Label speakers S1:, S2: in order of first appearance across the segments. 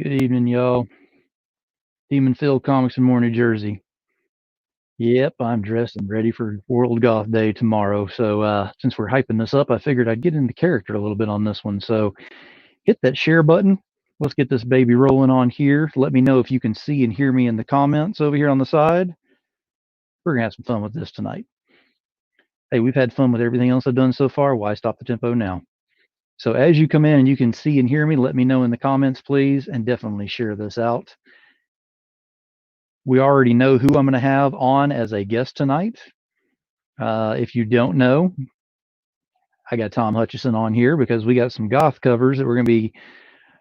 S1: Good evening, y'all. Demon Phil Comics in Moore, New Jersey. Yep, I'm dressed and ready for World Goth Day tomorrow. So since we're hyping this up, I figured I'd get into character a little bit on this one. So hit that share button. Let's get this baby rolling on here. Let me know if you can see and hear me in the comments over here on the side. We're gonna have some fun with this tonight. Hey, we've had fun with everything else I've done so far. Why stop the tempo now? So as you come in and you can see and hear me, let me know in the comments, please, and definitely share this out. We already know who I'm going to have on as a guest tonight. If you don't know, I got Tom Hutchison on here because we got some goth covers that we're going to be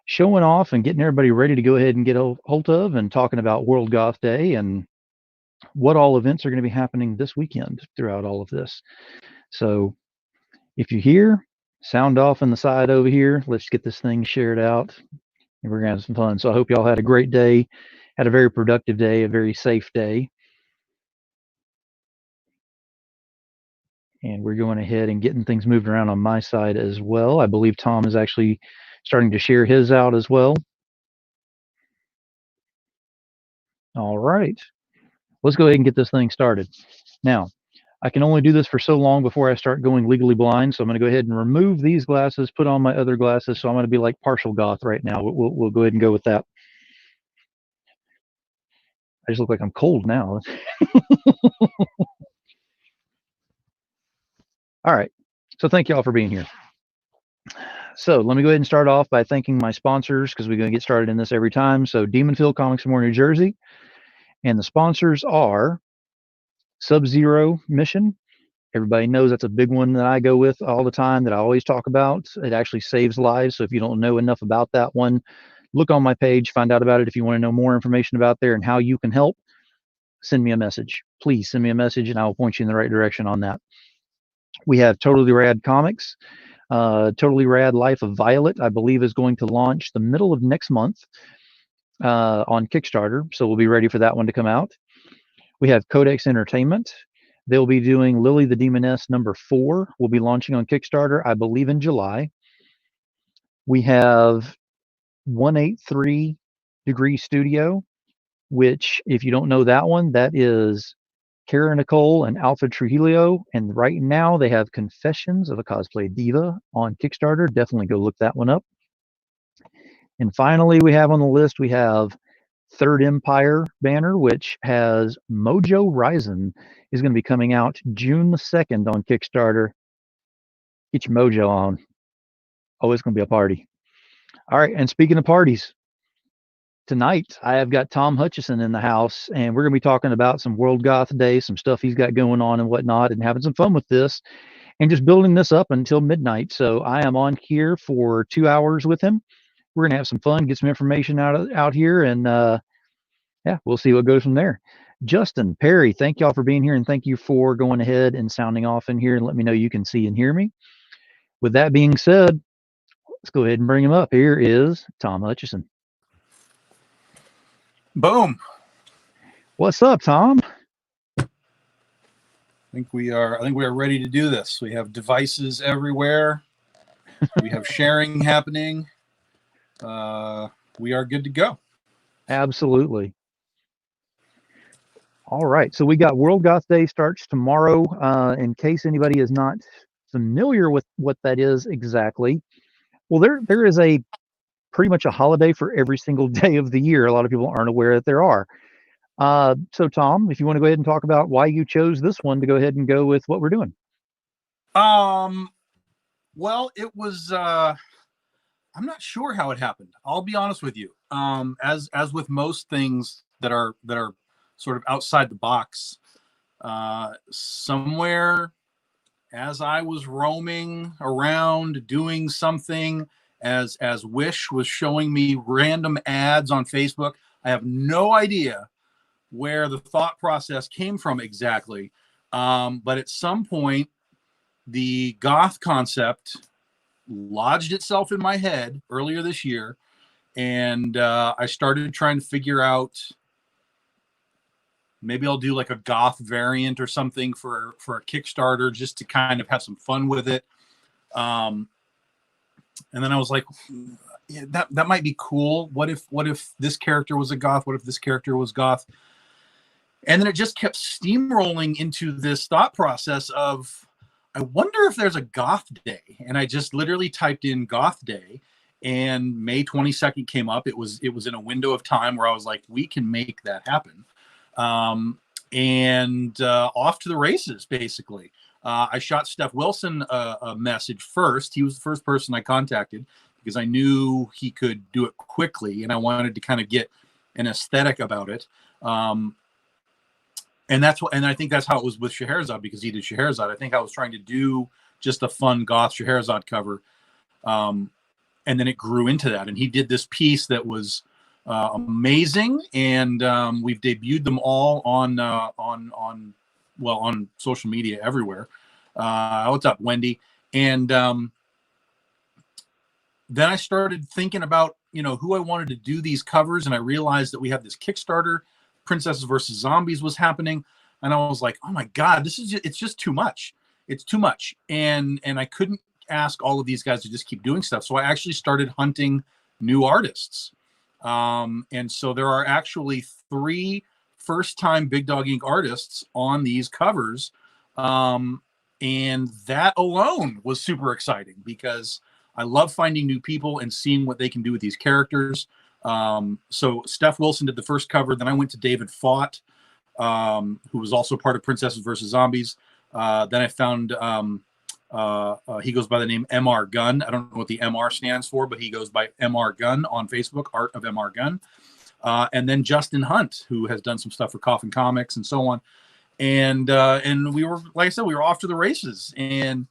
S1: showing off and getting everybody ready to go ahead and get a hold of, and talking about World Goth Day and what all events are going to be happening this weekend throughout all of this. So if you hear, sound off on the side over here. Let's get this thing shared out, and we're going to have some fun. So I hope y'all had a great day, had a very productive day, a very safe day. And we're going ahead and getting things moved around on my side as well. I believe Tom is actually starting to share his out as well. All right, let's go ahead and get this thing started. Now, I can only do this for so long before I start going legally blind, so I'm going to go ahead and remove these glasses, put on my other glasses, so I'm going to be like partial goth right now. We'll go ahead and go with that. I just look like I'm cold now. All right, so thank you all for being here. So let me go ahead and start off by thanking my sponsors, because we're going to get started in this every time. So Demon Phil Comics in Moore, New Jersey, and the sponsors are Sub-Zero Mission. Everybody knows that's a big one that I go with all the time, that I always talk about. It actually saves lives. So if you don't know enough about that one, look on my page, find out about it. If you want to know more information about there and how you can help, send me a message. Please send me a message and I will point you in the right direction on that. We have Totally Rad Comics. Totally Rad Life of Violet, I believe, is going to launch the middle of next month on Kickstarter. So we'll be ready for that one to come out. We have Codex Entertainment. They'll be doing Lily the Demoness #4. We'll be launching on Kickstarter, I believe, in July. We have 183 Degree Studio, which, if you don't know that one, that is Kara Nicole and Alpha Trujillo. And right now they have Confessions of a Cosplay Diva on Kickstarter. Definitely go look that one up. And finally, we have on the list, we have Third Empire banner, which has Mojo Rising, is going to be coming out June the 2nd on Kickstarter. Get your mojo on. Oh, it's going to be a party. All right, and speaking of parties, tonight I have got Tom Hutchison in the house, and we're going to be talking about some World Goth Day, some stuff he's got going on and whatnot, and having some fun with this, and just building this up until midnight. So I am on here for 2 hours with him. We're going to have some fun, get some information out here, and yeah, we'll see what goes from there. Justin, Perry, thank y'all for being here, and thank you for going ahead and sounding off in here and let me know you can see and hear me. With that being said, let's go ahead and bring him up. Here is Tom Hutchison.
S2: Boom.
S1: What's up, Tom?
S2: I think we are ready to do this. We have devices everywhere. We have sharing happening. We are good to go.
S1: Absolutely. All right, so we got World Goth Day starts tomorrow. In case anybody is not familiar with what that is exactly, well, there is a pretty much a holiday for every single day of the year. A lot of people aren't aware that there are. So Tom, if you want to go ahead and talk about why you chose this one to go ahead and go with what we're doing.
S2: Well, it was I'm not sure how it happened. I'll be honest with you. As with most things that are sort of outside the box, somewhere as I was roaming around doing something, as Wish was showing me random ads on Facebook, I have no idea where the thought process came from exactly. But at some point, the goth concept lodged itself in my head earlier this year, and I started trying to figure out, maybe I'll do like a goth variant or something for a Kickstarter, just to kind of have some fun with it. And then I was like, yeah, that might be cool. What if this character was a goth? What if this character was goth? And then it just kept steamrolling into this thought process of, I wonder if there's a goth day. And I just literally typed in goth day, and May 22nd came up. It was in a window of time where I was like, we can make that happen. And off to the races, basically. I shot Steph Wilson a message first. He was the first person I contacted because I knew he could do it quickly, and I wanted to kind of get an aesthetic about it. And I think that's how it was with Scheherazade, because he did Scheherazade. I think I was trying to do just a fun goth Scheherazade cover, and then it grew into that. And he did this piece that was amazing, and we've debuted them all on social media everywhere. What's up, Wendy? And then I started thinking about who I wanted to do these covers, and I realized that we have this Kickstarter. Princesses versus Zombies was happening, and I was like, oh my god, it's just too much. It's too much, and I couldn't ask all of these guys to just keep doing stuff. So I actually started hunting new artists, and so there are actually 3 first-time Big Dog Ink artists on these covers, and that alone was super exciting because I love finding new people and seeing what they can do with these characters. So Steph Wilson did the first cover. Then I went to David Fott, who was also part of Princesses versus Zombies. Then I found, he goes by the name MR Gunn. I don't know what the MR stands for, but he goes by MR Gunn on Facebook, Art of MR Gunn. And then Justin Hunt, who has done some stuff for Coffin Comics and so on. And we were, like I said, we were off to the races. And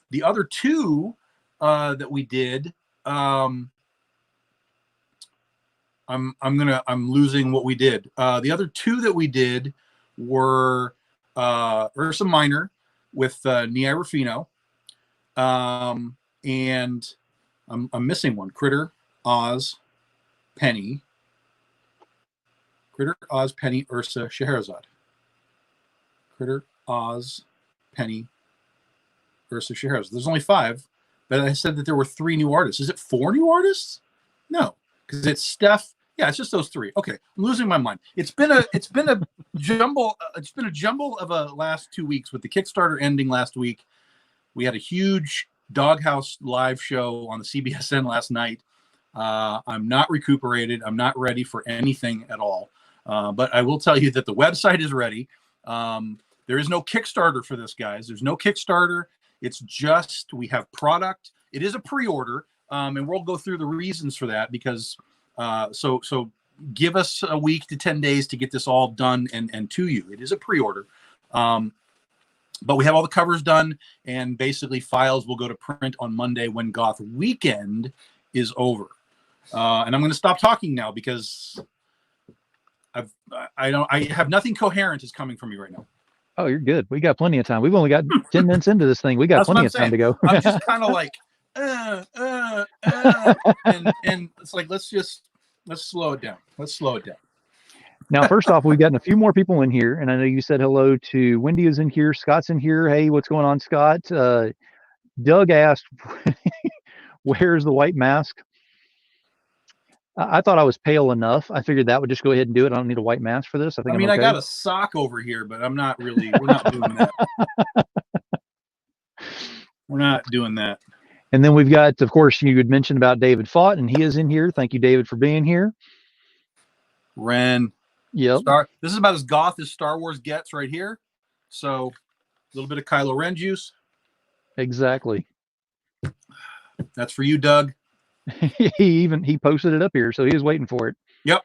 S2: the other 2 that we did, I'm losing what we did. The other 2 that we did were Ursa Minor with Nia Rufino, and I'm missing one. Critter, Oz, Penny, Ursa, Scheherazade. Critter, Oz, Penny, Ursa, Scheherazade. There's only 5, but I said that there were 3 new artists. Is it 4 new artists? No, because it's Steph. Yeah, it's just those 3. Okay, I'm losing my mind. It's been a jumble. It's been a jumble of a last 2 weeks with the Kickstarter ending last week. We had a huge Doghouse live show on the CBSN last night. I'm not recuperated. I'm not ready for anything at all. But I will tell you that the website is ready. There is no Kickstarter for this, guys. There's no Kickstarter. It's just we have product. It is a pre-order, and we'll go through the reasons for that because. So give us a week to 10 days to get this all done and to you. It is a pre-order. But we have all the covers done, and basically files will go to print on Monday when Goth Weekend is over. And I'm going to stop talking now because I have nothing coherent is coming from me right now.
S1: Oh, you're good. We got plenty of time. We've only got 10 minutes into this thing. We got plenty of time to go.
S2: I'm just kind of like, and it's like, let's slow it down. Let's slow it down.
S1: Now, first off, we've gotten a few more people in here, and I know you said hello to Wendy is in here. Scott's in here. Hey, what's going on, Scott? Doug asked, where's the white mask? I thought I was pale enough. I figured that would just go ahead and do it. I don't need a white mask for this. I think. I mean,
S2: I got a sock over here, but I'm not really. We're not doing that. We're not doing that.
S1: And then we've got, of course, you had mentioned about David Fott, and he is in here. Thank you, David, for being here.
S2: Ren.
S1: Yep.
S2: This is about as goth as Star Wars gets right here. So a little bit of Kylo Ren juice.
S1: Exactly.
S2: That's for you, Doug.
S1: he posted it up here, so he was waiting for it.
S2: Yep.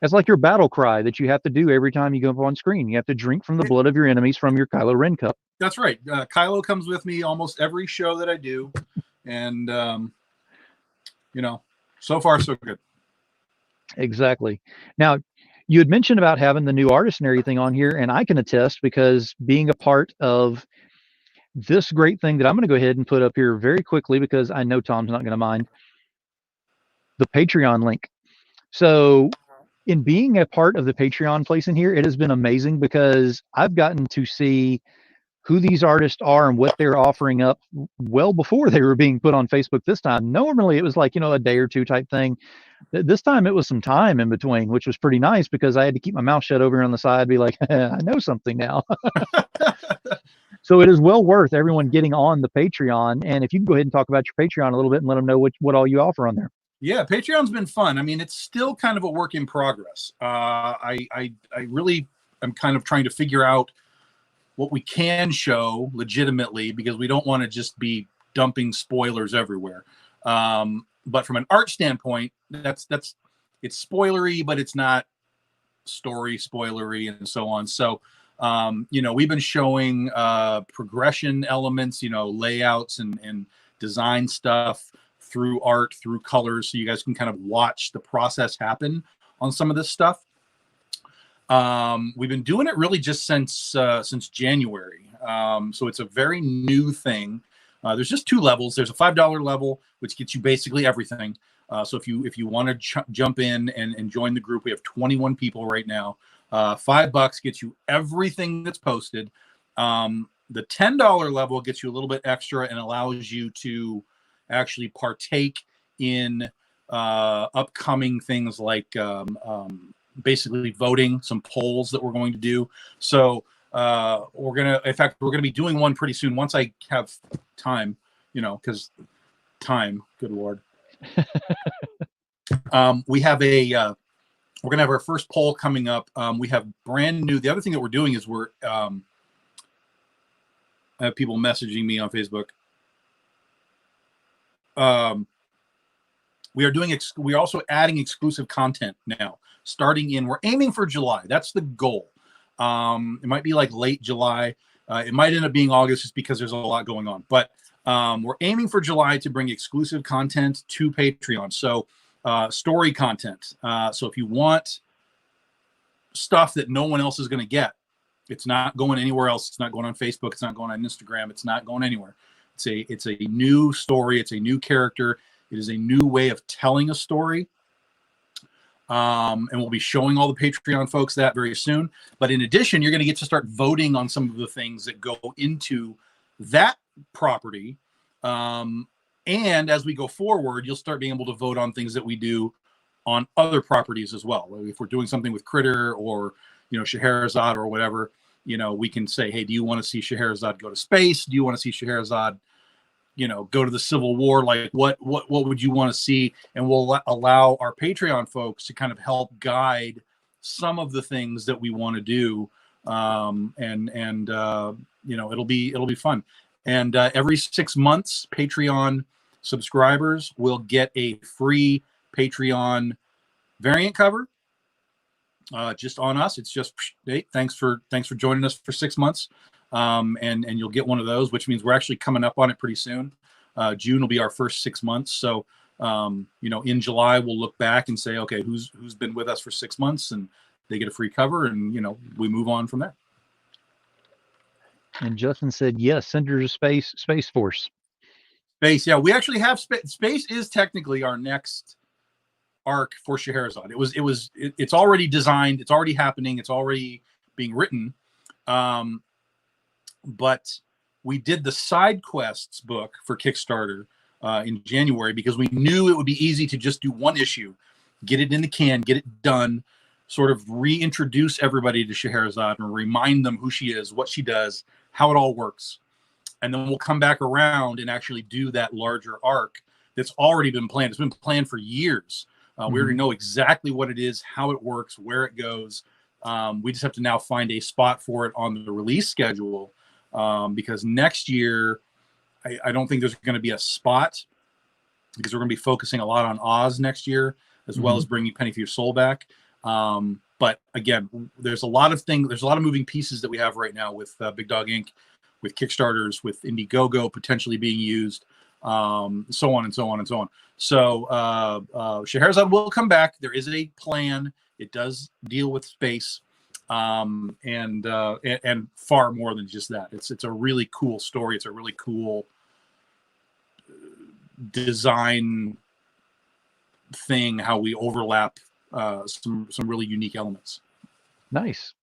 S1: That's like your battle cry that you have to do every time you go up on screen. You have to drink from the blood of your enemies from your Kylo Ren cup.
S2: That's right. Kylo comes with me almost every show that I do. And, so far, so good.
S1: Exactly. Now, you had mentioned about having the new artist and everything on here, and I can attest because being a part of this great thing that I'm going to go ahead and put up here very quickly because I know Tom's not going to mind, the Patreon link. So in being a part of the Patreon place in here, it has been amazing because I've gotten to see who these artists are and what they're offering up well before they were being put on Facebook this time. Normally it was like, a day or two type thing. This time it was some time in between, which was pretty nice because I had to keep my mouth shut over here on the side, be like, I know something now. So it is well worth everyone getting on the Patreon. And if you can go ahead and talk about your Patreon a little bit and let them know what all you offer on there.
S2: Yeah, Patreon's been fun. I mean, it's still kind of a work in progress. I really am kind of trying to figure out what we can show legitimately, because we don't want to just be dumping spoilers everywhere. But from an art standpoint, that's it's spoilery, but it's not story spoilery and so on. So we've been showing progression elements, layouts and design stuff through art, through colors, so you guys can kind of watch the process happen on some of this stuff. We've been doing it really just since January. So it's a very new thing. There's just two levels. There's a $5 level, which gets you basically everything. So if you want to jump in and join the group, we have 21 people right now. $5 gets you everything that's posted. The $10 level gets you a little bit extra and allows you to actually partake in upcoming things like basically voting, some polls that we're going to do. So we're gonna be doing one pretty soon once I have time, because time, good Lord. We have we're gonna have our first poll coming up. We have brand new. The other thing that we're doing is I have people messaging me on Facebook. We're also adding exclusive content now. We're aiming for July. That's the goal. It might be like late July. It might end up being August just because there's a lot going on. But we're aiming for July to bring exclusive content to Patreon. So story content. So if you want stuff that no one else is going to get, it's not going anywhere else. It's not going on Facebook. It's not going on Instagram. It's not going anywhere. It's a new story. It's a new character. It is a new way of telling a story. And we'll be showing all the Patreon folks that very soon. But in addition, you're going to get to start voting on some of the things that go into that property. And as we go forward, you'll start being able to vote on things that we do on other properties as well. If we're doing something with Critter or, Scheherazade or whatever, we can say, hey, do you want to see Scheherazade go to space? Do you want to see Scheherazade, go to the Civil War? Like what would you want to see? And we'll allow our Patreon folks to kind of help guide some of the things that we want to do. It'll be fun. And every 6 months, Patreon subscribers will get a free Patreon variant cover. Just on us. It's just, hey, thanks for joining us for 6 months. And you'll get one of those, which means we're actually coming up on it pretty soon. June will be our first 6 months. So, in July, we'll look back and say, okay, who's been with us for 6 months, and they get a free cover, and, we move on from there.
S1: And Justin said, yes, Centers of Space Force.
S2: Space. Yeah, we actually have Space is technically our next arc for Scheherazade. It's already designed. It's already happening. It's already being written. But we did the side quests book for Kickstarter in January because we knew it would be easy to just do one issue, get it in the can, get it done, sort of reintroduce everybody to Scheherazade and remind them who she is, what she does, how it all works. And then we'll come back around and actually do that larger arc that's already been planned. It's been planned for years. We already know exactly what it is, how it works, where it goes. We just have to now find a spot for it on the release schedule because next year, I don't think there's going to be a spot because we're going to be focusing a lot on Oz next year, as well as bringing Penny for Your Soul back. But again, there's a lot of moving pieces that we have right now with Big Dog Inc., with Kickstarters, with Indiegogo potentially being used, so on and so on and so on. So Scheherazade will come back. There is a plan. It does deal with space, and far more than just that. It's a really cool story. It's a really cool design thing. How we overlap some really unique elements.
S1: Nice.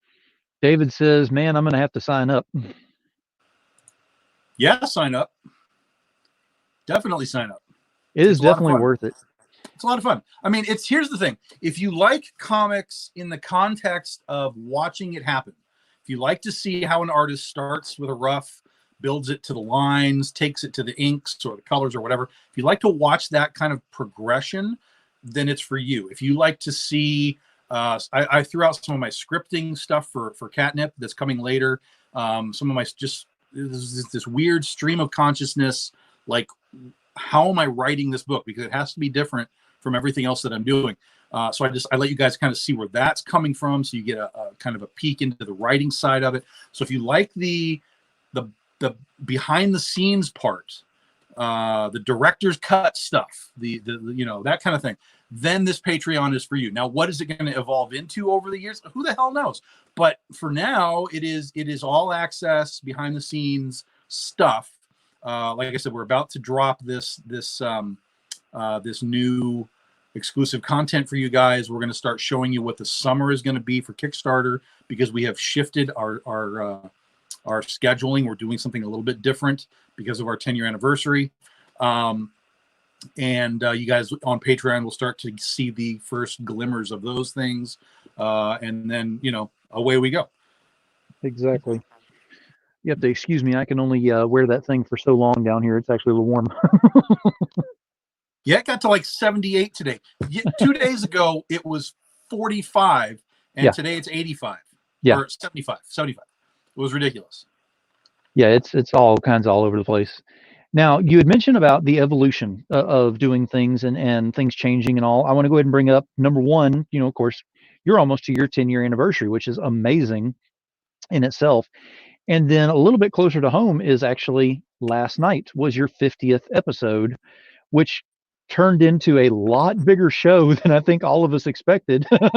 S1: David says, "Man, I'm going to have to sign up."
S2: Yeah, sign up. Definitely sign up.
S1: It is
S2: It's a lot of
S1: definitely
S2: fun.
S1: worth it.
S2: It's a lot of fun. I mean, here's the thing. If you like comics in the context of watching it happen, if you like to see how an artist starts with a rough, builds it to the lines, takes it to the inks or the colors or whatever, if you like to watch that kind of progression, then it's for you. If you like to see, I threw out some of my scripting stuff for Catnip that's coming later. Some of my just this weird stream of consciousness, like how am I writing this book, because it has to be different from everything else that I'm doing. So I let you guys kind of see where that's coming from, so you get a kind of a peek into the writing side of it. So if you like the behind the scenes part, the director's cut stuff, the you know, that kind of thing, then this Patreon is for you. Now, what is it going to evolve into over the years? Who the hell knows? But for now, it is all access, behind the scenes stuff. Like I said, we're about to drop this new exclusive content for you guys. We're going to start showing you what the summer is going to be for Kickstarter, because we have shifted our scheduling. We're doing something a little bit different because of our 10-year anniversary. And you guys on Patreon will start to see the first glimmers of those things. And then, you know, away we go.
S1: Exactly. You have to excuse me. I can only wear that thing for so long down here. It's actually a little warm.
S2: Yeah, it got to like 78 today. 2 days ago, it was 45, and
S1: Yeah.
S2: today it's 85
S1: Yeah.
S2: or 75. It was ridiculous.
S1: Yeah, it's all kinds all over the place. Now, you had mentioned about the evolution of doing things and things changing and all. I want to go ahead and bring up number one. You know, of course, you're almost to your 10-year anniversary, which is amazing in itself. And then a little bit closer to home is actually last night was your 50th episode, which turned into a lot bigger show than I think all of us expected.
S2: It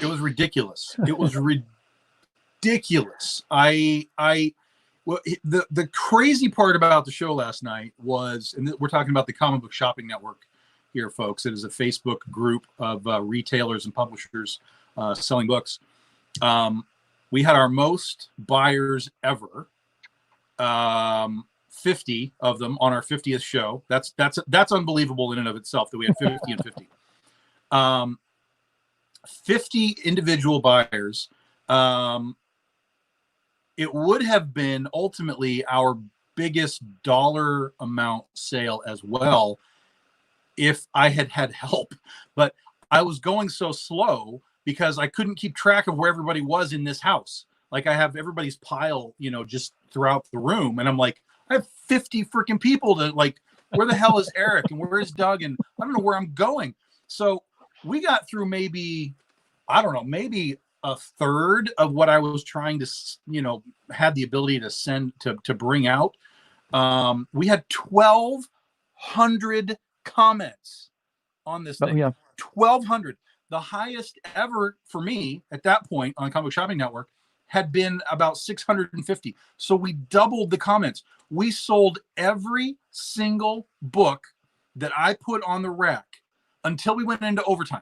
S2: was ridiculous. It was ridiculous. Well, the crazy part about the show last night was, and we're talking about the Comic Book Shopping Network here, folks. It is a Facebook group of retailers and publishers selling books. We had our most buyers ever, 50 of them on our 50th show. That's unbelievable in and of itself that we had 50 and 50. 50 individual buyers. It would have been ultimately our biggest dollar amount sale as well if I had had help. But I was going so slow because I couldn't keep track of where everybody was in this house. Like, I have everybody's pile, you know, just throughout the room. And I'm like, I have 50 freaking people to, like, where the hell is Eric and where is Doug? And I don't know where I'm going. So we got through maybe, I don't know, maybe a third of what I was trying to, you know, had the ability to send to bring out. We had 1,200 comments on this thing.
S1: Yeah.
S2: 1,200. The highest ever for me at that point on Comic Book Shopping Network had been about 650. So we doubled the comments. We sold every single book that I put on the rack until we went into overtime.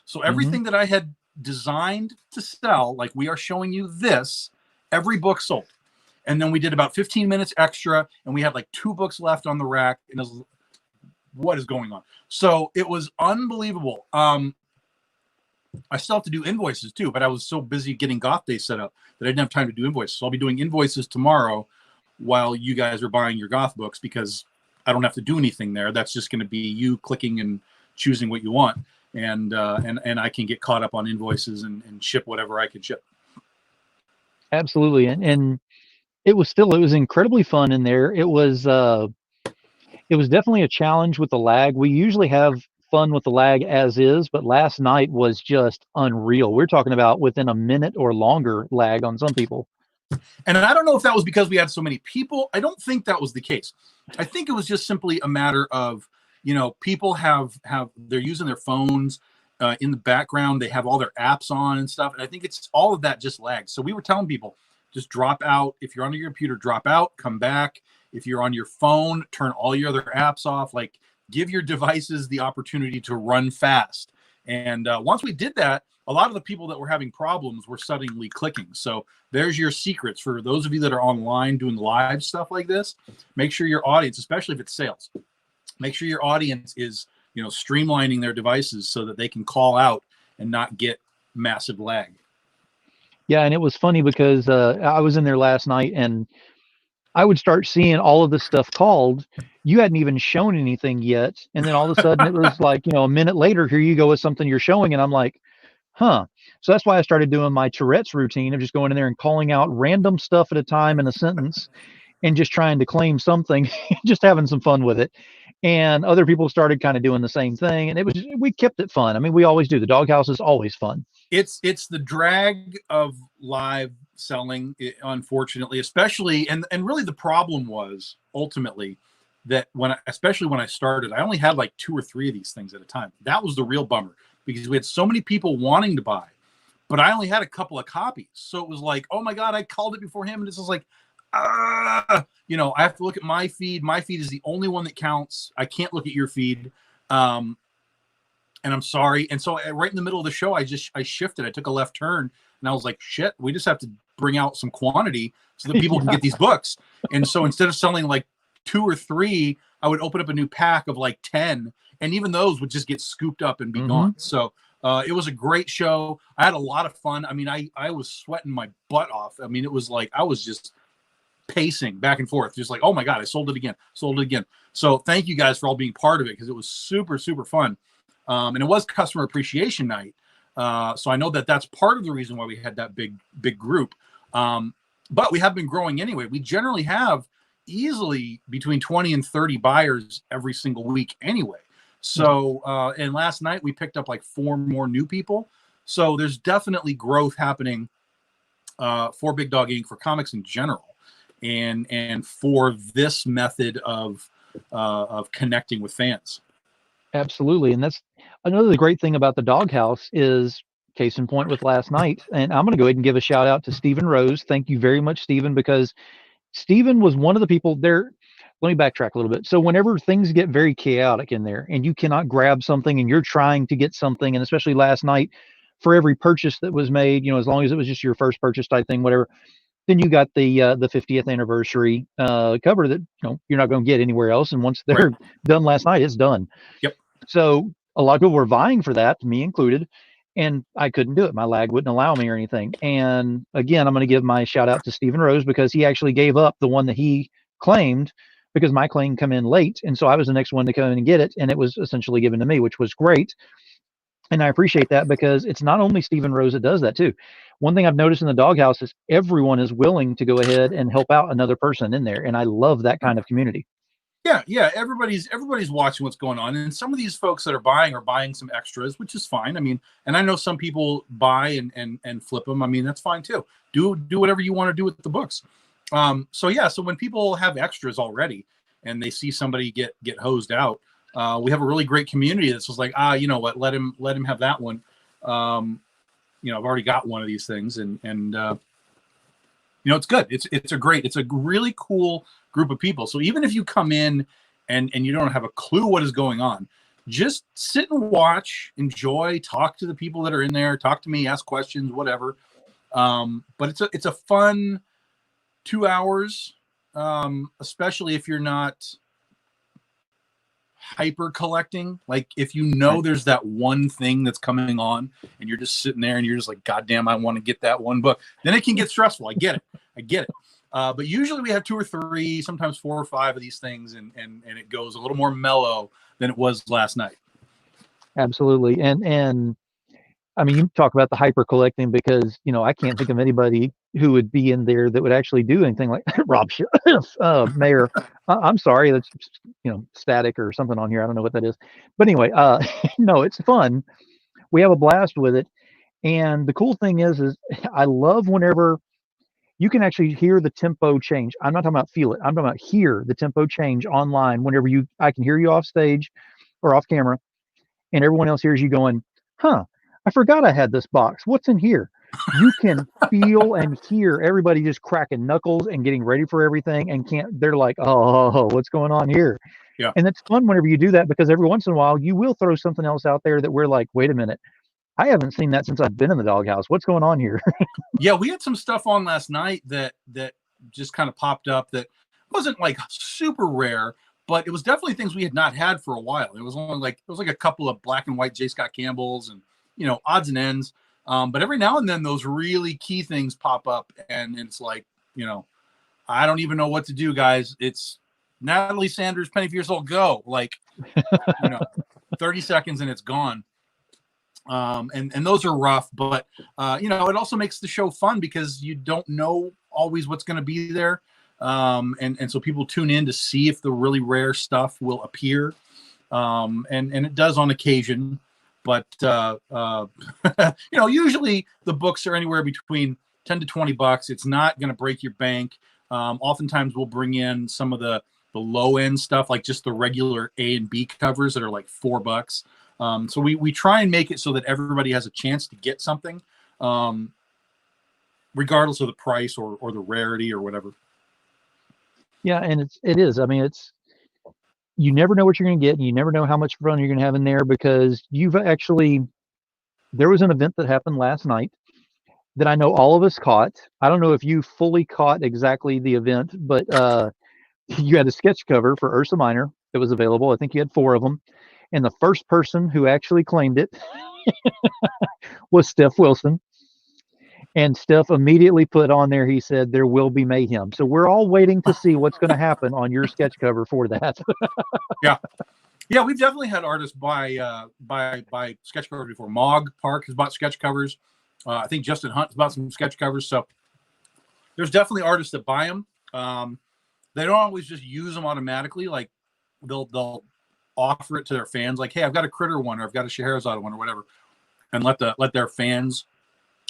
S2: So everything that I had designed to sell, like we are showing you this, every book sold. And then we did about 15 minutes extra, and we had like 2 books left on the rack. And it was, what is going on? So it was unbelievable. I still have to do invoices too, but I was so busy getting Goth Day set up that I didn't have time to do invoices. So I'll be doing invoices tomorrow while you guys are buying your Goth books, because I don't have to do anything there. That's just going to be you clicking and choosing what you want. And I can get caught up on invoices and ship whatever I could ship.
S1: Absolutely. And it was incredibly fun in there. It was definitely a challenge with the lag. We usually have fun with the lag as is, but last night was just unreal. We're talking about within a minute or longer lag on some people.
S2: And I don't know if that was because we had so many people. I don't think that was the case. I think it was just simply a matter of, you know, people they're using their phones in the background. They have all their apps on and stuff. And I think it's all of that just lags. So we were telling people, just drop out. If you're on your computer, drop out, come back. If you're on your phone, turn all your other apps off. Like, give your devices the opportunity to run fast. And once we did that, a lot of the people that were having problems were suddenly clicking. So there's your secrets for those of you that are online doing live stuff like this. Make sure your audience, especially if it's sales, make sure your audience is, streamlining their devices so that they can call out and not get massive lag.
S1: Yeah, and it was funny because I was in there last night and I would start seeing all of this stuff called. You hadn't even shown anything yet. And then all of a sudden it was like, a minute later, here you go with something you're showing. And I'm like, huh. So that's why I started doing my Tourette's routine of just going in there and calling out random stuff at a time in a sentence and just trying to claim something, just having some fun with it. And other people started kind of doing the same thing. And we kept it fun. I mean, we always do. The doghouse is always fun.
S2: It's the drag of live selling, unfortunately, especially, and really the problem was ultimately that especially when I started, I only had like 2 or 3 of these things at a time. That was the real bummer, because we had so many people wanting to buy, but I only had a couple of copies. So it was like, oh my God, I called it before him. And this is like, I have to look at my feed. My feed is the only one that counts. I can't look at your feed. And I'm sorry. And so right in the middle of the show, I shifted. I took a left turn and I was like, shit, we just have to bring out some quantity so that people can get these books. And so instead of selling like 2 or 3, I would open up a new pack of like 10. And even those would just get scooped up and be gone. So it was a great show. I had a lot of fun. I mean, I was sweating my butt off. I mean, it was like, I was just pacing back and forth, just like, oh my God, I sold it again. So thank you guys for all being part of it, because it was super, super fun. And it was customer appreciation night. So I know that that's part of the reason why we had that big group. But we have been growing anyway. We generally have easily between 20 and 30 buyers every single week anyway. So, and last night we picked up like 4 more new people. So there's definitely growth happening for Big Dog Inc., for comics in general, and for this method of connecting with fans.
S1: Absolutely. And that's another great thing about the doghouse is case in point with last night. And I'm going to go ahead and give a shout out to Stephen Rose. Thank you very much, Stephen, because Stephen was one of the people there. Let me backtrack a little bit. So whenever things get very chaotic in there and you cannot grab something and you're trying to get something, and especially last night, for every purchase that was made, as long as it was just your first purchase type thing, whatever, then you got the 50th anniversary cover that you're not going to get anywhere else. And once they're done last night, it's done.
S2: Yep.
S1: So a lot of people were vying for that, me included, and I couldn't do it. My lag wouldn't allow me or anything. And again, I'm going to give my shout out to Stephen Rose, because he actually gave up the one that he claimed, because my claim come in late. And so I was the next one to come in and get it. And it was essentially given to me, which was great. And I appreciate that, because it's not only Stephen Rose that does that too. One thing I've noticed in the doghouse is everyone is willing to go ahead and help out another person in there. And I love that kind of community.
S2: Yeah. Everybody's watching what's going on. And some of these folks that are buying some extras, which is fine. I mean, and I know some people buy and flip them. I mean, that's fine too. Do whatever you want to do with the books. So when people have extras already and they see somebody get hosed out, we have a really great community that's just like, you know what, let him have that one. I've already got one of these things, and it's good. It's a really cool group of people. So even if you come in and you don't have a clue what is going on, just sit and watch, enjoy, talk to the people that are in there, talk to me, ask questions, whatever. But it's a fun 2 hours, especially if you're not hyper collecting. Like if there's that one thing that's coming on and you're just sitting there and you're just like, God damn, I want to get that one book, then it can get stressful. I get it. But usually we have 2 or 3, sometimes 4 or 5 of these things, and it goes a little more mellow than it was last night.
S1: Absolutely. And I mean, you talk about the hyper collecting, because, I can't think of anybody who would be in there that would actually do anything like Rob, Mayor. I'm sorry. That's, static or something on here. I don't know what that is. But anyway, no, it's fun. We have a blast with it. And the cool thing is I love whenever you can actually hear the tempo change. I'm not talking about feel it. I'm talking about hear the tempo change online whenever I can hear you off stage or off camera, and everyone else hears you going, huh, I forgot I had this box. What's in here? You can feel and hear everybody just cracking knuckles and getting ready for everything, and can't. They're like, oh, what's going on here?
S2: Yeah.
S1: And it's fun whenever you do that, because every once in a while you will throw something else out there that we're like, wait a minute, I haven't seen that since I've been in the doghouse. What's going on here?
S2: Yeah, we had some stuff on last night that just kind of popped up that wasn't like super rare, but it was definitely things we had not had for a while. It was like a couple of black and white J. Scott Campbells and odds and ends. But every now and then those really key things pop up, and it's like, I don't even know what to do, guys. It's Natalie Sanders, Penny Fearsall, go. Like, 30 seconds and it's gone. And those are rough, but it also makes the show fun because you don't know always what's going to be there. And so people tune in to see if the really rare stuff will appear. And it does on occasion, but usually the books are anywhere between $10 to $20. It's not going to break your bank. Oftentimes we'll bring in some of the low end stuff, like just the regular A and B covers that are like $4. So we try and make it so that everybody has a chance to get something, regardless of the price or the rarity or whatever.
S1: Yeah, and it is. I mean, you never know what you're going to get, and you never know how much fun you're going to have in there, because there was an event that happened last night that I know all of us caught. I don't know if you fully caught exactly the event, but you had a sketch cover for Ursa Minor that was available. I think you had 4 of them. And the first person who actually claimed it was Steph Wilson. And Steph immediately put on there, he said, there will be mayhem. So we're all waiting to see what's going to happen on your sketch cover for that.
S2: Yeah. Yeah, we've definitely had artists buy sketch covers before. Mog Park has bought sketch covers. I think Justin Hunt has bought some sketch covers. So there's definitely artists that buy them. They don't always just use them automatically. Like they'll offer it to their fans, like, hey, I've got a Critter one, or I've got a Scheherazade one, or whatever, and let their fans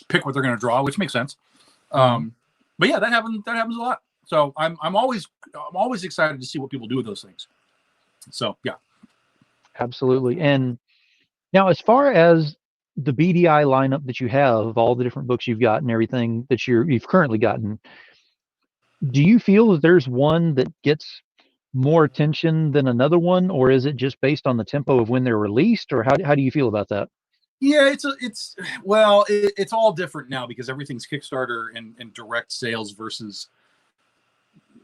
S2: pick what they're going to draw, which makes sense. But yeah, that happens a lot. So I'm always excited to see what people do with those things. So yeah,
S1: Absolutely. And now, as far as the BDI lineup that you have of all the different books you've got and everything that you've currently gotten, do you feel that there's one that gets more attention than another one, or is it just based on the tempo of when they're released, or how do you feel about that?
S2: yeah, it's all different now because everything's Kickstarter and direct sales versus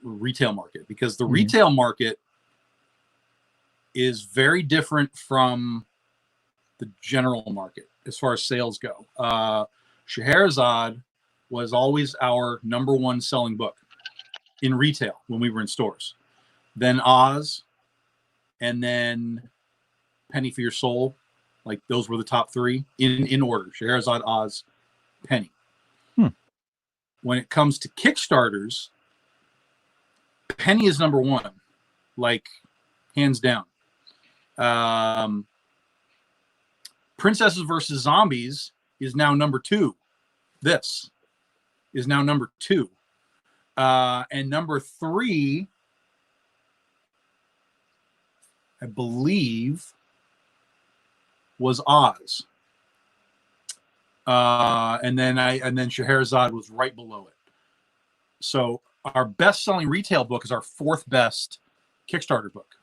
S2: retail market, because the retail market is very different from the general market as far as sales go. Scheherazade was always our number 1 selling book in retail when we were in stores. Then Oz, and then Penny for Your Soul. Like those were the top 3 in order: Scheherazade, Oz, Penny. When it comes to Kickstarters, Penny is number 1, like hands down. Princesses versus Zombies is now number 2. This is now number 2. And number 3, I believe, was Oz. And then Scheherazade was right below it. So our best-selling retail book is our 4th best Kickstarter book.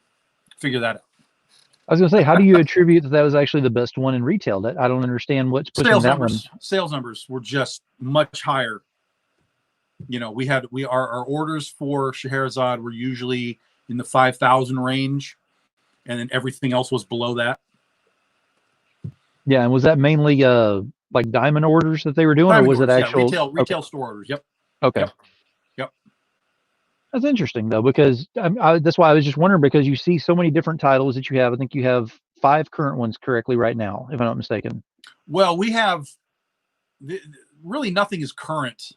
S2: Figure that out.
S1: I was going to say, how do you attribute that was actually the best one in retail? That I don't understand what's pushing that one.
S2: Sales numbers were just much higher. Our orders for Scheherazade were usually in the 5,000 range, and then everything else was below that.
S1: Yeah, and was that mainly like diamond orders that they were doing,
S2: Diamond
S1: or was
S2: orders,
S1: it actual
S2: retail store orders? Yep.
S1: Okay.
S2: Yep.
S1: That's interesting though, because that's why I was just wondering, because you see so many different titles that you have. I think you have 5 current ones correctly right now, if I'm not mistaken.
S2: Well, we have really nothing is current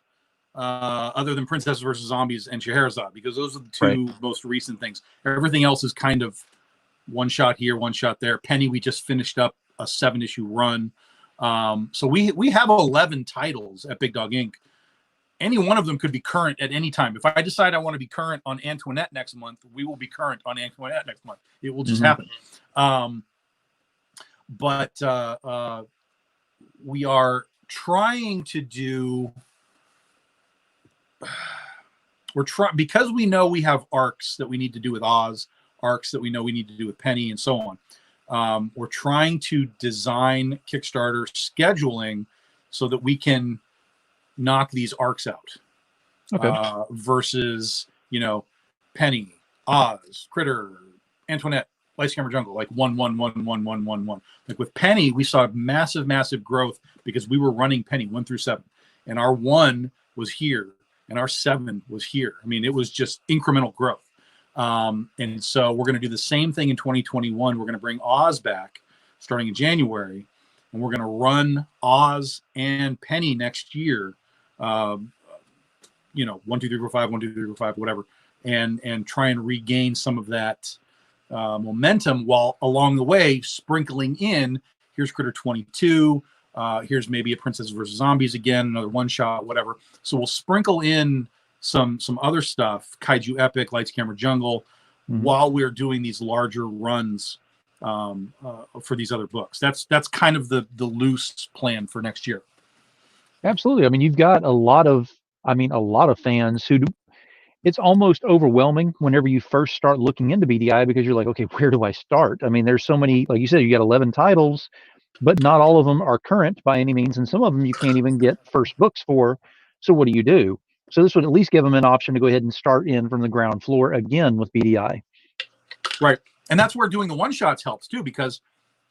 S2: other than Princesses versus Zombies and Scheherazade, because those are the 2 most recent things. Everything else is kind of one shot here, one shot there. Penny, we just finished up a 7-issue run. So we have 11 titles at Big Dog Inc. Any one of them could be current at any time. If I decide I want to be current on Antoinette next month, we will be current on Antoinette next month. It will just happen. But we are trying to do, because we know we have arcs that we need to do with Oz, arcs that we know we need to do with Penny, and so on. We're trying to design Kickstarter scheduling so that we can knock these arcs out.
S1: Okay.
S2: Versus, Penny, Oz, Critter, Antoinette, Lights Camera Jungle, like 1-1-1-1-1-1-1. Like with Penny, we saw massive growth because we were running Penny 1 through 7, and our 1 was here, and our 7 was here. I mean, it was just incremental growth. And so we're going to do the same thing in 2021. We're going to bring Oz back starting in January, and we're going to run Oz and Penny next year. 1, 2, 3, 4, 5, 1, 2, 3, 4, 5, whatever, and try and regain some of that momentum, while along the way sprinkling in, here's Critter 22, here's maybe a Princess versus Zombies again, another one shot, whatever. So we'll sprinkle in some other stuff, Kaiju Epic, Lights Camera Jungle, while we're doing these larger runs for these other books. That's kind of the loose plan for next year.
S1: Absolutely. I mean, you've got a lot of fans who it's almost overwhelming whenever you first start looking into BDI, because you're like, okay, where do I start? I mean, there's so many, like you said, you got 11 titles, but not all of them are current by any means. And some of them you can't even get first books for. So what do you do? So this would at least give them an option to go ahead and start in from the ground floor again with BDI.
S2: Right. And that's where doing the one shots helps too, because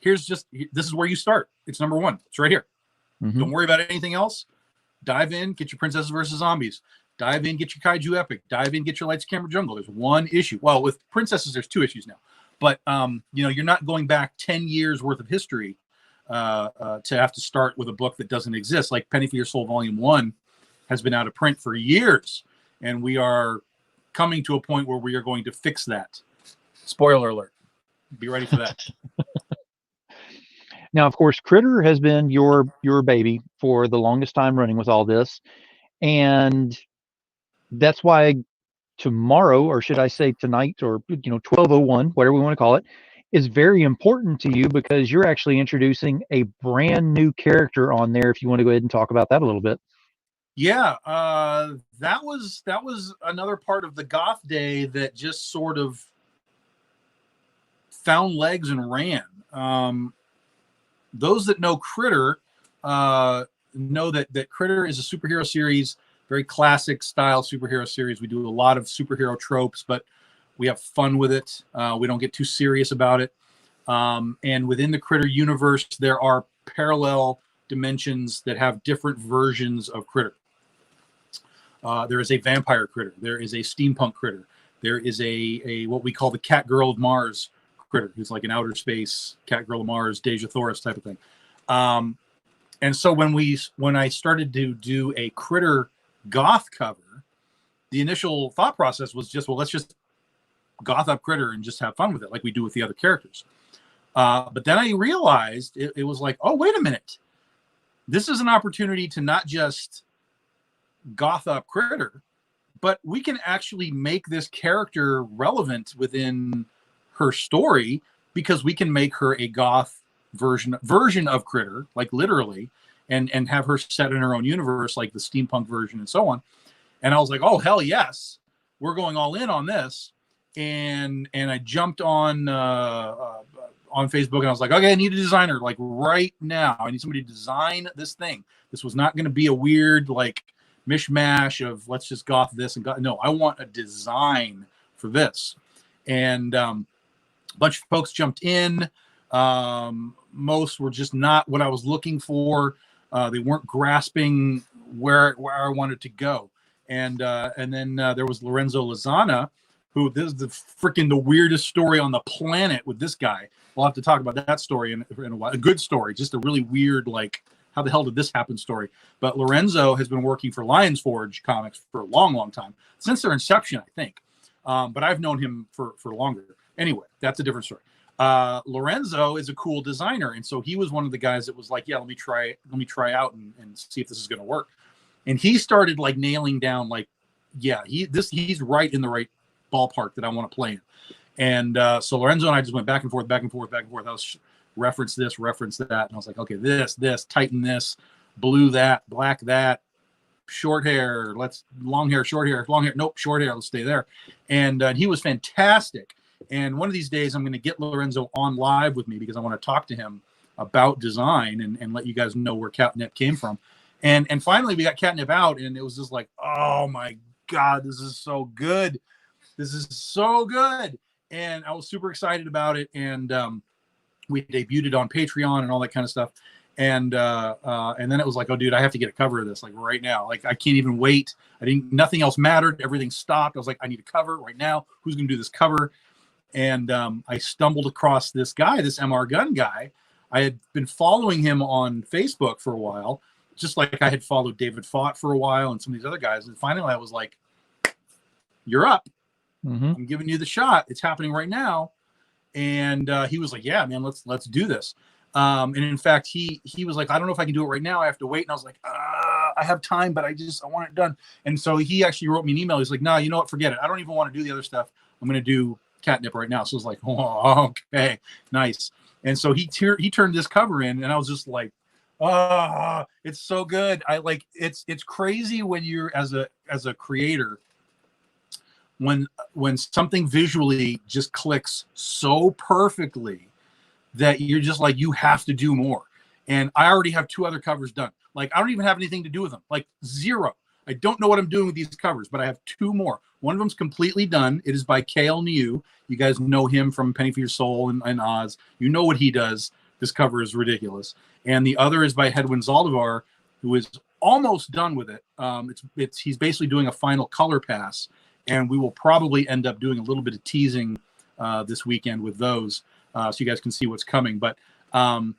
S2: this is where you start. It's number 1. It's right here. Don't worry about anything else. Dive in, get your Princesses versus Zombies. Dive in, get your Kaiju Epic. Dive in, get your Lights Camera Jungle. There's one issue. Well, with Princesses, there's 2 issues now. But you're not going back 10 years worth of history to have to start with a book that doesn't exist. Like Penny for Your Soul Volume 1 has been out of print for years, and we are coming to a point where we are going to fix that. Spoiler alert. Be ready for that.
S1: Now, of course, Critter has been your baby for the longest time running with all this, and that's why tomorrow, or should I say tonight, or 12:01, whatever we want to call it, is very important to you, because you're actually introducing a brand new character on there. If you want to go ahead and talk about that a little bit.
S2: Yeah, that was another part of the Goth Day that just sort of found legs and ran. Those that know Critter know that Critter is a superhero series, very classic style superhero series. We do a lot of superhero tropes, but we have fun with it. We don't get too serious about it. And within the Critter universe, there are parallel dimensions that have different versions of Critter. There is a vampire Critter. There is a steampunk Critter. There is a what we call the Catgirl of Mars Critter, who's like an outer space Catgirl of Mars, Deja Thoris type of thing. And so when I started to do a Critter goth cover, the initial thought process was just, well, let's just goth up Critter and just have fun with it like we do with the other characters. But then I realized it was like, oh, wait a minute. This is an opportunity to not just goth up Critter, but we can actually make this character relevant within her story, because we can make her a goth version of Critter, like literally, and have her set in her own universe, like the steampunk version and so on. And I was like, oh, hell yes, we're going all in on this. And I jumped on Facebook, and I was like, okay, I need a designer, like right now. I need somebody to design this thing. This was not going to be a weird like mishmash of let's just goth this and goth. No, I want a design for this. And a bunch of folks jumped in. Most were just not what I was looking for. They weren't grasping where I wanted to go. And then there was Lorenzo Lozana, who, this is the weirdest story on the planet with this guy. We'll have to talk about that story in a while. A good story, just a really weird, like, how the hell did this happen story. But Lorenzo has been working for Lions Forge Comics for a long, long time, since their inception, I think. But I've known him for longer. Anyway, that's a different story. Lorenzo is a cool designer, and so he was one of the guys that was like, yeah, let me try out and see if this is going to work. And he started like nailing down, like, yeah, he's right in the right ballpark that I want to play in. And so Lorenzo and I just went back and forth. I was reference this, reference that, and I was like, okay, this, tighten this, blue that, black that, short hair, long hair, short hair, long hair, nope, short hair, let's stay there. And he was fantastic. And one of these days I'm going to get Lorenzo on live with me because I want to talk to him about design and let you guys know where catnip came from. And finally we got catnip out, and it was just like, oh my God, this is so good. This is so good. And I was super excited about it. And we debuted it on Patreon and all that kind of stuff. And then it was like, oh dude, I have to get a cover of this like right now. Like I can't even wait. Nothing else mattered. Everything stopped. I was like, I need a cover right now. Who's going to do this cover? And I stumbled across this guy, this MR Gun guy. I had been following him on Facebook for a while, just like I had followed David Fott for a while and some of these other guys. And finally I was like, you're up. I'm giving you the shot. It's happening right now. And he was like, yeah, man, let's do this. And in fact, he was like, I don't know if I can do it right now. I have to wait. And I was like, I have time, but I want it done. And so he actually wrote me an email. He's like, no, you know what? Forget it. I don't even want to do the other stuff. I'm going to do catnip right now. So I was like, oh, okay, nice. And so he turned this cover in, and I was just like, it's so good. It's crazy when you're as a creator, when something visually just clicks so perfectly that you're just like, you have to do more. And I already have 2 other covers done. Like I don't even have anything to do with them, like 0. I don't know what I'm doing with these covers, but I have 2 more. One of them's completely done. It is by Kale Niu. You guys know him from Penny for Your Soul and Oz. You know what he does. This cover is ridiculous. And the other is by Hedwin Zaldivar, who is almost done with it. He's basically doing a final color pass, and we will probably end up doing a little bit of teasing this weekend with those, so you guys can see what's coming. But I'm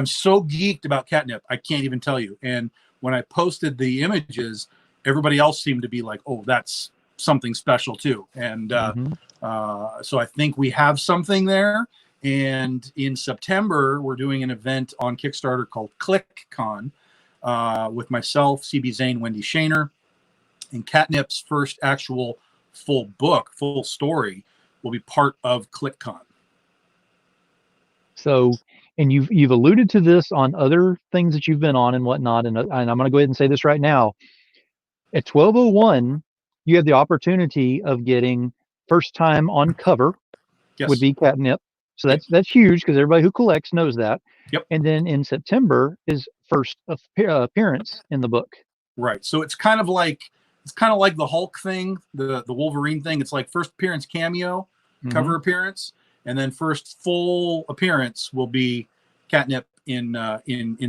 S2: so geeked about catnip, I can't even tell you. And when I posted the images, everybody else seemed to be like, oh, that's something special too. And so I think we have something there. And in September, we're doing an event on Kickstarter called ClickCon with myself, CB Zane, Wendy Shaner, and Catnip's first actual full story will be part of ClickCon.
S1: So, and you've alluded to this on other things that you've been on and whatnot, and I'm going to go ahead and say this right now. At 1201, you have the opportunity of getting first time on cover.
S2: Yes.
S1: Would be catnip. So that's huge because everybody who collects knows that.
S2: Yep.
S1: And then in September is first appearance in the book.
S2: Right. So it's kind of like the Hulk thing, the Wolverine thing. It's like first appearance cameo, cover appearance, and then first full appearance will be catnip in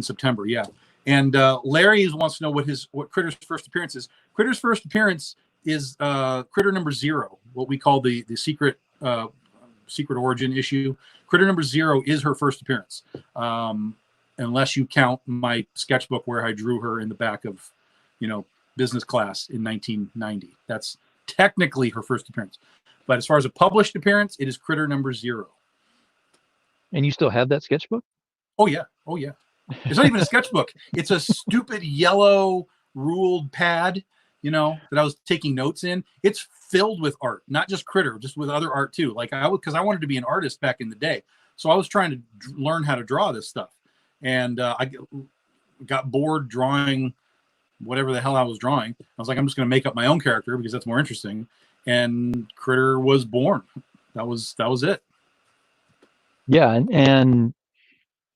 S2: September. Yeah. And Larry wants to know what Critter's first appearance is. Critter's first appearance is Critter number 0, what we call the secret origin issue. Critter number 0 is her first appearance, unless you count my sketchbook where I drew her in the back of, business class in 1990. That's technically her first appearance. But as far as a published appearance, it is Critter number 0. And
S1: you still have that sketchbook?
S2: Oh yeah. It's not even a sketchbook. It's a stupid yellow ruled pad, that I was taking notes in. It's filled with art, not just Critter, just with other art too. Like because I wanted to be an artist back in the day. So I was trying to learn how to draw this stuff. And I got bored drawing whatever the hell I was drawing. I was like, I'm just going to make up my own character because that's more interesting. And Critter was born. That was it.
S1: Yeah. And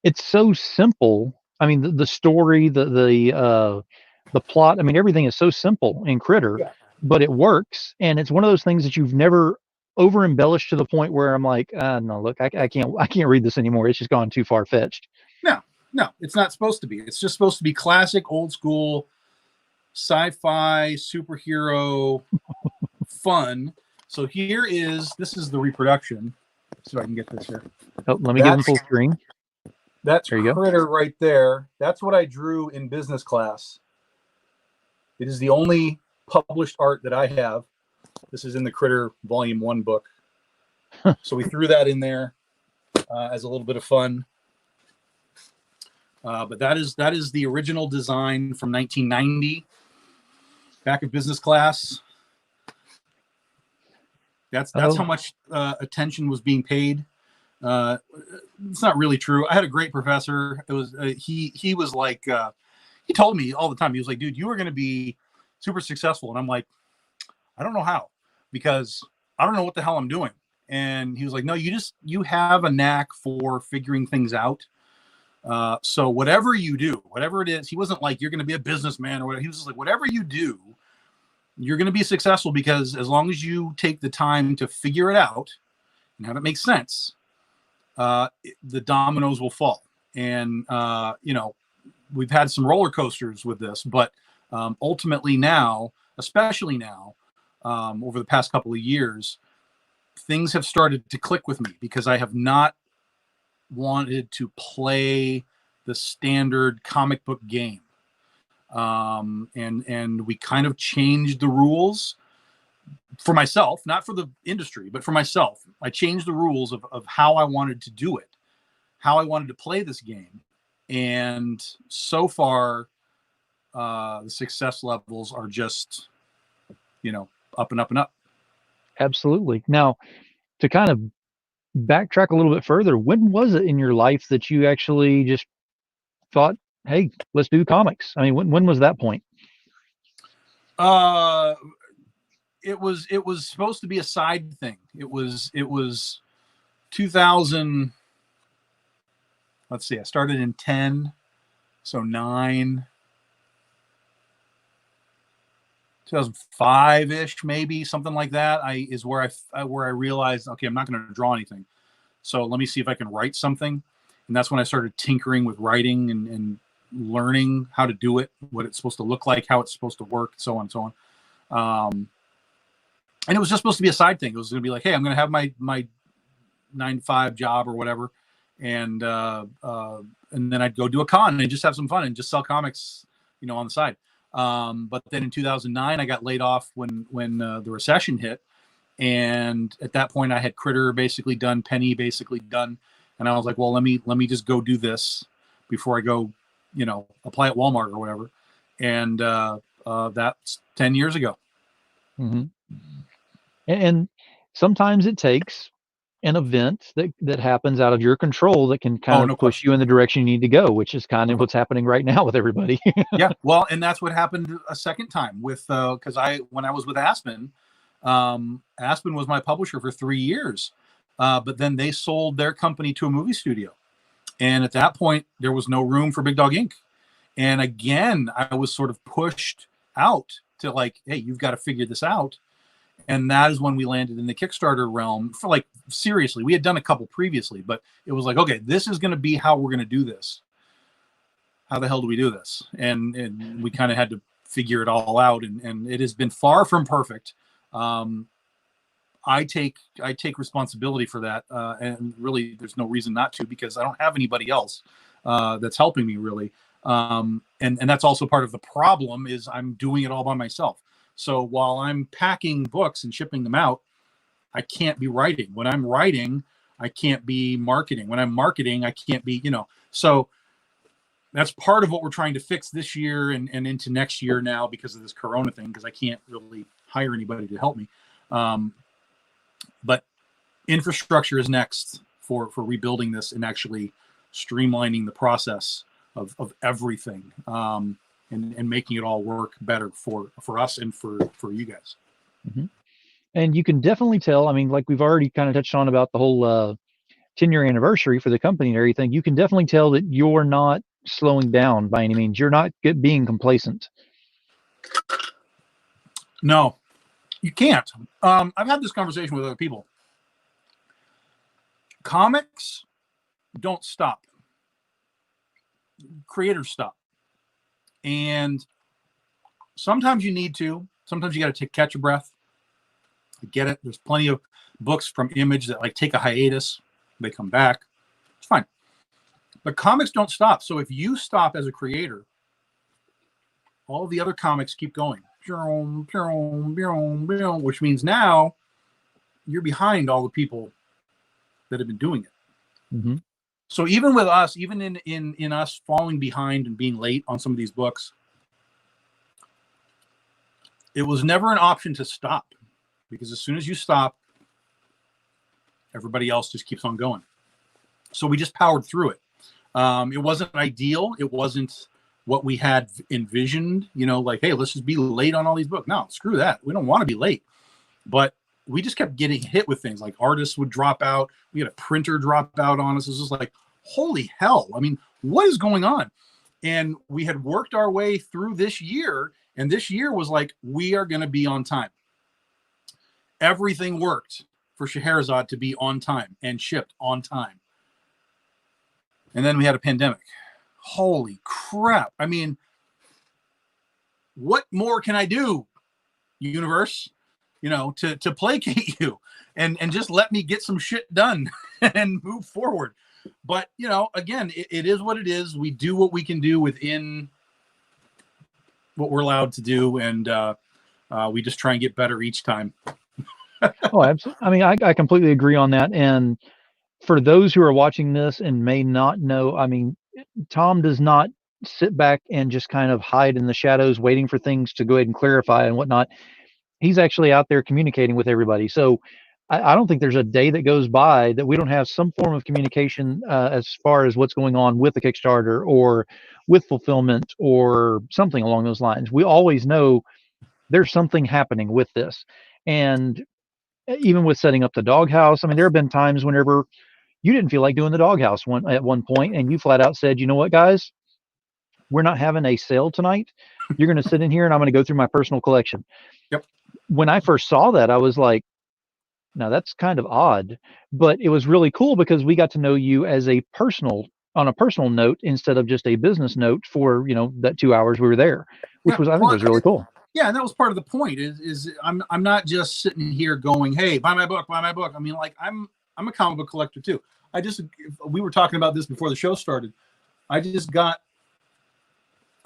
S1: it's so simple. I mean, the story, the plot, I mean, everything is so simple in Critter, but it works. And it's one of those things that you've never over embellished to the point where I'm like, no, look, I can't read this anymore. It's just gone too far fetched.
S2: No, it's not supposed to be. It's just supposed to be classic, old school, sci-fi, superhero fun. So this is the reproduction. So I can get this here.
S1: Oh, let me get in full screen.
S2: That's Critter right there. That's what I drew in business class. It is the only published art that I have. This is in the Critter Volume 1 book. So we threw that in there as a little bit of fun. But that is the original design from 1990, back of business class. That's how much attention was being paid. It's not really true. I had a great professor. It was he was like he told me all the time, he was like, dude, you are going to be super successful. And I'm like, I don't know how, because I don't know what the hell I'm doing. And he was like, no, you have a knack for figuring things out. So whatever you do, whatever it is, he wasn't like, you're going to be a businessman or whatever. He was just like, whatever you do, you're going to be successful, because as long as you take the time to figure it out and have it make sense, the dominoes will fall. And, we've had some roller coasters with this, but ultimately now, especially now, over the past couple of years, things have started to click with me, because I have not wanted to play the standard comic book game. And we kind of changed the rules for myself, not for the industry, but for myself. I changed the rules of how I wanted to do it, how I wanted to play this game. And so far, the success levels are just, up and up and up.
S1: Absolutely. Now, to kind of backtrack a little bit further, when was it in your life that you actually just thought, hey, let's do comics? I mean, when was that point?
S2: It was supposed to be a side thing. It was 2000. Let's see, I started in 10, so 9, 2005-ish, maybe something like that. Is where I realized, okay, I'm not going to draw anything, so let me see if I can write something. And that's when I started tinkering with writing and learning how to do it, what it's supposed to look like, how it's supposed to work, so on and so on. And it was just supposed to be a side thing. It was going to be like, hey, I'm going to have my 9-to-5 job or whatever, and then I'd go do a con and just have some fun and just sell comics, on the side. But then in 2009, I got laid off when the recession hit, and at that point, I had Critter basically done, Penny basically done, and I was like, well, let me just go do this before I go, apply at Walmart or whatever. And that's 10 years ago.
S1: Mm-hmm. And sometimes it takes an event that happens out of your control that can kind of
S2: no
S1: push
S2: question.
S1: you in the direction you need to go, which is kind of what's happening right now with everybody.
S2: Yeah, well, and that's what happened a second time with because when I was with Aspen, Aspen was my publisher for 3 years, but then they sold their company to a movie studio, and at that point there was no room for Big Dog Inc. And again, I was sort of pushed out to like, hey, you've got to figure this out. And that is when we landed in the Kickstarter realm. For like, seriously, we had done a couple previously, but it was like, okay, this is going to be how we're going to do this. How the hell do we do this? And we kind of had to figure it all out. And it has been far from perfect. I take responsibility for that. And really, there's no reason not to, because I don't have anybody else that's helping me really. And that's also part of the problem, is I'm doing it all by myself. So while I'm packing books and shipping them out, I can't be writing. When I'm writing, I can't be marketing. When I'm marketing, I can't be, so that's part of what we're trying to fix this year and into next year now, because of this Corona thing, because I can't really hire anybody to help me. But infrastructure is next for rebuilding this and actually streamlining the process of everything. And making it all work better for us and for you guys.
S1: Mm-hmm. And you can definitely tell, I mean, like we've already kind of touched on about the whole 10-year anniversary for the company and everything, you can definitely tell that you're not slowing down by any means. You're not being complacent.
S2: No, you can't. I've had this conversation with other people. Comics don't stop. Creators stop. And sometimes you need to. Sometimes you got to catch your breath. I get it. There's plenty of books from Image that like take a hiatus. They come back. It's fine. But comics don't stop. So if you stop as a creator, all the other comics keep going. Which means now you're behind all the people that have been doing it.
S1: Mm-hmm.
S2: So even with us, even in us falling behind and being late on some of these books, it was never an option to stop, because as soon as you stop, everybody else just keeps on going. So we just powered through it. It wasn't ideal. It wasn't what we had envisioned, you know, like, hey, let's just be late on all these books. No, screw that. We don't want to be late. But we just kept getting hit with things like artists would drop out. We had a printer drop out on us. It was just like, holy hell. I mean, what is going on? And we had worked our way through this year. And this year was like, we are going to be on time. Everything worked for Scheherazade to be on time and shipped on time. And then we had a pandemic. Holy crap. I mean, what more can I do, universe, you know, to placate you and just let me get some shit done and move forward. But, you know, again, it is what it is. We do what we can do within what we're allowed to do. And we just try and get better each time.
S1: Oh, absolutely. I mean, I completely agree on that. And for those who are watching this and may not know, I mean, Tom does not sit back and just kind of hide in the shadows waiting for things to go ahead and clarify and whatnot. He's actually out there communicating with everybody. So I don't think there's a day that goes by that we don't have some form of communication as far as what's going on with the Kickstarter or with fulfillment or something along those lines. We always know there's something happening with this. And even with setting up the doghouse, I mean, there have been times whenever you didn't feel like doing the doghouse at one point, and you flat out said, "You know what, guys? We're not having a sale tonight. You're going to sit in here, and I'm going to go through my personal collection."
S2: Yep.
S1: When I first saw that, I was like, "Now that's kind of odd," but it was really cool because we got to know you as on a personal note instead of just a business note for that 2 hours we were there, which
S2: Yeah,
S1: was I think
S2: well,
S1: was really cool.
S2: yeah, and that was part of the point. Is I'm not just sitting here going, "Hey, buy my book, buy my book." I mean, like I'm a comic book collector too. We were talking about this before the show started. I just got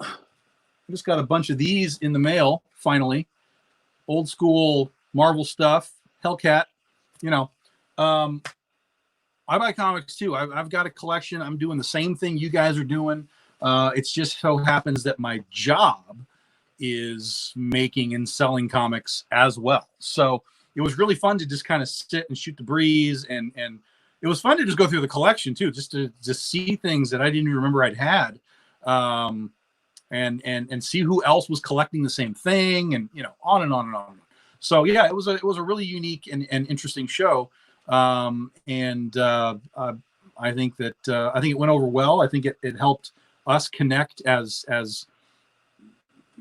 S2: a bunch of these in the mail finally. Old school Marvel stuff, Hellcat. You know, I buy comics too. I've got a collection. I'm doing the same thing you guys are doing. It's just so happens that my job is making and selling comics as well. So it was really fun to just kind of sit and shoot the breeze, and it was fun to just go through the collection too, just to see things that I didn't even remember I'd had, and see who else was collecting the same thing, and on and on and on. So yeah, it was a really unique and interesting show, and I think it went over well. I think it helped us connect as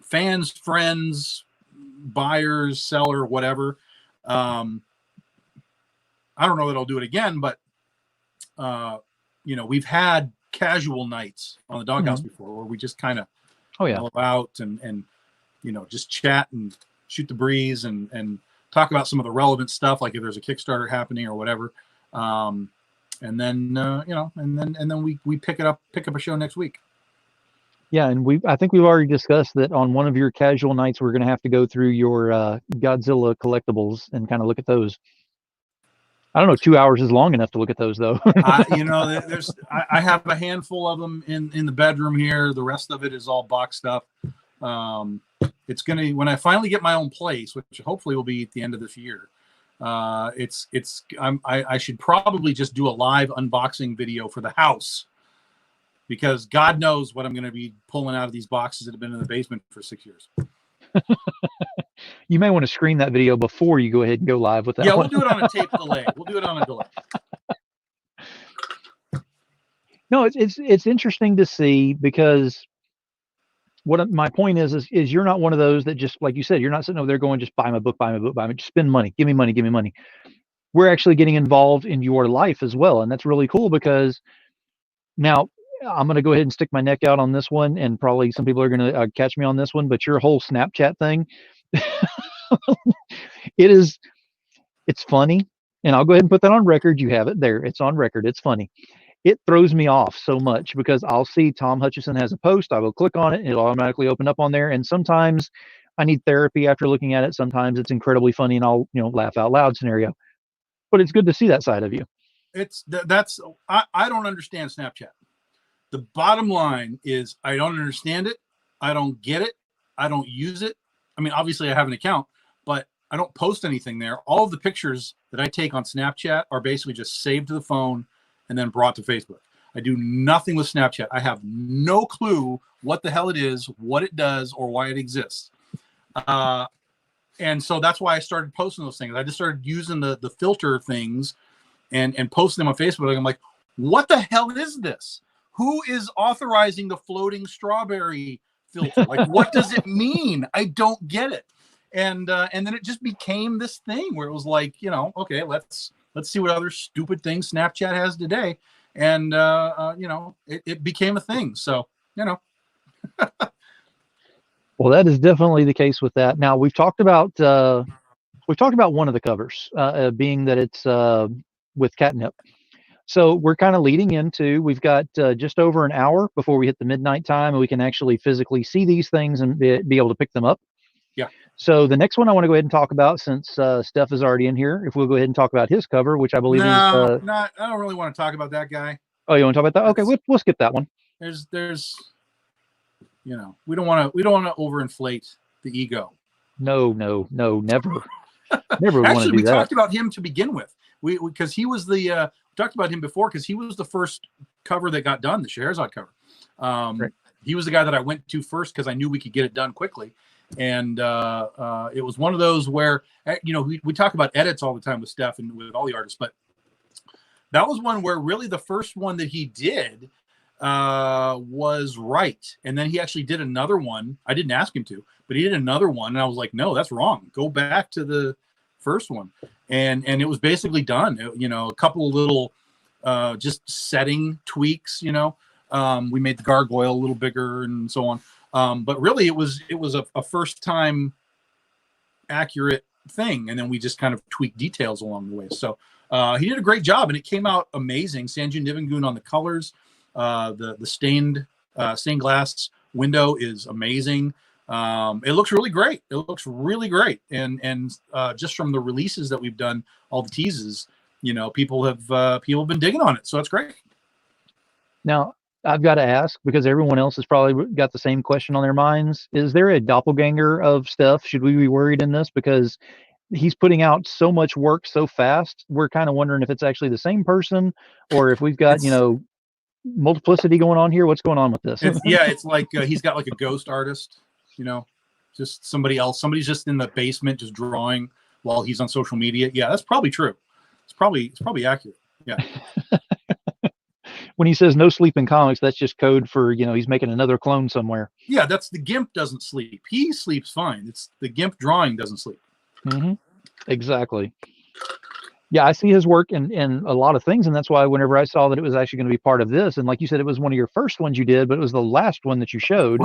S2: fans, friends, buyers, seller, whatever. I don't know that I'll do it again, but we've had casual nights on the doghouse before where we just kind of go out and just chat and shoot the breeze and talk about some of the relevant stuff, like if there's a Kickstarter happening or whatever. And then we pick up a show next week.
S1: Yeah, and I think we've already discussed that on one of your casual nights, we're going to have to go through your Godzilla collectibles and kind of look at those. I don't know, 2 hours is long enough to look at those, though.
S2: I have a handful of them in the bedroom here. The rest of it is all boxed up. It's gonna, when I finally get my own place, which hopefully will be at the end of this year. I should probably just do a live unboxing video for the house, because God knows what I'm going to be pulling out of these boxes that have been in the basement for 6 years.
S1: You may want to screen that video before you go ahead and go live with that.
S2: Yeah, we'll do it on a tape delay. We'll do it on a delay.
S1: No, it's interesting to see, because my point is you're not one of those that just, like you said, you're not sitting over there going, just buy my book, just spend money, give me money. We're actually getting involved in your life as well, and that's really cool, because now I'm going to go ahead and stick my neck out on this one, and probably some people are going to catch me on this one, but your whole Snapchat thing, it's funny, and I'll go ahead and put that on record. You have it there. It's on record. It's funny. It throws me off so much, because I'll see Tom Hutchison has a post. I will click on it, and it'll automatically open up on there. And sometimes I need therapy after looking at it. Sometimes it's incredibly funny, and I'll laugh out loud scenario. But it's good to see that side of you.
S2: I don't understand Snapchat. The bottom line is, I don't understand it. I don't get it. I don't use it. I mean, obviously I have an account, but I don't post anything there. All of the pictures that I take on Snapchat are basically just saved to the phone and then brought to Facebook. I do nothing with Snapchat. I have no clue what the hell it is, what it does, or why it exists. And so that's why I started posting those things. I just started using the filter things and posting them on Facebook. I'm like, what the hell is this? Who is authorizing the floating strawberry filter? Like, what does it mean? I don't get it. And then it just became this thing where it was like, okay, let's see what other stupid things Snapchat has today. And it became a thing. So,
S1: Well, that is definitely the case with that. Now we've talked about one of the covers being that it's with catnip. So we're kind of leading into, we've got just over an hour before we hit the midnight time, and we can actually physically see these things and be able to pick them up.
S2: Yeah.
S1: So the next one I want to go ahead and talk about, since Steph is already in here, if we'll go ahead and talk about his cover, which I believe is
S2: I don't really want to talk about that guy.
S1: Oh, you want to talk about that? Okay, we'll skip that one.
S2: There's we don't want to overinflate the ego.
S1: No, never. Never want to do that.
S2: We talked about him to begin with. Because he was we talked about him before because he was the first cover that got done, the Scheherazade cover. Right. He was the guy that I went to first because I knew we could get it done quickly. And it was one of those where, we talk about edits all the time with Steph and with all the artists, but that was one where really the first one that he did was right. And then he actually did another one. I didn't ask him to, but he did another one. And I was like, no, that's wrong. Go back to the first one. And it was basically done. A couple of little just setting tweaks, we made the gargoyle a little bigger and so on. But really it was a first time accurate thing. And then we just kind of tweaked details along the way. So he did a great job and it came out amazing. Sanju Nivengoon on the colors, the stained glass window is amazing. It looks really great. And just from the releases that we've done, all the teases, people have been digging on it. So it's great.
S1: Now, I've got to ask, because everyone else has probably got the same question on their minds. Is there a doppelganger of Steph? Should we be worried in this? Because he's putting out so much work so fast. We're kind of wondering if it's actually the same person or if we've got, multiplicity going on here. What's going on with this?
S2: It's like he's got like a ghost artist, just somebody else. Somebody's just in the basement just drawing while he's on social media. Yeah, that's probably true. It's probably accurate. Yeah.
S1: When he says no sleep in comics, that's just code for, he's making another clone somewhere.
S2: Yeah, that's the GIMP doesn't sleep. He sleeps fine. It's the GIMP drawing doesn't sleep.
S1: Mm-hmm. Exactly. Yeah, I see his work in a lot of things, and that's why whenever I saw that it was actually going to be part of this, and like you said, it was one of your first ones you did, but it was the last one that you showed.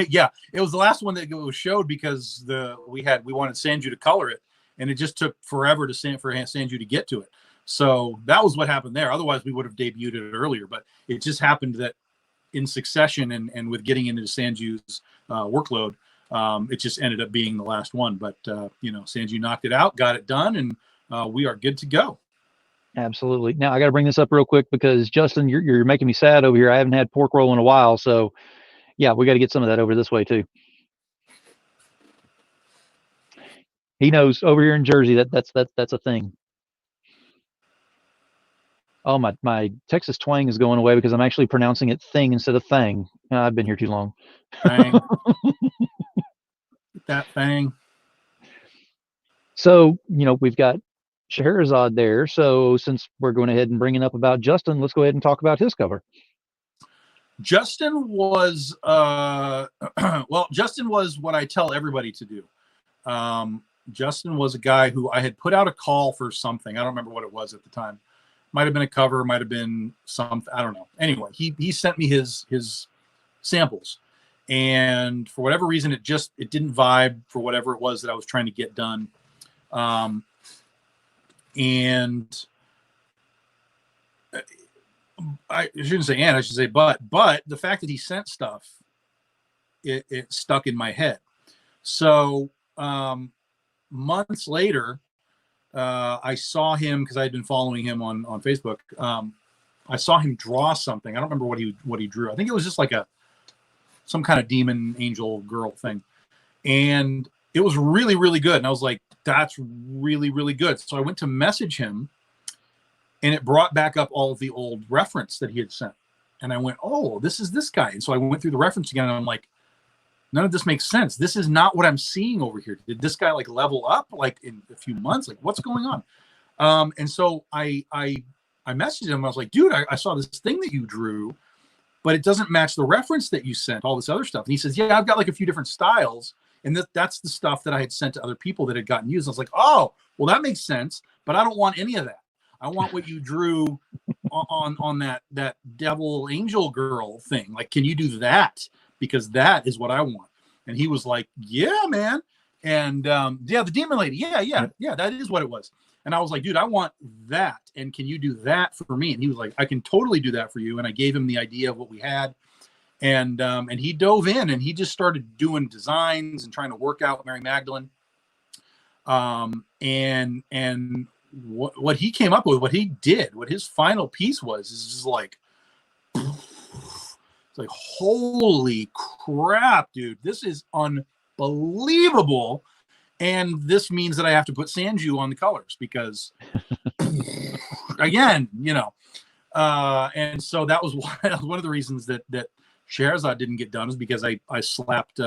S2: Yeah, it was the last one that was showed because we wanted Sanju to color it, and it just took forever for Sanju to get to it. So that was what happened there. Otherwise, we would have debuted it earlier, but it just happened that in succession and with getting into Sanju's workload, it just ended up being the last one. But, Sanju knocked it out, got it done, and we are good to go.
S1: Absolutely. Now, I got to bring this up real quick because, Justin, you're making me sad over here. I haven't had pork roll in a while. So, yeah, we got to get some of that over this way, too. He knows over here in Jersey that's a thing. Oh, my Texas twang is going away because I'm actually pronouncing it thing instead of thang. I've been here too long.
S2: Thang. That thing.
S1: So, we've got Scheherazade there. So since we're going ahead and bringing up about Justin, let's go ahead and talk about his cover.
S2: Justin was, Justin was what I tell everybody to do. Justin was a guy who I had put out a call for something. I don't remember what it was at the time. Might have been a cover, might have been something. I don't know. Anyway, he sent me his samples, and for whatever reason, it didn't vibe for whatever it was that I was trying to get done. And I shouldn't say I should say but the fact that he sent stuff, it stuck in my head. So months later, I saw him because I had been following him on Facebook. I saw him draw something. I don't remember what he drew. I think it was just like some kind of demon angel girl thing. And it was really, really good. And I was like, that's really, really good. So I went to message him, and it brought back up all of the old reference that he had sent. And I went, oh, this is this guy. And so I went through the reference again, and I'm like, none of this makes sense. This is not what I'm seeing over here. Did this guy like level up like in a few months? Like, what's going on? And so I messaged him. I was like, dude, I saw this thing that you drew, but it doesn't match the reference that you sent, all this other stuff. And he says, yeah, I've got like a few different styles. And that's the stuff that I had sent to other people that had gotten used. I was like, oh, well, that makes sense, but I don't want any of that. I want what you drew on that devil angel girl thing. Like, can you do that? Because that is what I want. And he was like, yeah, man. And yeah, the demon lady. Yeah, that is what it was. And I was like, dude, I want that. And can you do that for me? And he was like, I can totally do that for you. And I gave him the idea of what we had. And he dove in and he just started doing designs and trying to work out Mary Magdalene. And what he came up with, what he did, what his final piece was, is just like, it's like, holy crap, dude, this is unbelievable. And this means that I have to put Sanju on the colors because, again, you know, and so that was one of the reasons that Scheherazade didn't get done, is because I slapped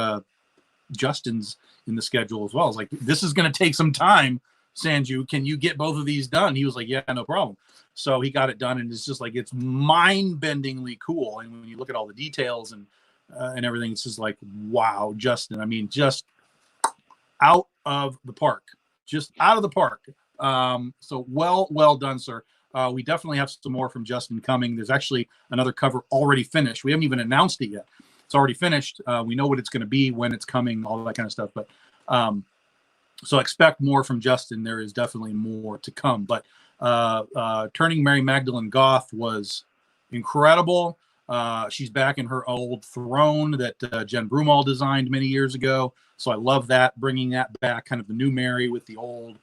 S2: Justin's in the schedule as well. I was like, this is going to take some time, Sanju. Can you get both of these done? He was like, yeah, no problem. So he got it done, and it's just like, it's mind-bendingly cool. And when you look at all the details and everything, it's just like, wow, Justin. I mean, just out of the park, just out of the park. So well done, sir. We definitely have some more from Justin coming. There's actually another cover already finished. We haven't even announced it yet. It's already finished. We know what it's going to be, when it's coming, all that kind of stuff. But so expect more from Justin. There is definitely more to come. But turning Mary Magdalene goth was incredible. She's back in her old throne that Jen Broomall designed many years ago. So I love that, bringing that back, kind of the new Mary with the old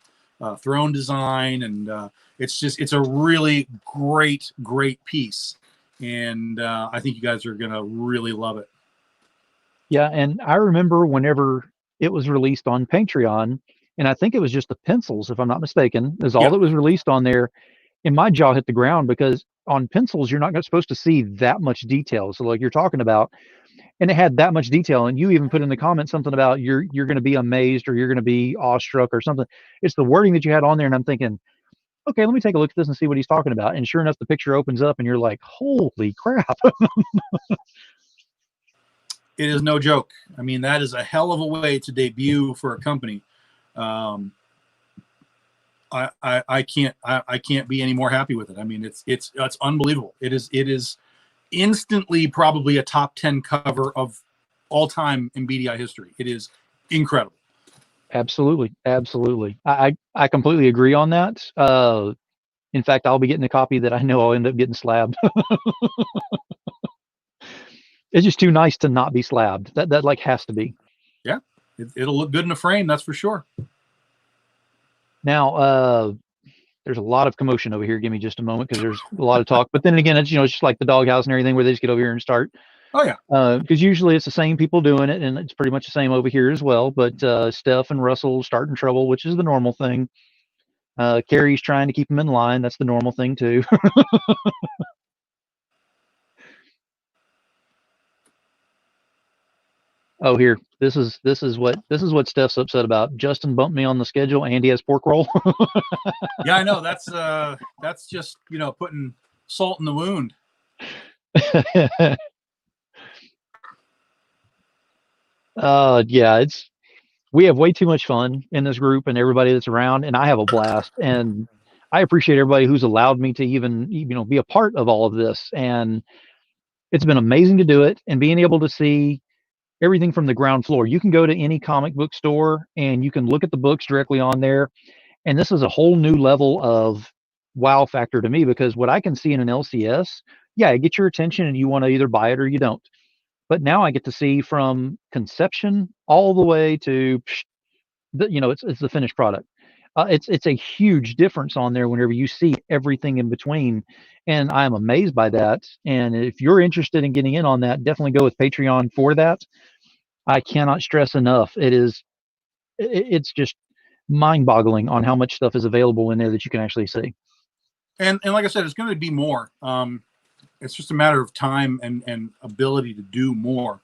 S2: throne design. And it's a really great piece. And I think you guys are going to really love it.
S1: Yeah. And I remember whenever it was released on Patreon, and I think it was just the pencils, if I'm not mistaken, is all that was released on there. And my jaw hit the ground, because on pencils, you're not supposed to see that much detail. So like you're talking about, and it had that much detail. And you even put in the comments something about you're going to be amazed, or you're going to be awestruck or something. It's the wording that you had on there. And I'm thinking, okay, let me take a look at this and see what he's talking about. And sure enough, the picture opens up and you're like, holy crap.
S2: It is no joke. I mean, that is a hell of a way to debut for a company. I can't be any more happy with it. I mean, it's unbelievable. It is instantly probably a top 10 cover of all time in BDI history. It is incredible.
S1: Absolutely. I completely agree on that. In fact, I'll be getting a copy that I know I'll end up getting slabbed. It's just too nice to not be slabbed. That like has to be.
S2: Yeah, it'll look good in a frame, that's for sure.
S1: Now, there's a lot of commotion over here. Give me just a moment, because there's a lot of talk. But then again, it's it's just like the doghouse and everything, where they just get over here and start.
S2: Oh yeah.
S1: Because usually it's the same people doing it, and it's pretty much the same over here as well. But Steph and Russell starting trouble, which is the normal thing. Carrie's trying to keep them in line. That's the normal thing too. Oh, here. This is what Steph's upset about. Justin bumped me on the schedule, and he has pork roll.
S2: Yeah, I know. That's just putting salt in the wound.
S1: Yeah, we have way too much fun in this group and everybody that's around, and I have a blast. And I appreciate everybody who's allowed me to even be a part of all of this. And it's been amazing to do it, and being able to see everything from the ground floor. You can go to any comic book store and you can look at the books directly on there. And this is a whole new level of wow factor to me, because what I can see in an LCS, yeah, it gets your attention and you want to either buy it or you don't. But now I get to see from conception all the way to, it's the finished product. It's a huge difference on there whenever you see everything in between, and I'm amazed by that. And if you're interested in getting in on that, definitely go with Patreon for that. I cannot stress enough. It's just mind-boggling on how much stuff is available in there that you can actually see.
S2: And like I said, it's going to be more. it's just a matter of time and ability to do more.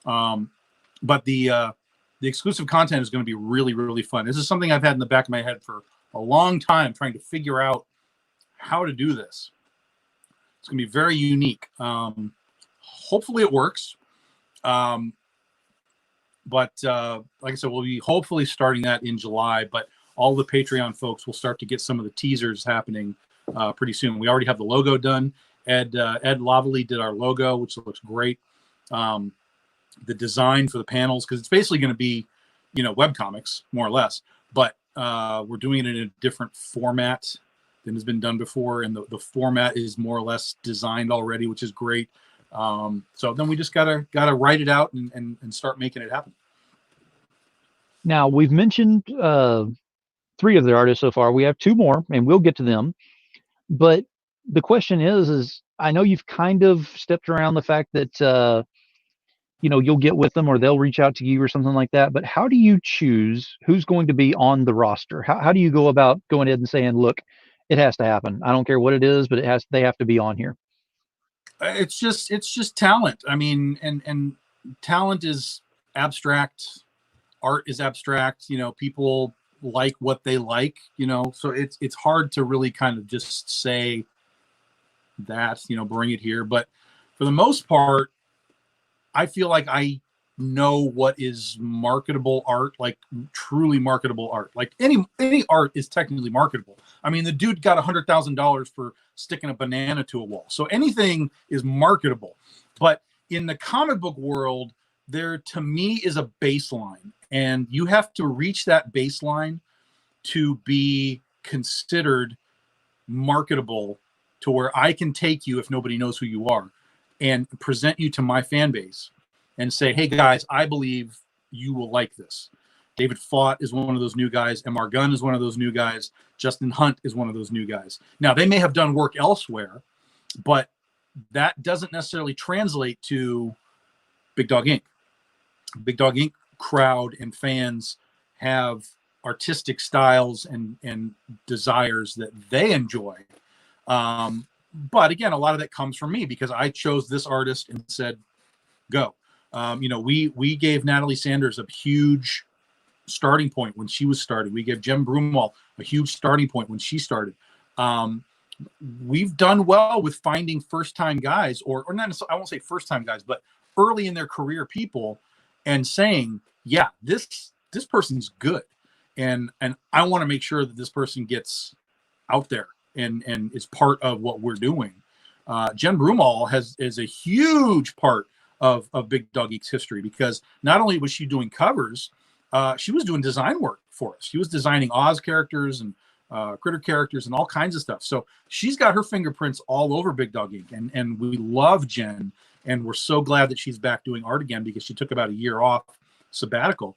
S2: But the exclusive content is going to be really, really fun. This is something I've had in the back of my head for a long time, trying to figure out how to do this. It's going to be very unique. Hopefully it works. But like I said, we'll be hopefully starting that in July, but all the Patreon folks will start to get some of the teasers happening pretty soon. We already have the logo done. Ed Loveley did our logo, which looks great. The design for the panels, because it's basically going to be, webcomics, more or less, but we're doing it in a different format than has been done before, and the format is more or less designed already, which is great. So then we just gotta write it out and start making it happen.
S1: Now, we've mentioned 3 of the artists so far. We have 2 more, and we'll get to them. But the question is I know you've kind of stepped around the fact that you'll get with them or they'll reach out to you or something like that. But how do you choose who's going to be on the roster? How do you go about going ahead and saying, look, it has to happen? I don't care what it is, but they have to be on here.
S2: It's just talent. I mean, and talent is abstract. Art is abstract. People like what they like, so it's hard to really kind of just say that, bring it here. But for the most part, I feel like I know what is marketable art, like truly marketable art. Like any art is technically marketable. I mean, the dude got $100,000 for sticking a banana to a wall. So anything is marketable. But in the comic book world, there to me is a baseline, and you have to reach that baseline to be considered marketable, to where I can take you, if nobody knows who you are, and present you to my fan base and say, hey guys, I believe you will like this. David Fott is one of those new guys. M.R. Gunn is one of those new guys. Justin Hunt is one of those new guys. Now, they may have done work elsewhere, but that doesn't necessarily translate to Big Dog Inc. Big Dog Inc. crowd and fans have artistic styles and desires that they enjoy. But again, a lot of that comes from me because I chose this artist and said, go. We gave Natalie Sanders a huge starting point when she was starting. We gave Jem Broomwall a huge starting point when she started. We've done well with finding first-time guys, or not, I won't say first-time guys, but early in their career people, and saying, yeah, this person's good. And I want to make sure that this person gets out there and is part of what we're doing. Jen Broomall is a huge part of Big Dog Geek's history, because not only was she doing covers, she was doing design work for us. She was designing Oz characters and Critter characters and all kinds of stuff. So she's got her fingerprints all over Big Dog Geek, and we love Jen, and we're so glad that she's back doing art again, because she took about a year off sabbatical.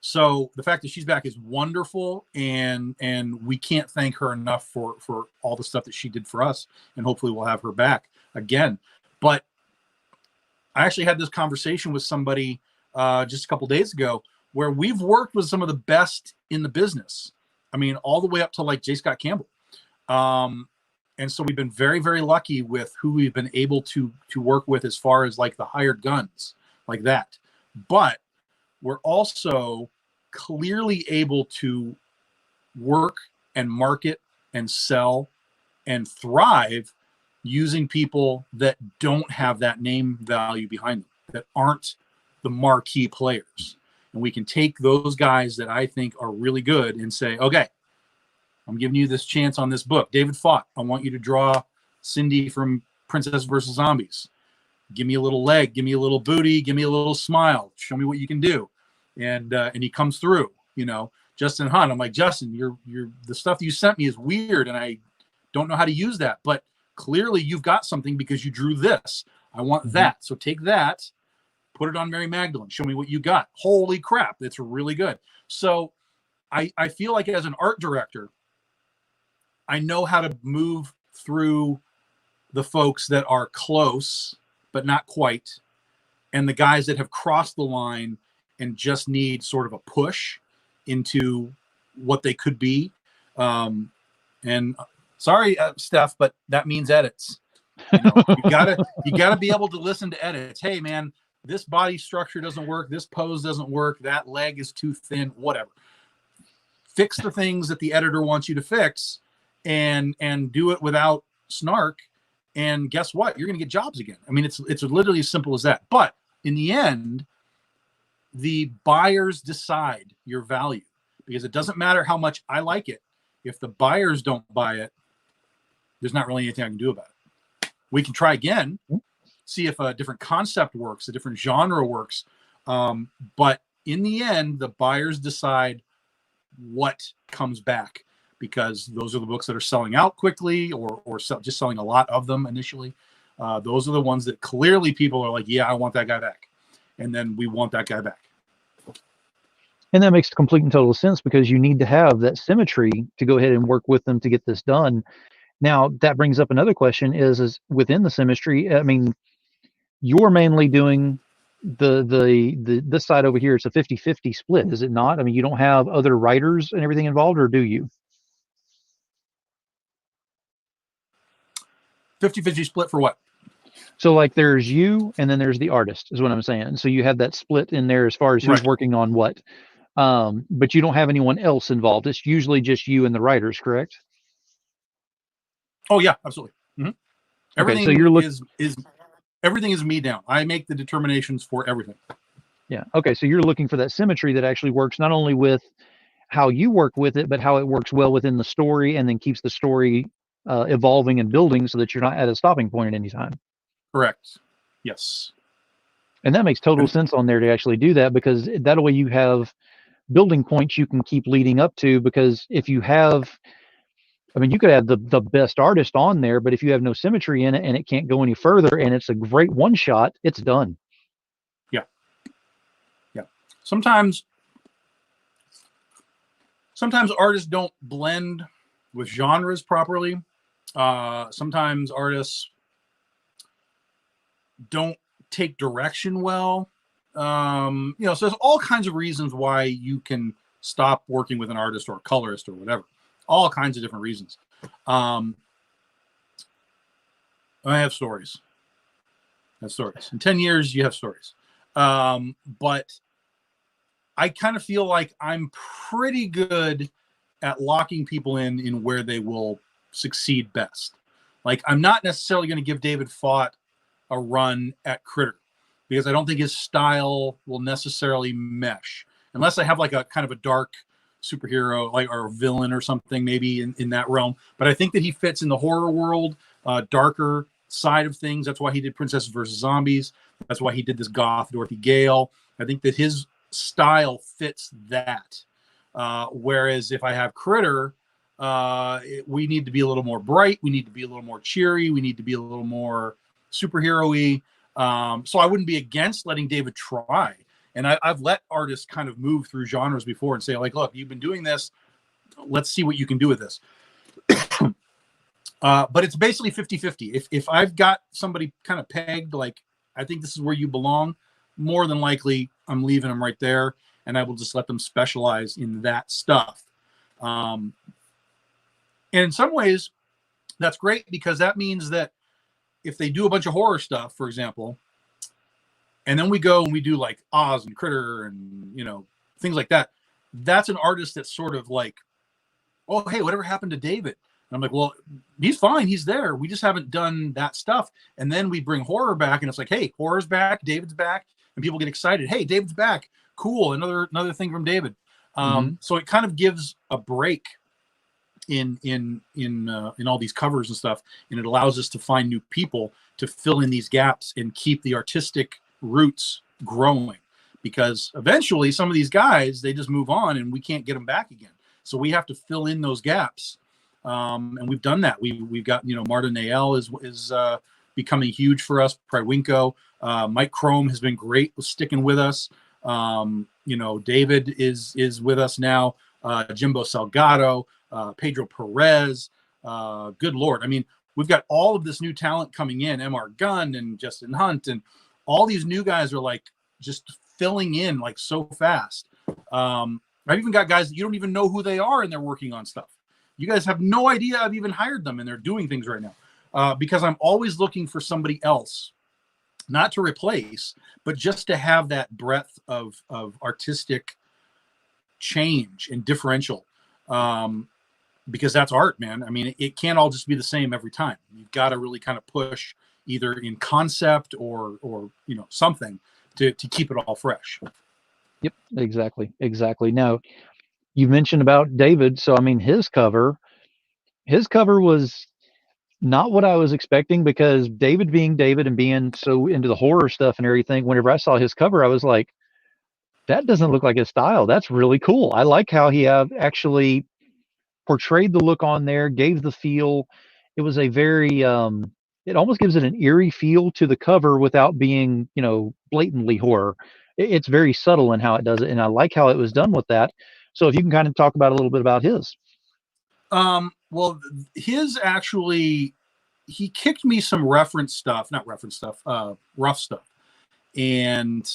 S2: So the fact that she's back is wonderful, and we can't thank her enough for all the stuff that she did for us, and hopefully we'll have her back again. But I actually had this conversation with somebody just a couple days ago, where we've worked with some of the best in the business. I mean, all the way up to like J. Scott Campbell. And so we've been very, very lucky with who we've been able to work with as far as like the hired guns like that. But we're also clearly able to work and market and sell and thrive using people that don't have that name value behind them, that aren't the marquee players. And we can take those guys that I think are really good and say, okay, I'm giving you this chance on this book. David Fott, I want you to draw Cindy from Princess vs. Zombies. Give me a little leg, give me a little booty, give me a little smile. Show me what you can do. And he comes through, Justin Hunt. I'm like, Justin, you're the stuff you sent me is weird, and I don't know how to use that. But clearly you've got something because you drew this. I want that. So take that, put it on Mary Magdalene. Show me what you got. Holy crap, that's really good. So I feel like as an art director, I know how to move through the folks that are close, but not quite, and the guys that have crossed the line and just need sort of a push into what they could be. And Sorry, Steph, but that means edits. You know, you gotta be able to listen to edits. Hey, man, this body structure doesn't work. This pose doesn't work. That leg is too thin. Whatever. Fix the things that the editor wants you to fix, and do it without snark. And guess what? You're going to get jobs again. I mean, it's literally as simple as that. But in the end, the buyers decide your value, because it doesn't matter how much I like it. If the buyers don't buy it, there's not really anything I can do about it. We can try again, see if a different concept works, a different genre works. But in the end, the buyers decide what comes back, because those are the books that are selling out quickly, or just selling a lot of them initially. Those are the ones that clearly people are like, yeah, I want that guy back. And then we want that guy back.
S1: And that makes complete and total sense, because you need to have that symmetry to go ahead and work with them to get this done. Now, that brings up another question is within the symmetry, I mean, you're mainly doing this side over here. It's a 50-50 split, is it not? I mean, you don't have other writers and everything involved, or do you?
S2: 50-50 split for what?
S1: So like there's you and then there's the artist is what I'm saying. So you have that split in there as far as who's working on what. But you don't have anyone else involved. It's usually just you and the writers, correct?
S2: Oh yeah, absolutely. Mm-hmm. Everything
S1: so you're
S2: everything is me down. I make the determinations for everything.
S1: Yeah. Okay. So you're looking for that symmetry that actually works not only with how you work with it, but how it works well within the story, and then keeps the story evolving and building, so that you're not at a stopping point at any time.
S2: Correct. Yes.
S1: And that makes total sense on there to actually do that, because that way you have building points you can keep leading up to. Because if you have, I mean, you could have the best artist on there, but if you have no symmetry in it and it can't go any further, and it's a great one shot, it's done.
S2: Yeah. Yeah. Sometimes artists don't blend with genres properly. Sometimes artists don't take direction well. So there's all kinds of reasons why you can stop working with an artist or a colorist or whatever. All kinds of different reasons. I have stories. In 10 years, you have stories. But I kind of feel like I'm pretty good at locking people in where they will succeed best. Like, I'm not necessarily going to give David Fott a run at Critter, because I don't think his style will necessarily mesh, unless I have like a kind of a dark superhero, like, or a villain or something, maybe in that realm. But I think that he fits in the horror world, darker side of things. That's why he did Princesses versus Zombies. That's why he did this goth Dorothy Gale. I think that his style fits that. Whereas if I have Critter, we need to be a little more bright. We need to be a little more cheery. We need to be a little more superhero-y. So I wouldn't be against letting David try. And I've let artists kind of move through genres before and say, like, look, you've been doing this. Let's see what you can do with this. But it's basically 50-50. If I've got somebody kind of pegged, like, I think this is where you belong, more than likely I'm leaving them right there, and I will just let them specialize in that stuff. And in some ways, that's great, because that means that if they do a bunch of horror stuff, for example, and then we go and we do like Oz and Critter and, things like that, that's an artist that's sort of like, oh, hey, whatever happened to David? And I'm like, well, he's fine. He's there. We just haven't done that stuff. And then we bring horror back, and it's like, hey, horror's back, David's back, and people get excited. Hey, David's back. Cool. Another thing from David. So it kind of gives a break in all these covers and stuff, and it allows us to find new people to fill in these gaps and keep the artistic roots growing, because eventually some of these guys, they just move on and we can't get them back again. So we have to fill in those gaps, and we've done that. We've got, Marta Nael is becoming huge for us. Prywinko, Mike Crome has been great with sticking with us. David is with us now. Jimbo Salgado, Pedro Perez, good Lord. I mean, we've got all of this new talent coming in, MR Gunn and Justin Hunt, and all these new guys are like just filling in like so fast. I've even got guys that you don't even know who they are, and they're working on stuff. You guys have no idea I've even hired them, and they're doing things right now because I'm always looking for somebody else, not to replace, but just to have that breadth of artistic change and differential. Because that's art, man. I mean, it can't all just be the same every time. You've got to really kind of push either in concept or something to keep it all fresh.
S1: Yep, exactly. Now, you mentioned about David, so I mean, his cover was not what I was expecting, because David being David and being so into the horror stuff and everything, whenever I saw his cover, I was like, that doesn't look like his style. That's really cool. I like how he actually portrayed the look on there, gave the feel. It was a very it almost gives it an eerie feel to the cover without being, blatantly horror. It's very subtle in how it does it, and I like how it was done with that. So if you can kind of talk about a little bit about his.
S2: Well, his actually, he kicked me some rough stuff, and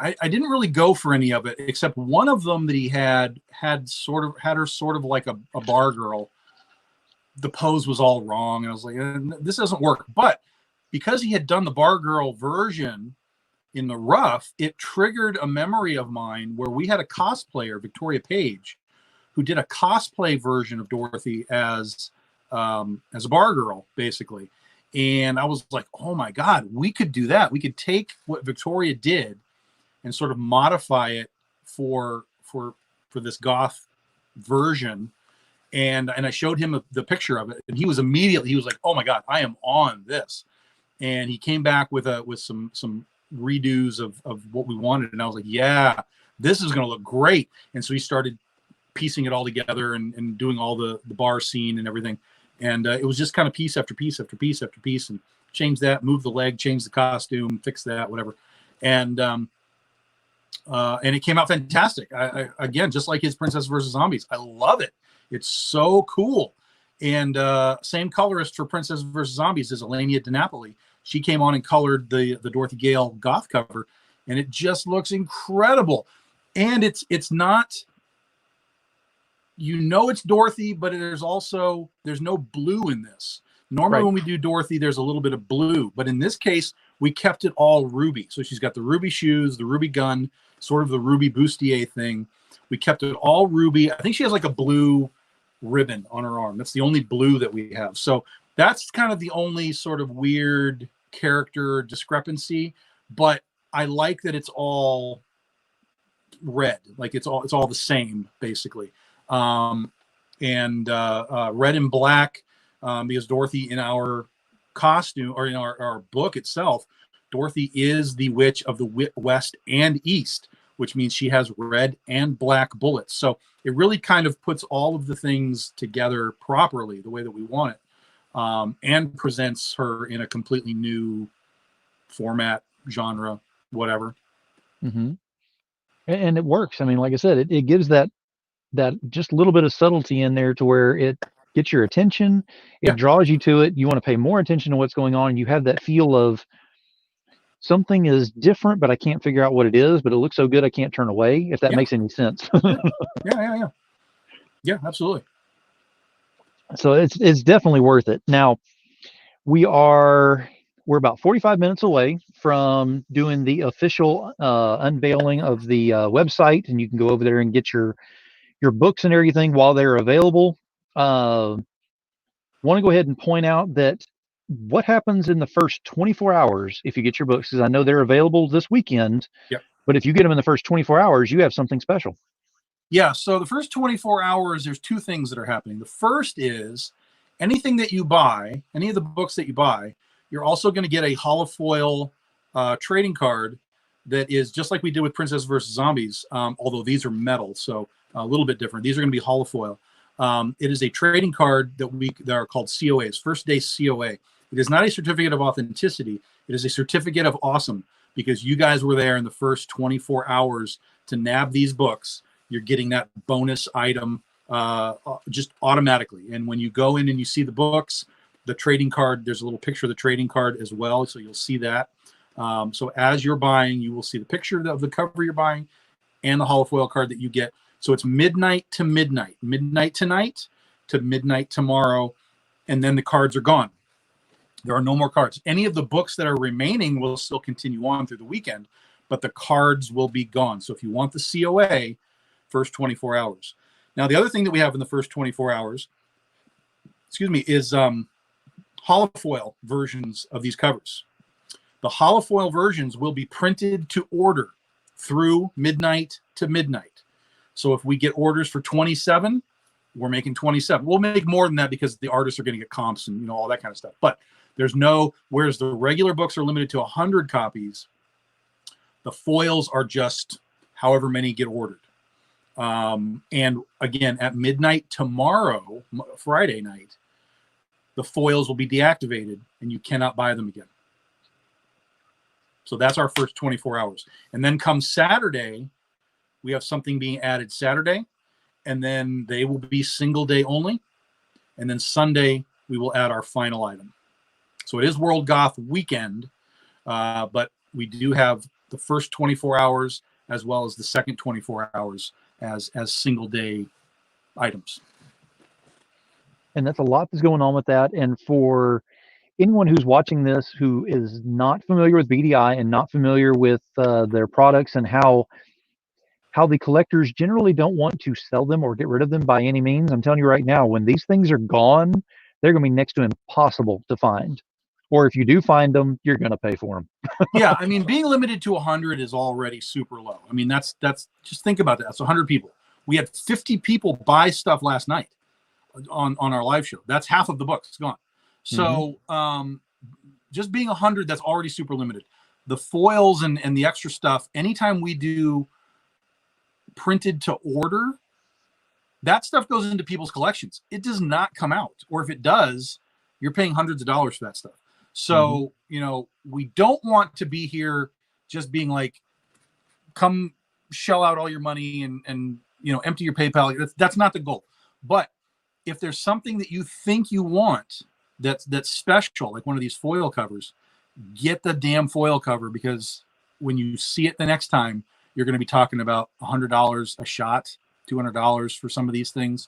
S2: I didn't really go for any of it, except one of them that he had her sort of like a bar girl. The pose was all wrong, and I was like, this doesn't work. But because he had done the bar girl version in the rough, it triggered a memory of mine where we had a cosplayer, Victoria Page, who did a cosplay version of Dorothy as a bar girl, basically. And I was like, oh my God, we could do that. We could take what Victoria did and sort of modify it for this goth version. And I showed him the picture of it, and he was like, oh my God, I am on this. And he came back with some redos of what we wanted. And I was like, yeah, this is going to look great. And so he started piecing it all together and doing all the bar scene and everything. And it was just kind of piece after piece after piece after piece, and change that, move the leg, change the costume, fix that, whatever. And it came out fantastic. I again, just like his Princess versus Zombies, I love it. It's so cool. And same colorist for Princess versus Zombies is Elenia DiNapoli. She came on and colored the Dorothy Gale goth cover, and it just looks incredible. And it's not, it's Dorothy, but there's no blue in this. Normally, right, when we do Dorothy, there's a little bit of blue, but in this case, we kept it all ruby. So she's got the ruby shoes, the ruby gun, sort of the ruby bustier thing. We kept it all ruby. I think she has like a blue ribbon on her arm. That's the only blue that we have. So that's kind of the only sort of weird character discrepancy. But I like that it's all red. Like it's all the same, basically. And red and black, because Dorothy, in our costume, or in our book itself, Dorothy is the witch of the West and East, which means she has red and black bullets. So it really kind of puts all of the things together properly, the way that we want it, and presents her in a completely new format, genre, whatever.
S1: Mm-hmm. And it works. I mean, like I said, it gives that just a little bit of subtlety in there to where it gets your attention. It draws you to it. You want to pay more attention to what's going on. You have that feel of something is different, but I can't figure out what it is, but it looks so good I can't turn away, if that makes any sense.
S2: Yeah, absolutely.
S1: So it's definitely worth it. Now, we're about 45 minutes away from doing the official unveiling of the website, and you can go over there and get your books and everything while they're available. Want to go ahead and point out that what happens in the first 24 hours if you get your books, because I know they're available this weekend.
S2: Yep.
S1: But if you get them in the first 24 hours, you have something special.
S2: Yeah. So the first 24 hours, there's two things that are happening. The first is anything that you buy, any of the books that you buy, you're also going to get a holofoil trading card that is just like we did with Princess versus Zombies, although these are metal, so a little bit different. These are going to be holofoil. It is a trading card that are called COAs, first day COA. It is not a certificate of authenticity. It is a certificate of awesome, because you guys were there in the first 24 hours to nab these books. You're getting that bonus item just automatically. And when you go in and you see the books, the trading card, there's a little picture of the trading card as well. So you'll see that. So as you're buying, you will see the picture of the cover you're buying and the holofoil card that you get. So it's midnight to midnight, midnight tonight to midnight tomorrow, and then the cards are gone. There are no more cards. Any of the books that are remaining will still continue on through the weekend, but the cards will be gone. So if you want the COA, first 24 hours. Now, the other thing that we have in the first 24 hours, is holofoil versions of these covers. The holofoil versions will be printed to order through midnight to midnight. So if we get orders for 27, we're making 27. We'll make more than that because the artists are going to get comps and all that kind of stuff. But whereas the regular books are limited to 100 copies, the foils are just however many get ordered. And again, at midnight tomorrow, Friday night, the foils will be deactivated and you cannot buy them again. So that's our first 24 hours. And then come Saturday, we have something being added Saturday, and then they will be single day only. And then Sunday, we will add our final item. So it is World Goth weekend, but we do have the first 24 hours as well as the second 24 hours as single day items.
S1: And that's a lot that's going on with that. And for anyone who's watching this who is not familiar with BDI and not familiar with their products and how the collectors generally don't want to sell them or get rid of them by any means, I'm telling you right now, when these things are gone, they're going to be next to impossible to find. Or if you do find them, you're going to pay for them.
S2: Yeah, I mean, being limited to 100 is already super low. I mean, that's just think about that. That's 100 people. We had 50 people buy stuff last night on our live show. That's half of the books gone. So just being 100, that's already super limited. The foils and the extra stuff, anytime we do printed to order, that stuff goes into people's collections. It does not come out. Or if it does, you're paying hundreds of dollars for that stuff. So, we don't want to be here just being like, come shell out all your money and empty your PayPal. That's not the goal. But if there's something that you think you want that's special, like one of these foil covers, get the damn foil cover, because when you see it the next time, you're going to be talking about $100 a shot, $200 for some of these things.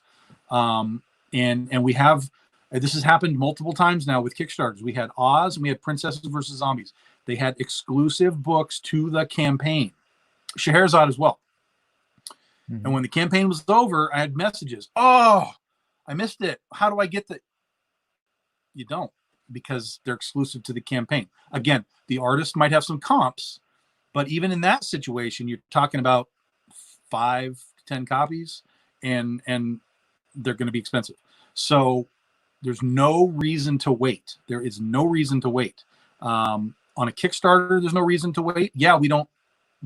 S2: And we have, this has happened multiple times now with Kickstarters. We had Oz and we had Princesses versus Zombies. They had exclusive books to the campaign. Scheherazade as well. And when the campaign was over, I had messages. Oh, I missed it. How do I get that? You don't, because they're exclusive to the campaign. Again, the artist might have some comps, but even in that situation, you're talking about 5 to 10 copies, and they're going to be expensive. So there's no reason to wait. There is no reason to wait. On a Kickstarter, there's no reason to wait. Yeah, we don't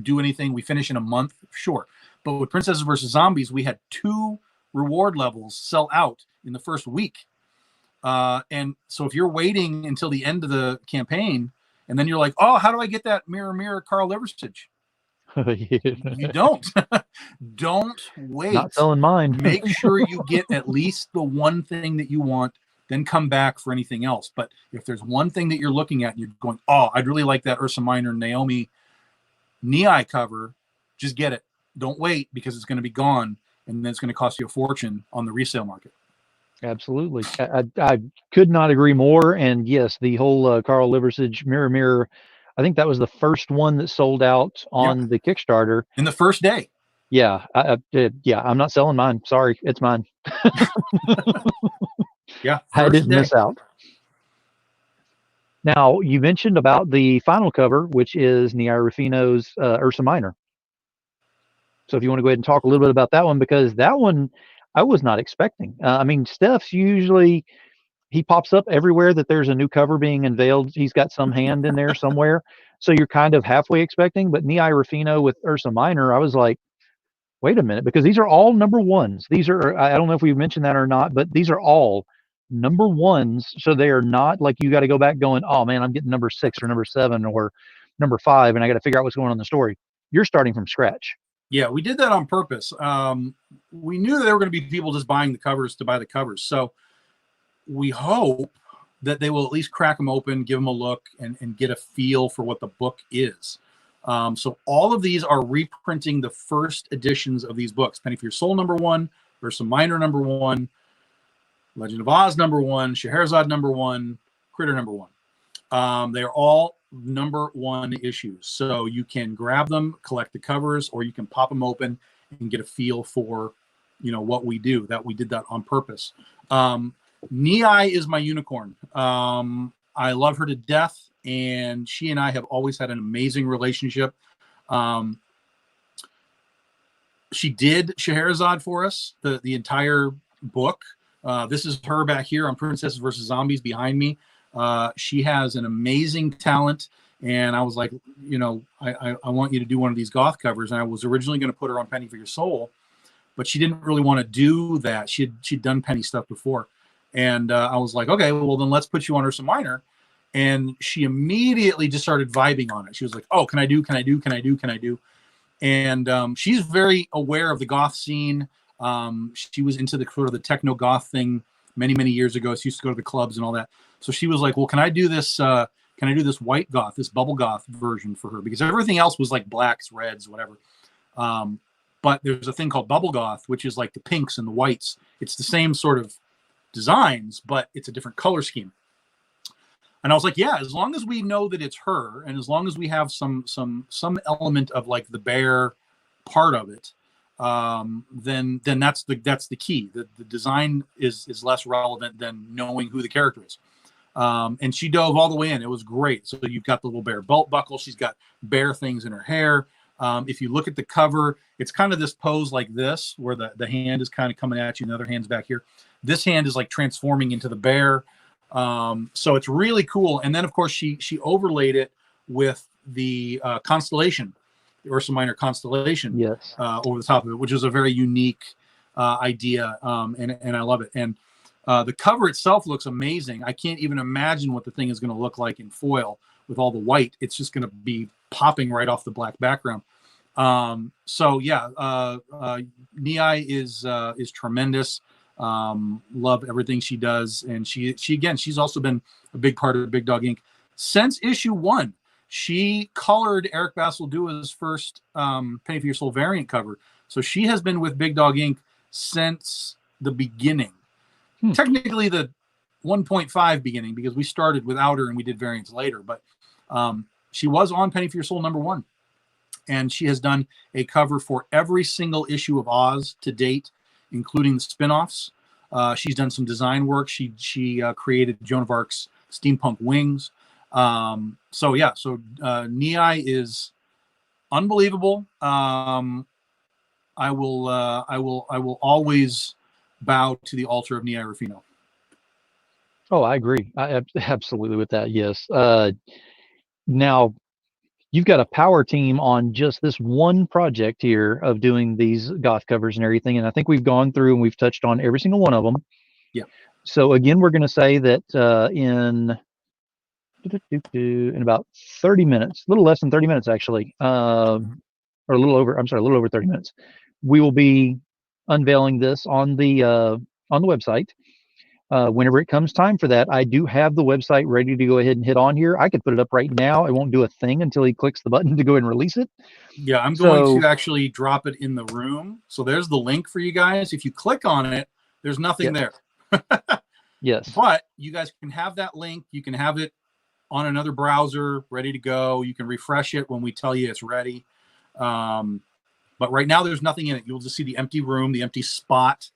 S2: do anything. We finish in a month, sure. But with Princesses versus Zombies, we had 2 reward levels sell out in the first week. And so if you're waiting until the end of the campaign, and then you're like, oh, how do I get that Mirror Carl Liversidge? You don't. Don't wait.
S1: Not selling mine.
S2: Make sure you get at least the one thing that you want, then come back for anything else. But if there's one thing that you're looking at and you're going, oh, I'd really like that Ursa Minor Naomi Nii cover, just get it. Don't wait, because it's going to be gone, and then it's going to cost you a fortune on the resale market.
S1: Absolutely. I could not agree more. And yes, the whole Carl Liversidge Mirror, I think that was the first one that sold out on the Kickstarter.
S2: In the first day.
S1: Yeah, I did. Yeah, I'm not selling mine. Sorry, it's mine.
S2: Yeah,
S1: I didn't miss out. Now, you mentioned about the final cover, which is Nii Rufino's Ursa Minor. So if you want to go ahead and talk a little bit about that one, because that one I was not expecting. I mean, Steph's usually, he pops up everywhere that there's a new cover being unveiled. He's got some hand in there somewhere. So you're kind of halfway expecting. But Nii Rufino with Ursa Minor, I was like, wait a minute, because these are all #1s. These are, I don't know if we've mentioned that or not, but these are all #1s. So they are not like you got to go back going, oh man, I'm getting number 6 or number 7 or number 5, and I got to figure out what's going on in the story. You're starting from scratch.
S2: Yeah, we did that on purpose. We knew that there were going to be people just buying the covers to buy the covers. So we hope that they will at least crack them open, give them a look, and get a feel for what the book is. So all of these are reprinting the first editions of these books. Penny for Your Soul #1, Ursa Minor #1, Legend of Oz #1, Scheherazade #1, Critter #1. They're all #1 issues. So you can grab them, collect the covers, or you can pop them open and get a feel for, what we do. We did that on purpose. Nii is my unicorn. I love her to death, and she and I have always had an amazing relationship. She did Scheherazade for us, the entire book. This is her back here on Princesses versus Zombies behind me. She has an amazing talent, and I was like, I want you to do one of these goth covers. And I was originally going to put her on Penny for Your Soul, but she didn't really want to do that. She'd done Penny stuff before. And I was like, okay, well, then let's put you on Ursa Minor. And she immediately just started vibing on it. She was like, oh, can I do? And she's very aware of the goth scene. She was into the sort of the techno goth thing many, many years ago. She used to go to the clubs and all that. So she was like, well, can I do this white goth, this bubble goth version for her? Because everything else was like blacks, reds, whatever. But there's a thing called bubble goth, which is like the pinks and the whites. It's the same sort of designs, but it's a different color scheme. And I was like, yeah, as long as we know that it's her, and as long as we have some element of like the bear part of it, then that's the key. The design is less relevant than knowing who the character is. And she dove all the way in. It was great. So you've got the little bear belt buckle. She's got bear things in her hair. If you look at the cover, it's kind of this pose like this, where the hand is kind of coming at you and the other hand's back here. This hand is like transforming into the bear. So it's really cool. And then, of course, she overlaid it with the constellation, the Ursa Minor constellation,
S1: Yes.
S2: over the top of it, which is a very unique idea, and I love it. And the cover itself looks amazing. I can't even imagine what the thing is going to look like in foil with all the white. It's just going to be popping right off the black background. So yeah, Nii is tremendous. Love everything she does, and she's also been a big part of Big Dog Inc. since issue 1. She colored Eric Basildua's first Penny for Your Soul variant cover, so she has been with Big Dog Inc. since the beginning. Technically the 1.5 beginning, because we started without her and we did variants later, but she was on Penny for Your Soul #1, and she has done a cover for every single issue of Oz to date, including the spin-offs. She's done some design work. She created Joan of Arc's steampunk wings. So Nii is unbelievable. I will always bow to the altar of Nii Rufino.
S1: Oh, I agree. Absolutely with that. Yes. Now, you've got a power team on just this one project here of doing these goth covers and everything. And I think we've gone through and we've touched on every single one of them.
S2: Yeah.
S1: So again, we're going to say that in about 30 minutes, a little less than 30 minutes, actually, or a little over 30 minutes, we will be unveiling this on the website. Whenever it comes time for that, I do have the website ready to go ahead and hit on here. I could put it up right now. It won't do a thing until he clicks the button to go ahead and release it.
S2: Yeah, I'm going to actually drop it in the room. So there's the link for you guys. If you click on it, there's nothing there.
S1: Yes.
S2: But you guys can have that link. You can have it on another browser ready to go. You can refresh it when we tell you it's ready. But right now there's nothing in it. You'll just see the empty room, the empty spot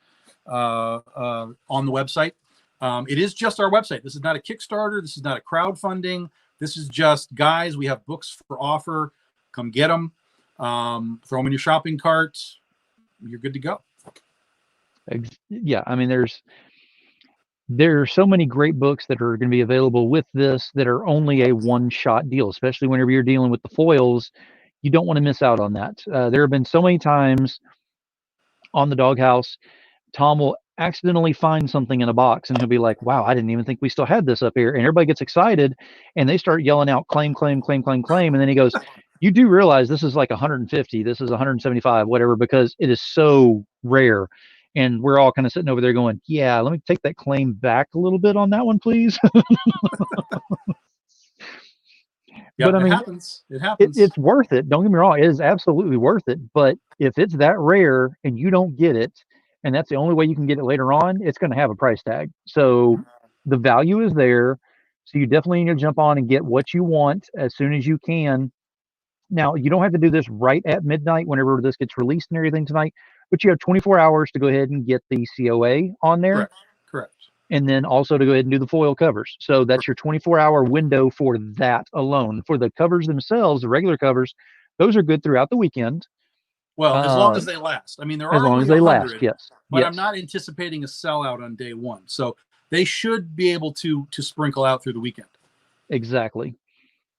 S2: on the website. It is just our website. This is not a Kickstarter. This is not a crowdfunding. This is just, guys, we have books for offer. Come get them. Throw them in your shopping cart. You're good to go.
S1: Yeah, I mean, there are so many great books that are going to be available with this that are only a one-shot deal, especially whenever you're dealing with the foils. You don't want to miss out on that. There have been so many times on the Doghouse, Tom will accidentally find something in a box and he'll be like, wow, I didn't even think we still had this up here. And everybody gets excited and they start yelling out claim, claim, claim, claim, claim. And then he goes, you do realize this is like 150, this is 175, whatever, because it is so rare. And we're all kind of sitting over there going, yeah, let me take that claim back a little bit on that one, please.
S2: Yeah,
S1: But I
S2: it
S1: mean,
S2: happens. It happens.
S1: it's worth it. Don't get me wrong; it is absolutely worth it. But if it's that rare and you don't get it, and that's the only way you can get it later on, it's going to have a price tag. So the value is there. So you definitely need to jump on and get what you want as soon as you can. Now, you don't have to do this right at midnight whenever this gets released and everything tonight, but you have 24 hours to go ahead and get the COA on there,
S2: Correct. Correct.
S1: and then also to go ahead and do the foil covers. So that's your 24-hour window for that alone. For the covers themselves, the regular covers, those are good throughout the weekend.
S2: Well, as long as they last. I mean, there
S1: As
S2: are
S1: long as
S2: only
S1: they last,
S2: 100,
S1: yes.
S2: but I'm
S1: Yes,
S2: not anticipating a sellout on day one. So they should be able to sprinkle out through the weekend.
S1: exactly.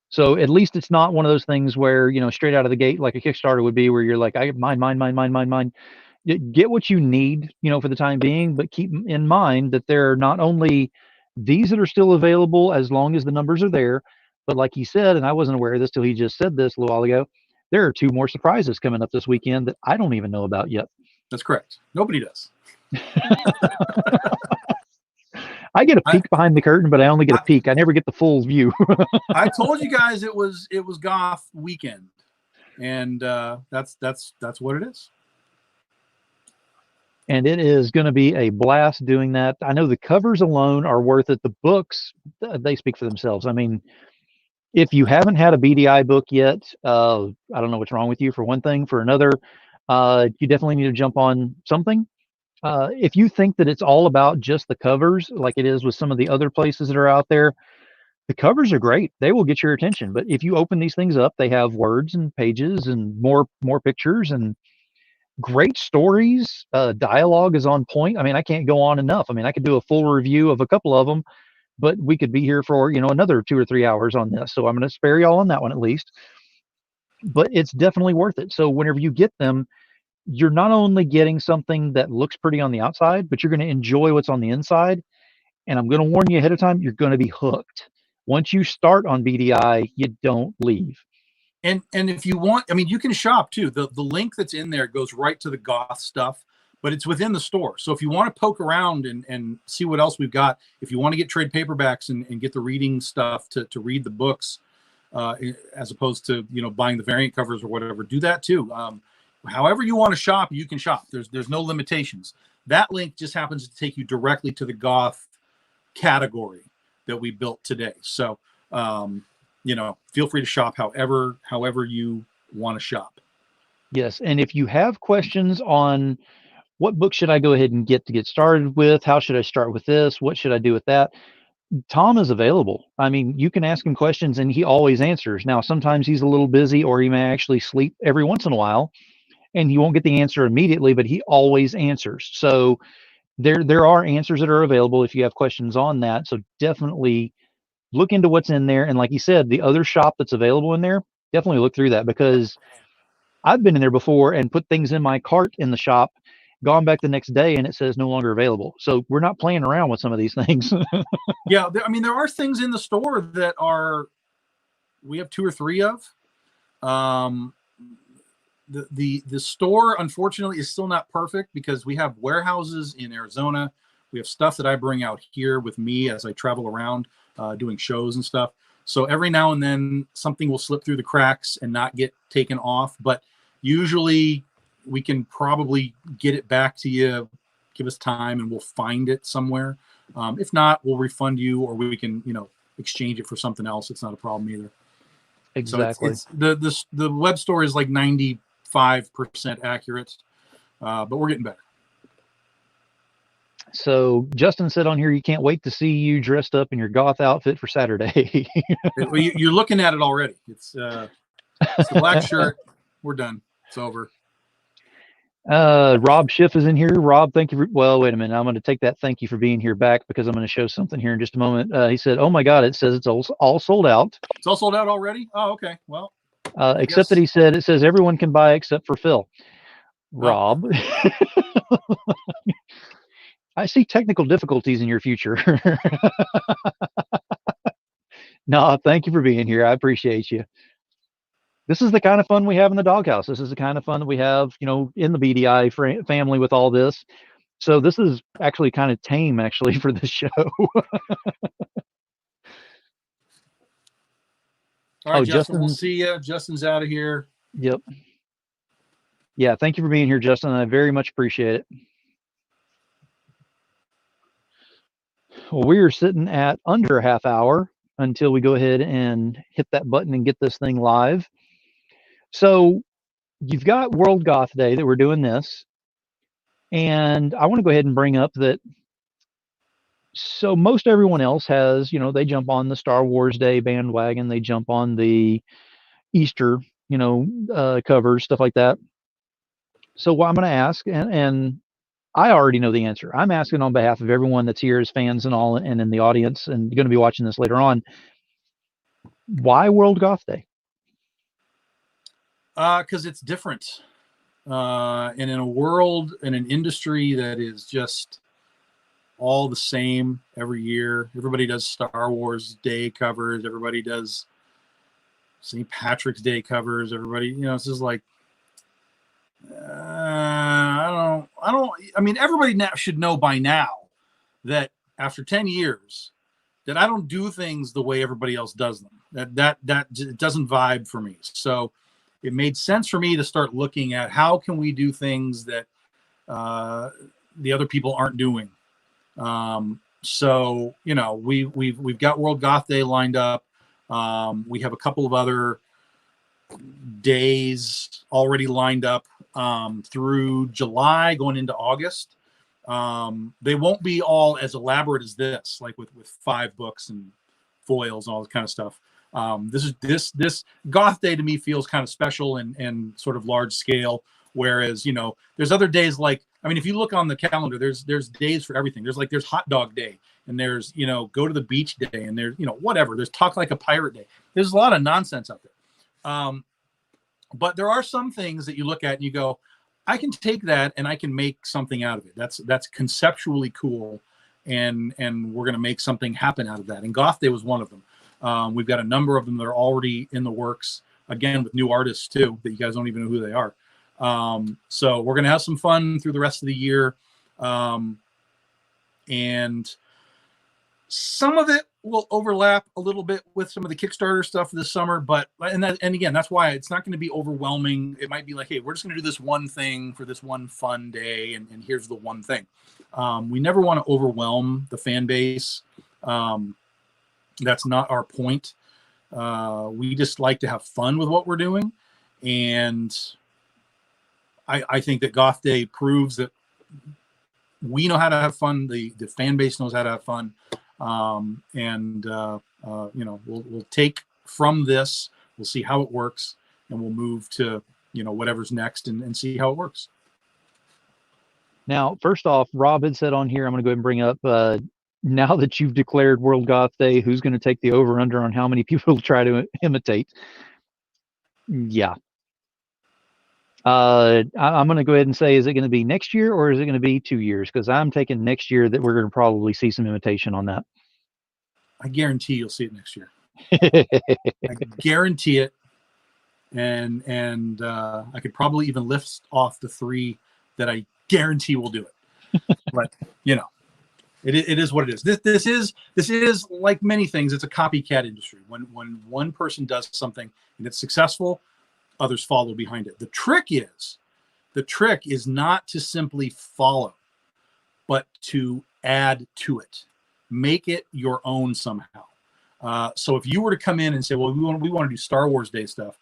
S1: So at least it's not one of those things where, straight out of the gate, like a Kickstarter would be, where you're like, I mine, mine, mine, mine, mine, mine. Get what you need, for the time being, but keep in mind that there are not only these that are still available as long as the numbers are there, but like he said, and I wasn't aware of this till he just said this a little while ago, there are two more surprises coming up this weekend that I don't even know about yet.
S2: That's correct. Nobody does.
S1: I get a
S2: I,
S1: peek behind the curtain, but I only get a
S2: I,
S1: peek. I never get the full view.
S2: I told you guys it was goth weekend, and that's what it is.
S1: And it is going to be a blast doing that. I know the covers alone are worth it. The books, they speak for themselves. I mean, if you haven't had a BDI book yet, I don't know what's wrong with you, for one thing. For another, you definitely need to jump on something. If you think that it's all about just the covers, like it is with some of the other places that are out there, the covers are great. They will get your attention. But if you open these things up, they have words and pages and more pictures and great stories. Dialogue is on point. I mean, I can't go on enough. I mean, I could do a full review of a couple of them, but we could be here for another 2 or 3 hours on this. So I'm going to spare y'all on that one at least. But it's definitely worth it. So whenever you get them, you're not only getting something that looks pretty on the outside, but you're going to enjoy what's on the inside. And I'm going to warn you ahead of time, you're going to be hooked. Once you start on BDI, you don't leave.
S2: And if you want, I mean, you can shop too. The link that's in there goes right to the goth stuff, but it's within the store. So if you want to poke around and see what else we've got, if you want to get trade paperbacks and get the reading stuff to read the books, as opposed to buying the variant covers or whatever, do that too. However you want to shop, you can shop. There's no limitations. That link just happens to take you directly to the goth category that we built today. So feel free to shop however you want to shop.
S1: Yes. And if you have questions on what book should I go ahead and get to get started with, how should I start with this, what should I do with that, Tom is available. I mean, you can ask him questions and he always answers. Now, sometimes he's a little busy or he may actually sleep every once in a while and you won't get the answer immediately, but he always answers. So there are answers that are available if you have questions on that. So definitely look into what's in there. And like you said, the other shop that's available in there, definitely look through that, because I've been in there before and put things in my cart in the shop, gone back the next day and it says no longer available. So we're not playing around with some of these things.
S2: Yeah, I mean, there are things in the store that we have 2 or 3 of. The store, unfortunately, is still not perfect because we have warehouses in Arizona. We have stuff that I bring out here with me as I travel around doing shows and stuff. So every now and then something will slip through the cracks and not get taken off. But usually we can probably get it back to you. Give us time and we'll find it somewhere. If not, we'll refund you, or we can, exchange it for something else. It's not a problem either.
S1: Exactly.
S2: So it's the web store is like 95% accurate, but we're getting better.
S1: So Justin said on here, you can't wait to see you dressed up in your goth outfit for Saturday.
S2: You're looking at it already. It's the black shirt. We're done. It's over.
S1: Rob Schiff is in here. Rob, thank you. Well, wait a minute. I'm going to take that thank you for being here back, because I'm going to show something here in just a moment. He said, oh my God, it says it's all sold out.
S2: It's all sold out already? Oh, okay. Well,
S1: except that he said, it says everyone can buy except for Phil. Rob. I see technical difficulties in your future. No, thank you for being here. I appreciate you. This is the kind of fun we have in the doghouse. This is the kind of fun that we have, in the BDI family with all this. So this is actually kind of tame, actually, for this show.
S2: All right,
S1: Oh,
S2: Justin, we'll
S1: Justin.
S2: see you. Justin's out of here.
S1: Yep. Yeah. Thank you for being here, Justin. I very much appreciate it. Well, we are sitting at under a half hour until we go ahead and hit that button and get this thing live. So you've got World Goth Day that we're doing this. And I want to go ahead and bring up that. So most everyone else has, they jump on the Star Wars Day bandwagon. They jump on the Easter, covers, stuff like that. So what I'm going to ask, and I already know the answer. I'm asking on behalf of everyone that's here as fans and all, and in the audience, and going to be watching this later on. Why World Goth Day?
S2: Because it's different. And in a world, in an industry that is just all the same every year, everybody does Star Wars Day covers, everybody does St. Patrick's Day covers, everybody, it's just like, I mean, everybody now should know by now that after 10 years that I don't do things the way everybody else does them. That it doesn't vibe for me. So it made sense for me to start looking at how can we do things that the other people aren't doing. So we've got World Goth Day lined up. We have a couple of other days already lined up through July going into August. They won't be all as elaborate as this, like with 5 books and foils and all this kind of stuff. This Goth Day to me feels kind of special and sort of large scale. Whereas, there's other days like, I mean, if you look on the calendar, there's days for everything. There's Hot Dog Day, and there's, go to the beach day, and there's, whatever. There's Talk Like a Pirate Day. There's a lot of nonsense out there. But there are some things that you look at and you go, I can take that and I can make something out of it. That's conceptually cool. And we're going to make something happen out of that. And Goth Day was one of them. We've got a number of them that are already in the works, again, with new artists too, that you guys don't even know who they are. So we're going to have some fun through the rest of the year. And some of it will overlap a little bit with some of the Kickstarter stuff this summer, and again, that's why it's not going to be overwhelming. It might be like, hey, we're just going to do this one thing for this one fun day, and here's the one thing. We never want to overwhelm the fan base. That's not our point. We just like to have fun with what we're doing, and I think that Goth Day proves that we know how to have fun. The fan base knows how to have fun. We'll take from this, we'll see how it works, and we'll move to, whatever's next and see how it works.
S1: Now, first off, Rob had said on here, I'm going to go ahead and bring up, now that you've declared World Goth Day, who's going to take the over under on how many people will try to imitate? Yeah. I'm going to go ahead and say, is it going to be next year or is it going to be 2 years? Because I'm taking next year that we're going to probably see some imitation on that.
S2: I guarantee you'll see it next year. I guarantee it. And I could probably even lift off the 3 that I guarantee will do it. But it is what it is. This is like many things. It's a copycat industry. When one person does something and it's successful, others follow behind it. The trick is not to simply follow, but to add to it, make it your own somehow. So if you were to come in and say, well, we want to do Star Wars Day stuff.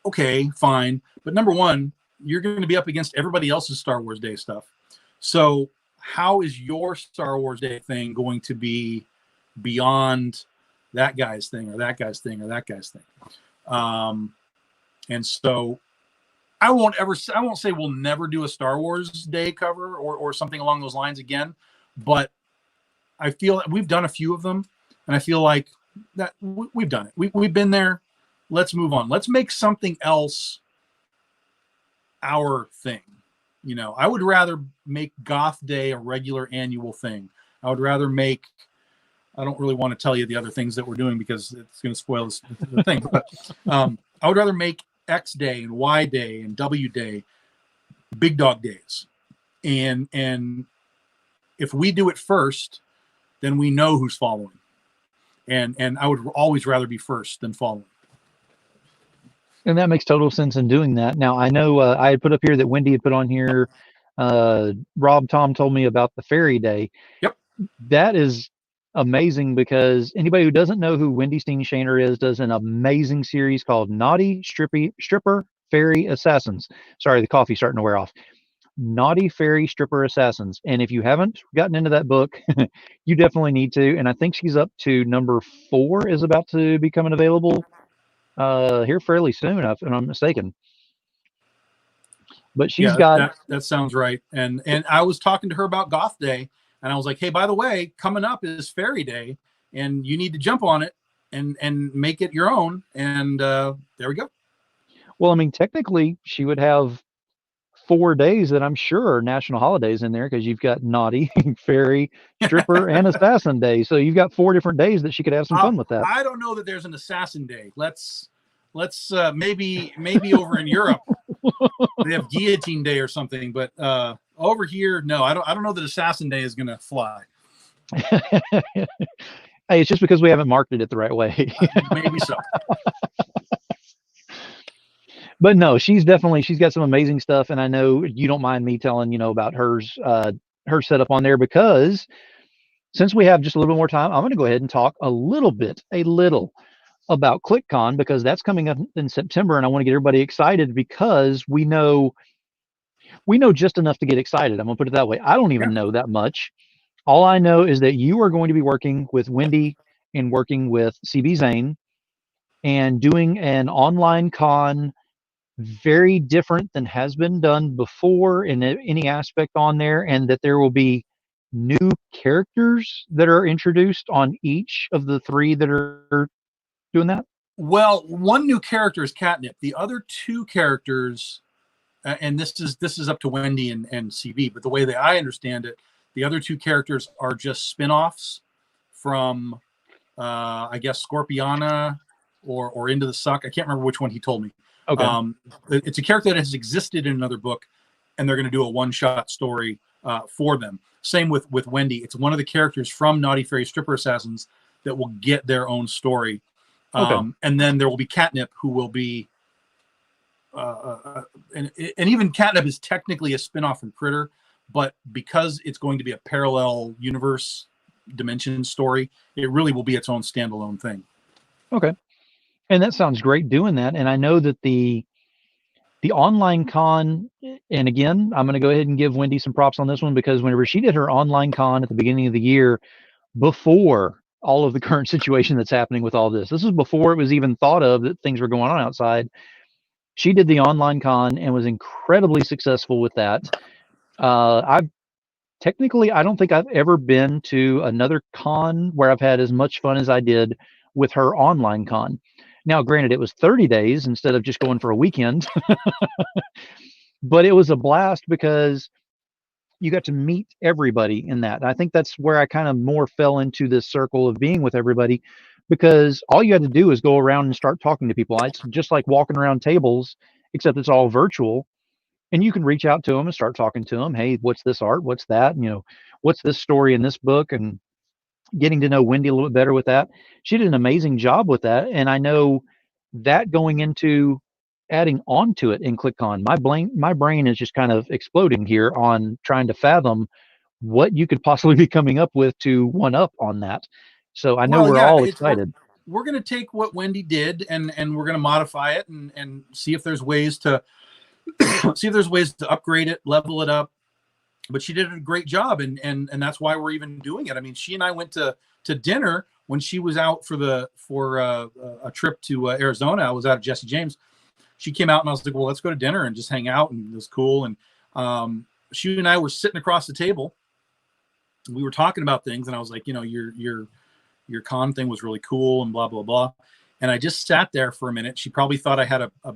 S2: Okay, fine. But number one, you're going to be up against everybody else's Star Wars Day stuff. So how is your Star Wars Day thing going to be beyond that guy's thing or that guy's thing or that guy's thing? And so I won't say we'll never do a Star Wars Day cover or something along those lines again, but I feel that we've done a few of them, and I feel like that we've done it. We've been there. Let's move on. Let's make something else our thing. I would rather make Goth Day a regular annual thing. I would rather make, I don't really want to tell you the other things that we're doing because it's going to spoil the thing, but I would rather make X Day and Y Day and W Day big dog days. And if we do it first, then we know who's following. And I would always rather be first than following.
S1: And that makes total sense in doing that. Now, I know I had put up here that Wendy had put on here. Rob Tom told me about the Fairy Day.
S2: Yep.
S1: That is amazing because anybody who doesn't know who Wendy Steen Shaner is does an amazing series called Naughty Stripper Fairy Assassins. Sorry, the coffee's starting to wear off. Naughty Fairy Stripper Assassins. And if you haven't gotten into that book, you definitely need to. And I think she's up to number 4 is about to be coming available here fairly soon, if I'm not mistaken. But she's
S2: Yeah,
S1: got
S2: that sounds right. And I was talking to her about Goth Day, and I was like, hey, by the way, coming up is Fairy Day, and you need to jump on it and make it your own. And there we go.
S1: well, I mean, technically, she would have 4 days that I'm sure are national holidays in there because you've got Naughty, Fairy, Stripper, and Assassin Day. So you've got 4 different days that she could have some fun with that.
S2: I don't know that there's an Assassin Day. Let's maybe over in Europe they have Guillotine Day or something, but over here, no, I don't know that Assassin Day is going to fly.
S1: Hey, it's just because we haven't marketed it the right way.
S2: Maybe so.
S1: But no, she's got some amazing stuff, and I know you don't mind me telling about hers, her setup on there because since we have just a little bit more time, I'm going to go ahead and talk a little about ClickCon because that's coming up in September, and I want to get everybody excited because we know just enough to get excited. I'm going to put it that way. I don't even know that much. All I know is that you are going to be working with Wendy and working with CB Zane and doing an online con very different than has been done before in any aspect on there, and that there will be new characters that are introduced on each of the 3 that are doing that.
S2: Well, one new character is Catnip. The other 2 characters, and this is up to Wendy and CB, but the way that I understand it, the other 2 characters are just spin-offs from, I guess, Scorpiana or Into the Suck. I can't remember which one he told me.
S1: Okay.
S2: It's a character that has existed in another book, and they're going to do a one-shot story for them. Same with Wendy. It's one of the characters from Naughty Fairy Stripper Assassins that will get their own story. And then there will be Catnip, who will be, and even Catnip is technically a spinoff from Critter, but because it's going to be a parallel universe dimension story, it really will be its own standalone thing.
S1: Okay. And that sounds great doing that. And I know that the online con, and again, I'm going to go ahead and give Wendy some props on this one because whenever she did her online con at the beginning of the year, before all of the current situation that's happening with all this is before it was even thought of that things were going on outside. She did the online con and was incredibly successful with that. I don't think I've ever been to another con where I've had as much fun as I did with her online con. Now, granted, it was 30 days instead of just going for a weekend, but it was a blast because you got to meet everybody in that. I think that's where I kind of more fell into this circle of being with everybody because all you had to do is go around and start talking to people. It's just like walking around tables, except it's all virtual. And you can reach out to them and start talking to them. Hey, what's this art? What's that? What's this story in this book? And getting to know Wendy a little bit better with that. She did an amazing job with that. And I know that going into adding on to it in ClickCon, my brain is just kind of exploding here on trying to fathom what you could possibly be coming up with to one up on that. So I know we're all excited.
S2: We're going to take what Wendy did and we're going to modify it and see if there's ways to upgrade it, level it up. But she did a great job, and that's why we're even doing it. I mean, she and I went to dinner when she was out for a trip to Arizona. I was out at Jesse James. She came out and I was like, well, let's go to dinner and just hang out, and it was cool. And she and I were sitting across the table. We were talking about things, and I was like, your con thing was really cool, and blah blah blah. And I just sat there for a minute. She probably thought I had a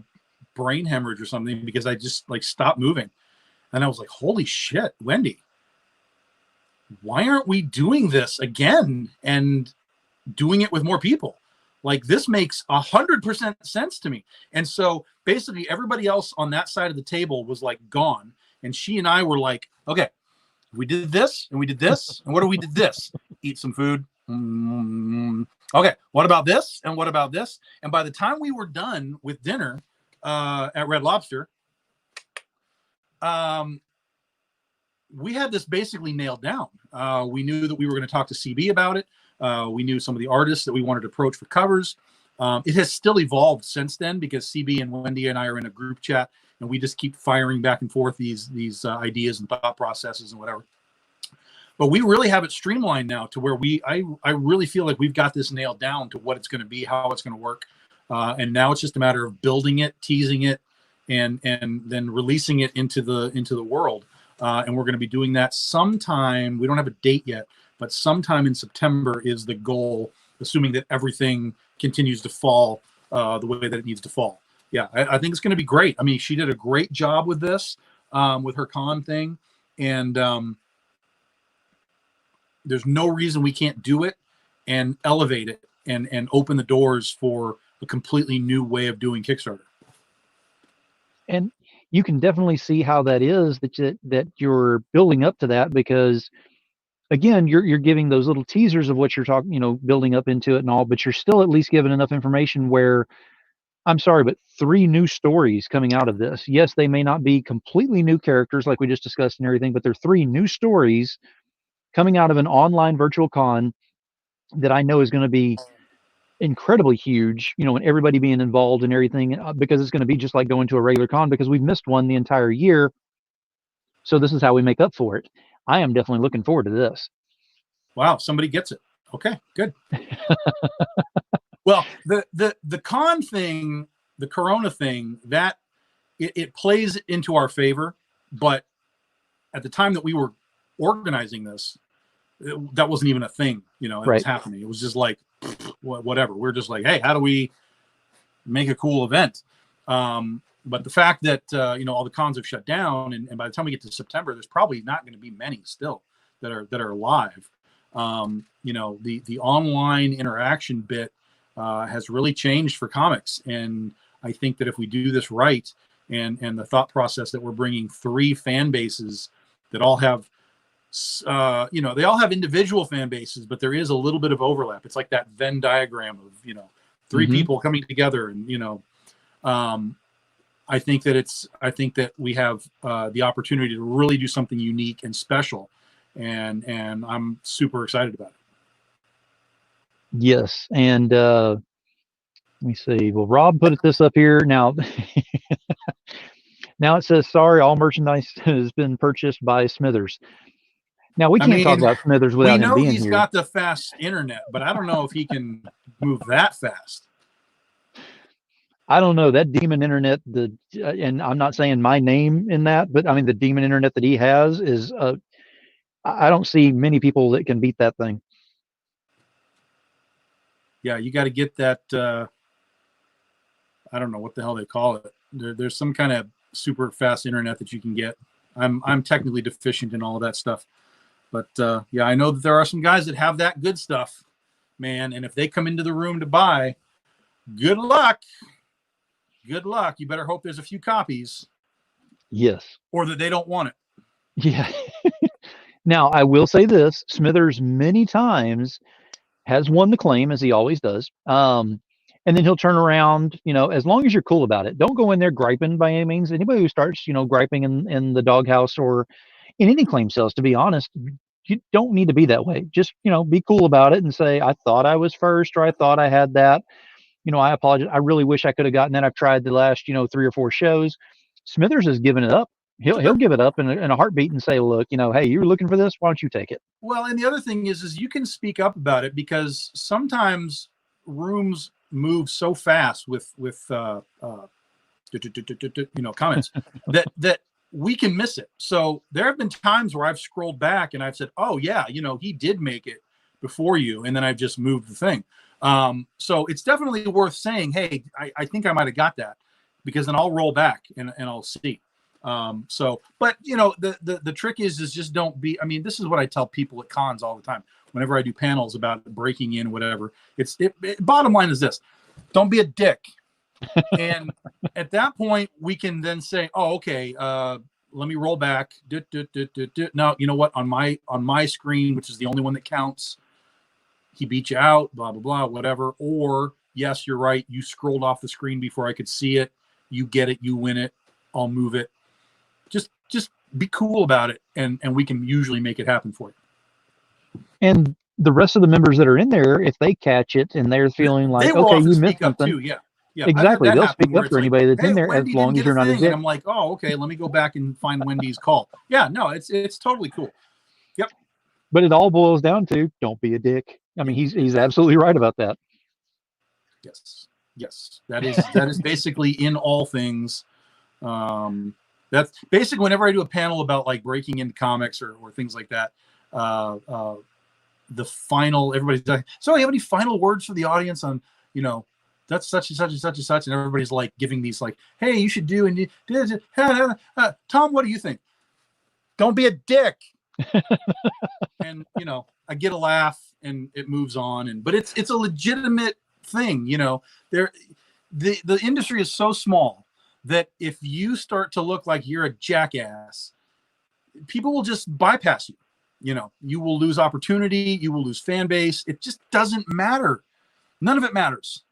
S2: brain hemorrhage or something because I just stopped moving. And I was like, holy shit, Wendy, why aren't we doing this again and doing it with more people? Like, this makes 100% sense to me. And so basically everybody else on that side of the table was gone. And she and I were like, okay, we did this and we did this. And what do we did this? Eat some food. Okay, what about this? And what about this? And by the time we were done with dinner, at Red Lobster, we had this basically nailed down. We knew that we were going to talk to CB about it. We knew some of the artists that we wanted to approach for covers. It has still evolved since then because CB and Wendy and I are in a group chat, and we just keep firing back and forth these ideas and thought processes and whatever. But we really have it streamlined now to where I really feel like we've got this nailed down to what it's going to be, how it's going to work. And now it's just a matter of building it, teasing it, and then releasing it into the world. And we're going to be doing that sometime. We don't have a date yet, but sometime in September is the goal, assuming that everything continues to fall the way that it needs to fall. Yeah, I think it's going to be great. I mean, she did a great job with this, with her con thing. And there's no reason we can't do it and elevate it and open the doors for a completely new way of doing Kickstarter.
S1: And you can definitely see how that is that you're building up to that, because again, you're giving those little teasers of what you're talking, building up into it and all, but you're still at least giving enough information where, I'm sorry, but 3 new stories coming out of this. Yes, they may not be completely new characters like we just discussed and everything, but they're 3 new stories coming out of an online virtual con that I know is going to be incredibly huge, and everybody being involved and everything, because it's going to be just like going to a regular con, because we've missed one the entire year. So this is how we make up for it. I am definitely looking forward to this.
S2: Wow, somebody gets it. Okay, good. Well, the con thing, the Corona thing, that it plays into our favor, but at the time that we were organizing this, that wasn't even a thing, it
S1: Right.
S2: was happening. It was just like, whatever. We're just like, hey, how do we make a cool event? But the fact that, all the cons have shut down, and by the time we get to September, there's probably not going to be many still that are live. The online interaction bit has really changed for comics. And I think that if we do this right, and the thought process that we're bringing 3 fan bases that all have, they all have individual fan bases, but there is a little bit of overlap. It's like that Venn diagram of, 3 people coming together, and, I think that we have the opportunity to really do something unique and special, and I'm super excited about it.
S1: Yes, and let me see. Well, Rob put this up here now. Now it says, "Sorry, all merchandise has been purchased by Smithers." Now we can't talk about Smithers without him being here.
S2: He's got the fast internet, but I don't know if he can move that fast.
S1: I don't know, that demon internet, and I'm not saying my name in that, but I mean the demon internet that he has is, I don't see many people that can beat that thing.
S2: Yeah, you got to get that. I don't know what the hell they call it. There's some kind of super fast internet that you can get. I'm technically deficient in all of that stuff, but yeah, I know that there are some guys that have that good stuff, man. And if they come into the room to buy, good luck. Good luck. You better hope there's a few copies.
S1: Yes.
S2: Or that they don't want it.
S1: Yeah. Now, I will say this, Smithers many times has won the claim, as he always does. And then he'll turn around, as long as you're cool about it. Don't go in there griping by any means. Anybody who starts, griping in the doghouse or in any claim sales, to be honest, you don't need to be that way. Just, be cool about it and say, I thought I was first, or I thought I had that. I apologize. I really wish I could have gotten that. I've tried the last, 3 or 4 shows. Smithers has given it up. He'll give it up in a heartbeat and say, look, hey, you're looking for this. Why don't you take it?
S2: Well, and the other thing is you can speak up about it, because sometimes rooms move so fast with comments that we can miss it. So there have been times where I've scrolled back and I've said, oh yeah, he did make it before you, and then I've just moved the thing. So it's definitely worth saying, hey, I think I might have got that, because then I'll roll back and I'll see. But the trick is just don't be, this is what I tell people at cons all the time. Whenever I do panels about breaking in, whatever, bottom line is this: don't be a dick. And at that point we can then say, oh, okay, let me roll back. Now, you know what, on my screen, which is the only one that counts, he beat you out, blah, blah, blah, whatever. Or yes, you're right, you scrolled off the screen before I could see it. You get it, you win it, I'll move it. Just be cool about it, and we can usually make it happen for you.
S1: And the rest of the members that are in there, if they catch it and they're feeling
S2: They
S1: like,
S2: will
S1: okay,
S2: often
S1: you missed
S2: speak up
S1: something.
S2: too. Yeah. Yeah, I've had
S1: Exactly.
S2: that
S1: They'll
S2: happen
S1: speak
S2: where
S1: up
S2: it's
S1: for
S2: like,
S1: anybody that's
S2: hey,
S1: in there as
S2: Wendy didn't
S1: long as
S2: get a
S1: you're not a
S2: thing. And
S1: dick.
S2: I'm like, oh, okay, let me go back and find Wendy's call. Yeah, no, it's totally cool. Yep.
S1: But it all boils down to don't be a dick. I mean, he's absolutely right about that.
S2: Yes. Yes. That is basically in all things. That's basically whenever I do a panel about like breaking into comics or things like that, the final, everybody's like, so you have any final words for the audience on, that's such and such and such and such, and everybody's like giving these like, hey, you should do, and Tom, what do you think? Don't be a dick. And I get a laugh and it moves on, but it's a legitimate thing. The industry is so small that if you start to look like you're a jackass, people will just bypass you. You will lose opportunity, you will lose fan base. It just doesn't matter. None of it matters.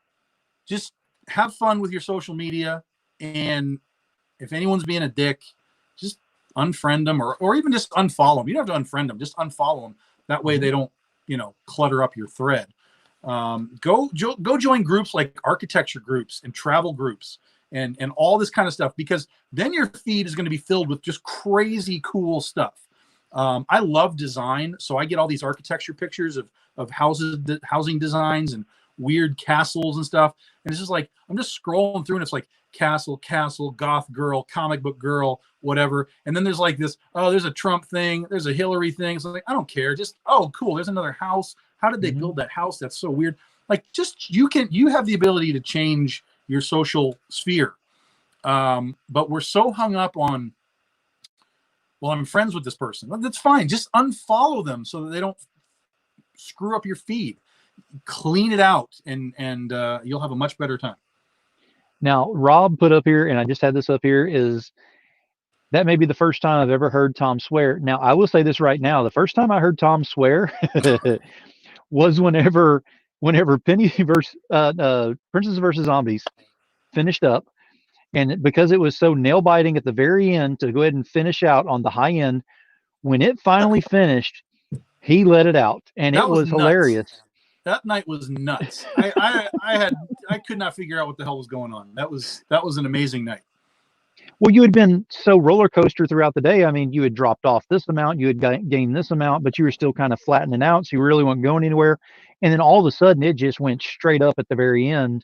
S2: Just have fun with your social media, and if anyone's being a dick, just unfriend them or even just unfollow them. You don't have to unfriend them, just unfollow them. That way they don't, clutter up your thread. Go join groups like architecture groups and travel groups and all this kind of stuff, because then your feed is going to be filled with just crazy cool stuff. I love design, so I get all these architecture pictures of housing designs and weird castles and stuff. And it's just like, I'm just scrolling through and it's like castle, goth girl, comic book girl, whatever. And then there's like this, oh, there's a Trump thing, there's a Hillary thing. So like, I don't care. Just, oh, cool. There's another house. How did they build that house? That's so weird. Like, just, you have the ability to change your social sphere. But we're so hung up on, well, I'm friends with this person. Well, that's fine. Just unfollow them so that they don't screw up your feed. Clean it out, and you'll have a much better time.
S1: Now, Rob put up here, and I just had this up here, is that may be the first time I've ever heard Tom swear. Now, I will say this right now. The first time I heard Tom swear was whenever Penny versus Princess versus Zombies finished up. And because it was so nail biting at the very end to go ahead and finish out on the high end, when it finally finished, he let it out, and
S2: That
S1: it was hilarious.
S2: That night was nuts. I could not figure out what the hell was going on. That was an amazing night.
S1: Well, you had been so roller coaster throughout the day. I mean, you had dropped off this amount, you had gained this amount, but you were still kind of flattening out, so you really weren't going anywhere. And then all of a sudden, it just went straight up at the very end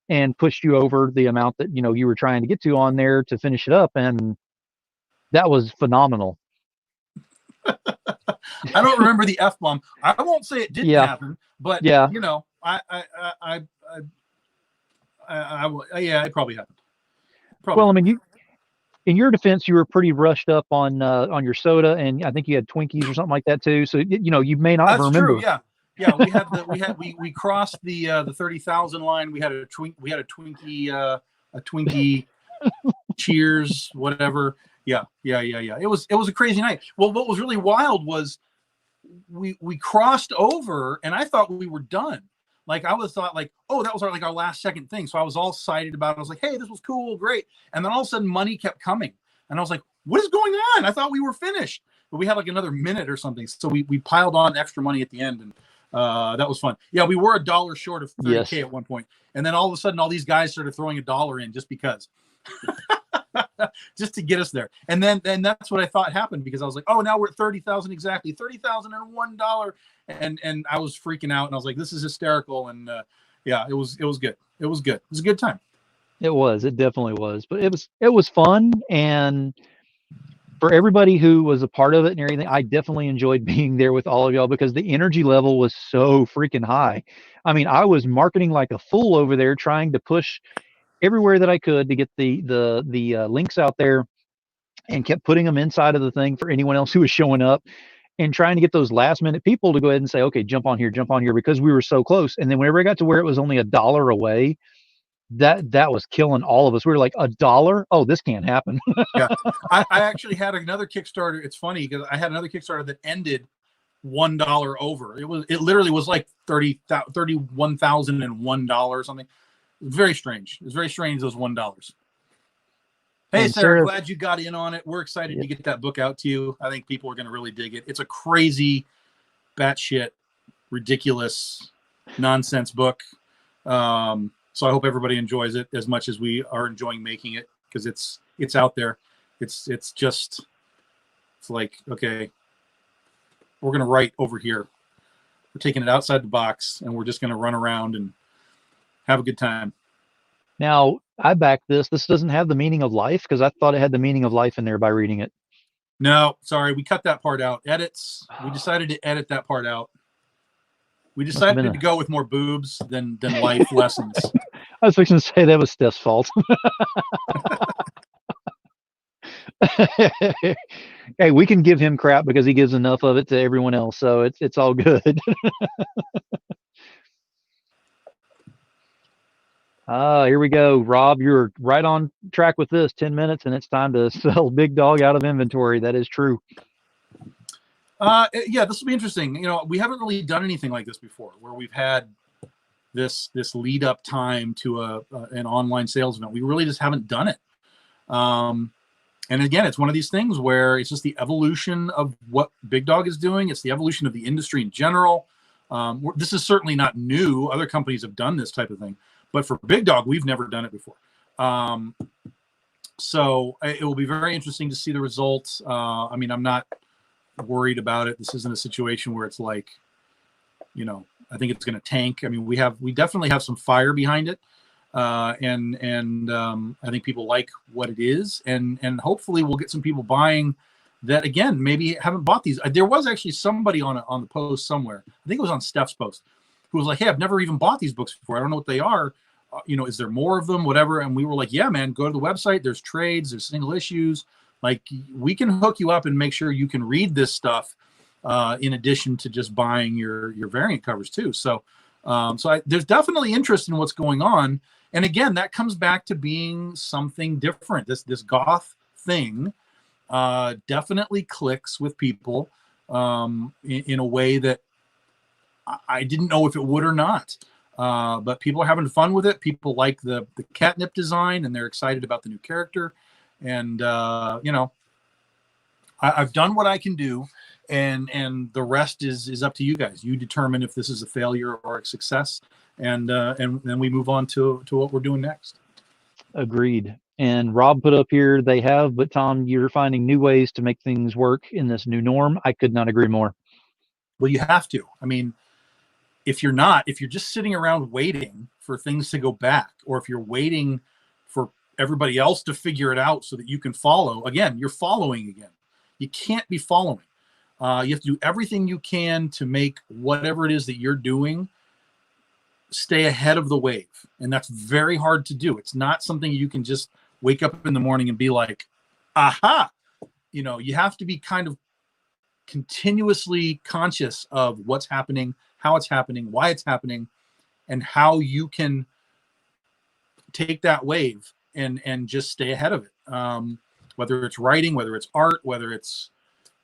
S1: and pushed you over the amount that you were trying to get to on there to finish it up, and that was phenomenal.
S2: I don't remember the F-bomb. I won't say it didn't happen, but
S1: yeah,
S2: it probably happened.
S1: Well, I mean, in your defense, you were pretty rushed up on your soda, and I think you had Twinkies or something like that too. So you may not remember.
S2: That's true. Yeah. We crossed the 30,000 line. We had a Twinkie, a Twinkie. Cheers, whatever. Yeah. It was a crazy night. Well, what was really wild was we crossed over, and I thought we were done. Like, I thought like, oh, that was our last second thing. So I was all excited about it. I was like, hey, this was cool, great. And then all of a sudden money kept coming. And I was like, what is going on? I thought we were finished. But we had like another minute or something. So we piled on extra money at the end, and that was fun. Yeah, we were $1 short of 30K at one point. And then all of a sudden all these guys started throwing $1 in just because. Just to get us there. And then that's what I thought happened, because I was like, oh, now we're at 30,000 exactly, $30,001. And I was freaking out, and I was like, this is hysterical. And it was good. It was good. It was a good time.
S1: It definitely was. But it was fun, and for everybody who was a part of it and everything, I definitely enjoyed being there with all of y'all, because the energy level was so freaking high. I mean, I was marketing like a fool over there, trying to push everywhere that I could to get the links out there, and kept putting them inside of the thing for anyone else who was showing up, and trying to get those last minute people to go ahead and say, okay, jump on here, because we were so close. And then whenever I got to where it was only $1 away, that was killing all of us. We were like, $1? Oh, this can't happen.
S2: Yeah. I actually had another Kickstarter. It's funny because I had another Kickstarter that ended $1 over. It literally was like $31,001 or something. Very strange. It was very strange, those $1. Hey,
S1: And
S2: Sarah,
S1: Sarah,
S2: glad you got in on it. We're excited
S1: yeah,
S2: to get that book out to you. I think people are going to really dig it. It's a crazy, batshit, ridiculous, nonsense book. So I hope everybody enjoys it as much as we are enjoying making it, because it's out there. It's just, it's like, okay, we're going to write over here. We're taking it outside the box, and we're just going to run around and have a good time.
S1: now I back this. This doesn't have the meaning of life because I thought it had the meaning of life in there by reading it.
S2: No, sorry, we cut that part out. Edits. We decided to edit that part out. We
S1: Must have been
S2: decided to go with more boobs than life lessons.
S1: I was fixing to say that was Steph's fault. Hey, we can give him crap because he gives enough of it to everyone else, so it's all good. Here we go, Rob. You're right on track with this. 10 minutes, and it's time to sell Big Dog out of inventory. That is true.
S2: Yeah, this will be interesting. You know, we haven't really done anything like this before, where we've had this lead up time to an online sales event. We really just haven't done it. And again, it's one of these things where it's just the evolution of what Big Dog is doing. It's the evolution of the industry in general. This is certainly not new. Other companies have done this type of thing, but for Big Dog, we've never done it before. So it will be very interesting to see the results. I mean, I'm not worried about it. This isn't a situation where it's like, you know, I think it's going to tank. I mean, we definitely have some fire behind it. And I think people like what it is, and hopefully we'll get some people buying that, again, maybe haven't bought these. There was actually somebody on the post somewhere, I think it was on Steph's post, who was like, hey, I've never even bought these books before. I don't know what they are. You know, is there more of them, whatever? And we were like, yeah, man, go to the website. There's trades, there's single issues. Like, we can hook you up and make sure you can read this stuff in addition to just buying your variant covers too. So there's definitely interest in what's going on. And again, that comes back to being something different. This goth thing definitely clicks with people in a way that I didn't know if it would or not. But people are having fun with it. People like the catnip design, and they're excited about the new character. And you know, I've done what I can do, and the rest is up to you guys. You determine if this is a failure or a success, and then we move on to what we're doing next.
S1: Agreed. And Rob put up here they have, but Tom, you're finding new ways to make things work in this new norm. I could not agree more.
S2: Well, you have to. I mean, if you're just sitting around waiting for things to go back, or if you're waiting for everybody else to figure it out so that you can follow, again, you're following again. You can't be following. You have to do everything you can to make whatever it is that you're doing stay ahead of the wave. And that's very hard to do. It's not something you can just wake up in the morning and be like, aha. You know, you have to be kind of continuously conscious of what's happening, how it's happening, why it's happening, and how you can take that wave and just stay ahead of it. Whether it's writing, whether it's art, whether it's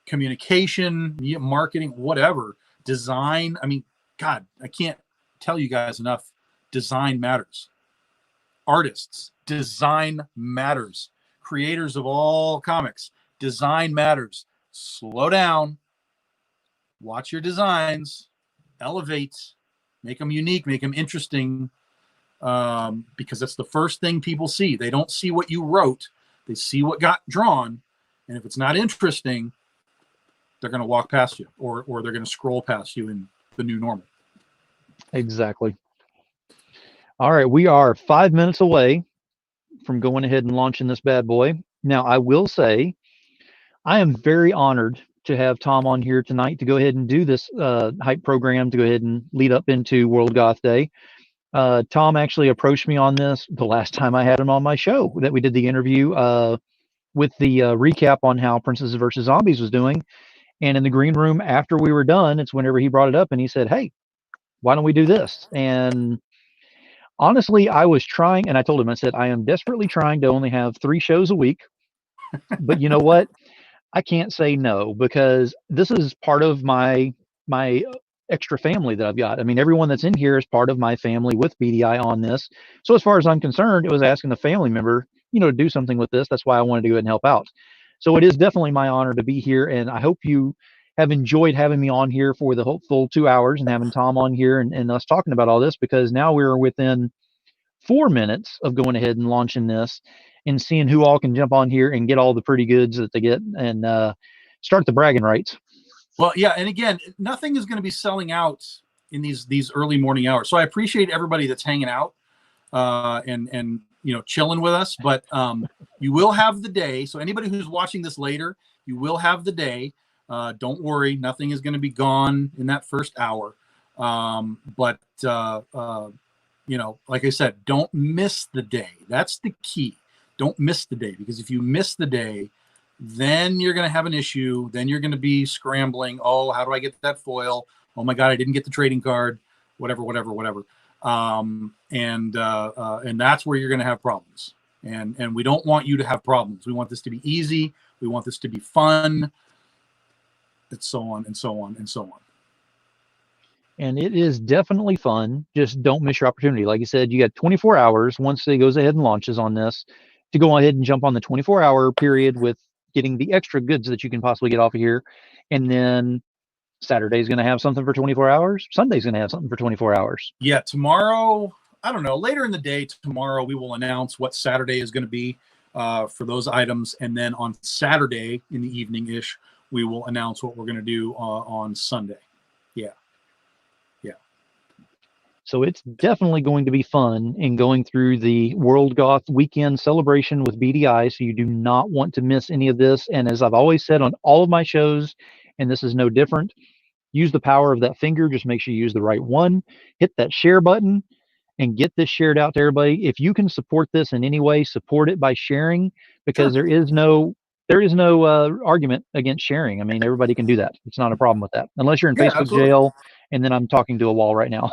S2: communication, marketing, whatever, design. I mean, God, I can't tell you guys enough. Design matters. Artists, design matters. Creators of all comics, design matters. Slow down. Watch your designs. Elevate. Make them unique. Make them interesting. Because that's the first thing people see. They don't see what you wrote. They see what got drawn. And if it's not interesting, they're going to walk past you, or they're going to scroll past you in the new normal.
S1: Exactly. All right, we are 5 minutes away from going ahead and launching this bad boy. Now, I will say, I am very honored to have Tom on here tonight to go ahead and do this hype program to go ahead and lead up into World Goth Day. Tom actually approached me on this the last time I had him on my show that we did the interview with the recap on how Princesses versus Zombies was doing. And in the green room after we were done, it's whenever he brought it up and he said, hey, why don't we do this? And honestly, I was trying, and I told him, I said, I am desperately trying to only have 3 shows a week. But you know what? I can't say no, because this is part of my extra family that I've got. I mean, everyone that's in here is part of my family with BDI on this. So as far as I'm concerned, it was asking a family member to do something with this. That's why I wanted to go ahead and help out. So it is definitely my honor to be here, and I hope you have enjoyed having me on here for the whole full 2 hours and having Tom on here and us talking about all this, because now we're within 4 minutes of going ahead and launching this and seeing who all can jump on here and get all the pretty goods that they get and start the bragging rights.
S2: Well, yeah, and again, nothing is going to be selling out in these early morning hours. So I appreciate everybody that's hanging out and chilling with us. But you will have the day. So anybody who's watching this later, you will have the day. Don't worry, nothing is going to be gone in that first hour. But like I said, don't miss the day. That's the key. Don't miss the day, because if you miss the day, then you're going to have an issue. Then you're going to be scrambling. Oh, how do I get that foil? Oh my God, I didn't get the trading card. Whatever. And that's where you're going to have problems. And we don't want you to have problems. We want this to be easy. We want this to be fun. And so on and so on and so on.
S1: And it is definitely fun. Just don't miss your opportunity. Like you said, you got 24 hours once it goes ahead and launches on this to go ahead and jump on the 24-hour period with getting the extra goods that you can possibly get off of here. And then Saturday's going to have something for 24 hours. Sunday's going to have something for 24 hours.
S2: Yeah, tomorrow, I don't know, later in the day tomorrow, we will announce what Saturday is going to be for those items. And then on Saturday in the evening-ish, we will announce what we're going to do on Sunday. Yeah.
S1: So it's definitely going to be fun in going through the World Goth weekend celebration with BDI. So you do not want to miss any of this. And as I've always said on all of my shows, and this is no different, use the power of that finger. Just make sure you use the right one. Hit that share button and get this shared out to everybody. If you can support this in any way, support it by sharing, because
S2: Sure.
S1: there is no argument against sharing. I mean, everybody can do that. It's not a problem with that, unless you're in
S2: Yeah,
S1: Facebook
S2: absolutely.
S1: jail. And then I'm talking to a wall right now.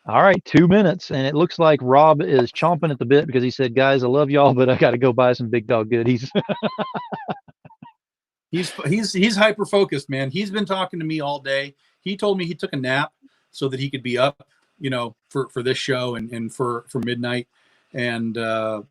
S1: All right, 2 minutes, and it looks like Rob is chomping at the bit because he said, "Guys, I love y'all, but I got to go buy some big dog goodies."
S2: He's hyper focused, man. He's been talking to me all day. He told me he took a nap so that he could be up, for this show and for midnight. And that's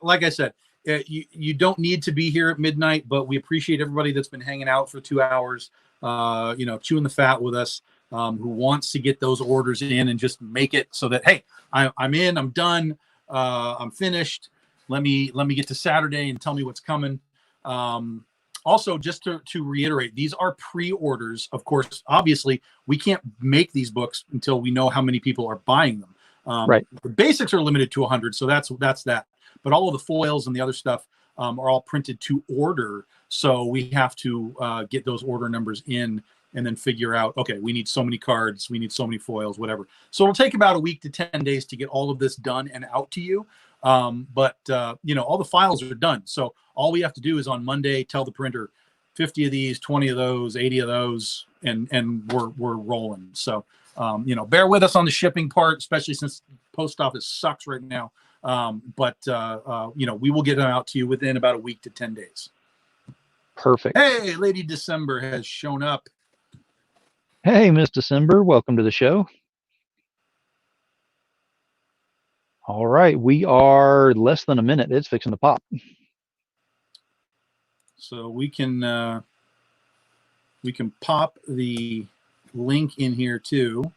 S2: like I said, you don't need to be here at midnight, but we appreciate everybody that's been hanging out for 2 hours, chewing the fat with us, who wants to get those orders in and just make it so that, hey, I'm in, I'm done, I'm finished. Let me get to Saturday and tell me what's coming. Also, just to reiterate, these are pre-orders. Of course, obviously, we can't make these books until we know how many people are buying them.
S1: Right.
S2: The basics are limited to 100, so that's that. But all of the foils and the other stuff are all printed to order. So we have to get those order numbers in and then figure out, okay, we need so many cards, we need so many foils, whatever. So it'll take about a week to 10 days to get all of this done and out to you. But all the files are done. So all we have to do is on Monday, tell the printer 50 of these, 20 of those, 80 of those, and we're rolling. So, bear with us on the shipping part, especially since post office sucks right now. But we will get them out to you within about a week to 10 days.
S1: Perfect.
S2: Hey, Lady December has shown up.
S1: Hey, Miss December, welcome to the show. All right, we are less than a minute. It's fixing to pop.
S2: So we can pop the link in here too.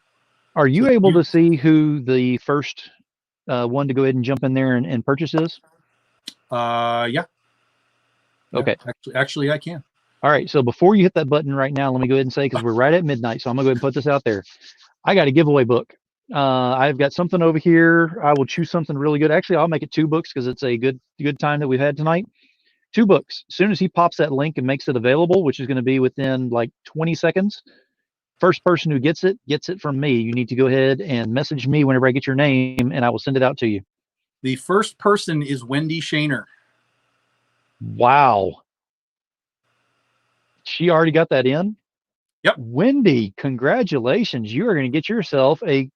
S1: Are you able to see who the first one to go ahead and jump in there and purchase is?
S2: Yeah.
S1: Okay.
S2: Actually, I can.
S1: All right. So before you hit that button right now, let me go ahead and say, because we're right at midnight, so I'm gonna go ahead and put this out there. I got a giveaway book. I've got something over here. I will choose something really good. Actually, I'll make it 2 books because it's a good time that we've had tonight. 2 books. As soon as he pops that link and makes it available, which is going to be within like 20 seconds, first person who gets it from me. You need to go ahead and message me whenever I get your name, and I will send it out to you.
S2: The first person is Wendy Shaner.
S1: Wow. She already got that in?
S2: Yep.
S1: Wendy, congratulations. You are going to get yourself a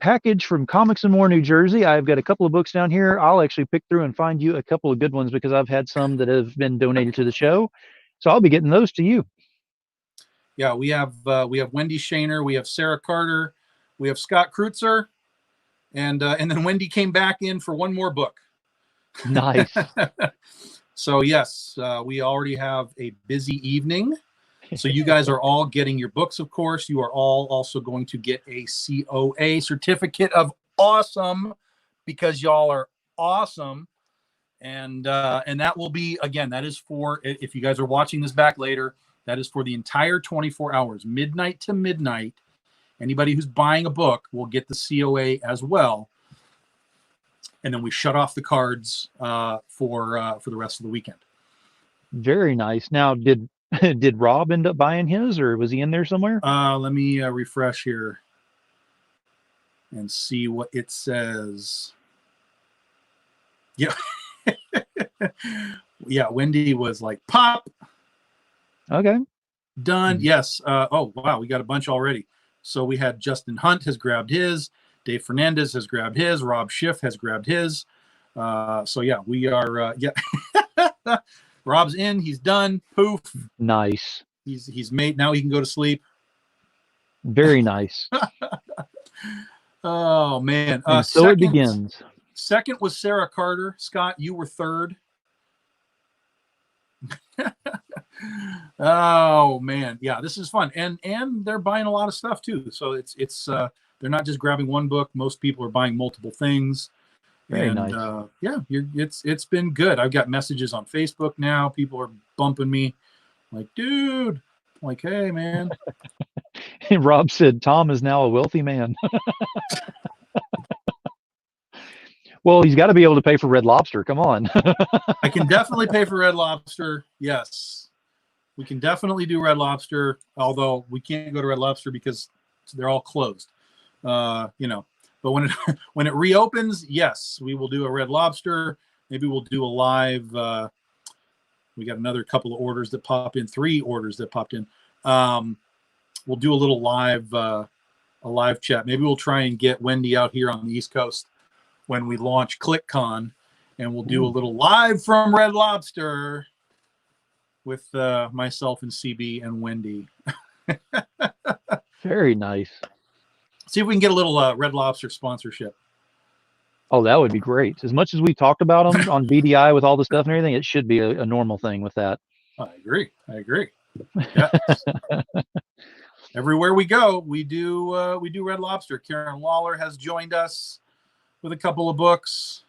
S1: package from Comics and More, New Jersey. I've got a couple of books down here. I'll actually pick through and find you a couple of good ones because I've had some that have been donated to the show. So I'll be getting those to you.
S2: Yeah, we have Wendy Shaner, we have Sarah Carter, We have Scott Kreutzer, and then Wendy came back in for one more book.
S1: Nice.
S2: So yes, we already have a busy evening. So you guys are all getting your books, of course. You are all also going to get a COA, Certificate of Awesome, because y'all are awesome. And that will be, again, that is for, if you guys are watching this back later, that is for the entire 24 hours, midnight to midnight. Anybody who's buying a book will get the COA as well. And then we shut off the cards for the rest of the weekend.
S1: Very nice. Now, did Rob end up buying his, or was he in there somewhere?
S2: Let me refresh here and see what it says. Yeah. Yeah, Wendy was like, pop.
S1: Okay.
S2: Done. Yes. Oh, wow. We got a bunch already. So we had Justin Hunt has grabbed his. Dave Fernandez has grabbed his. Rob Schiff has grabbed his. So, yeah, we are. Yeah. Rob's in. He's done. Poof.
S1: Nice.
S2: He's made. Now he can go to sleep.
S1: Very nice.
S2: Oh, man.
S1: And so it begins.
S2: Second was Sarah Carter. Scott, you were third. Oh man, yeah, this is fun, and they're buying a lot of stuff too. So it's they're not just grabbing one book. Most people are buying multiple things.
S1: Very
S2: and
S1: nice.
S2: Yeah, it's been good. I've got messages on Facebook now. People are bumping me, like, dude, I'm like, hey man.
S1: And Rob said Tom is now a wealthy man. Well, he's got to be able to pay for Red Lobster. Come on.
S2: I can definitely pay for Red Lobster. Yes, we can definitely do Red Lobster. Although we can't go to Red Lobster because they're all closed. You know, but when it reopens, yes, we will do a Red Lobster. Maybe we'll do a live. We got another couple of orders that pop in. 3 orders that popped in. We'll do a little live, a live chat. Maybe we'll try and get Wendy out here on the East Coast when we launch ClickCon, and we'll do a little live from Red Lobster with myself and CB and Wendy.
S1: Very nice.
S2: See if we can get a little Red Lobster sponsorship.
S1: Oh, that would be great. As much as we talked about them on BDI with all the stuff and everything, it should be a normal thing with that.
S2: I agree. Yes. Everywhere we go, we do Red Lobster. Karen Lawler has joined us with a couple of books.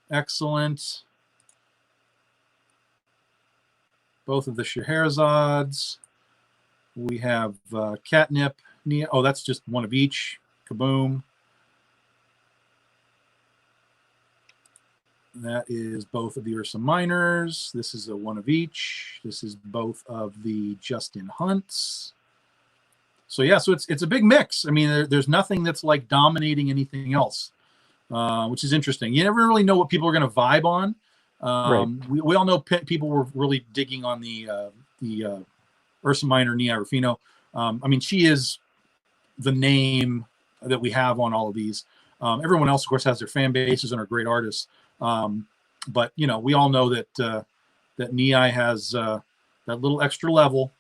S2: Excellent. Both of the Scheherzads. We have Catnip. Oh, that's just one of each. Kaboom. That is both of the Ursa Minors. This is a one of each. This is both of the Justin Hunts. So yeah, so it's a big mix. I mean, there's nothing that's like dominating anything else. Which is interesting. You never really know what people are going to vibe on.
S1: Right.
S2: We all know people were really digging on the Ursa Minor, Nia Rufino. I mean, she is the name that we have on all of these. Everyone else, of course, has their fan bases and are great artists. But you know, we all know that that Nia has that little extra level.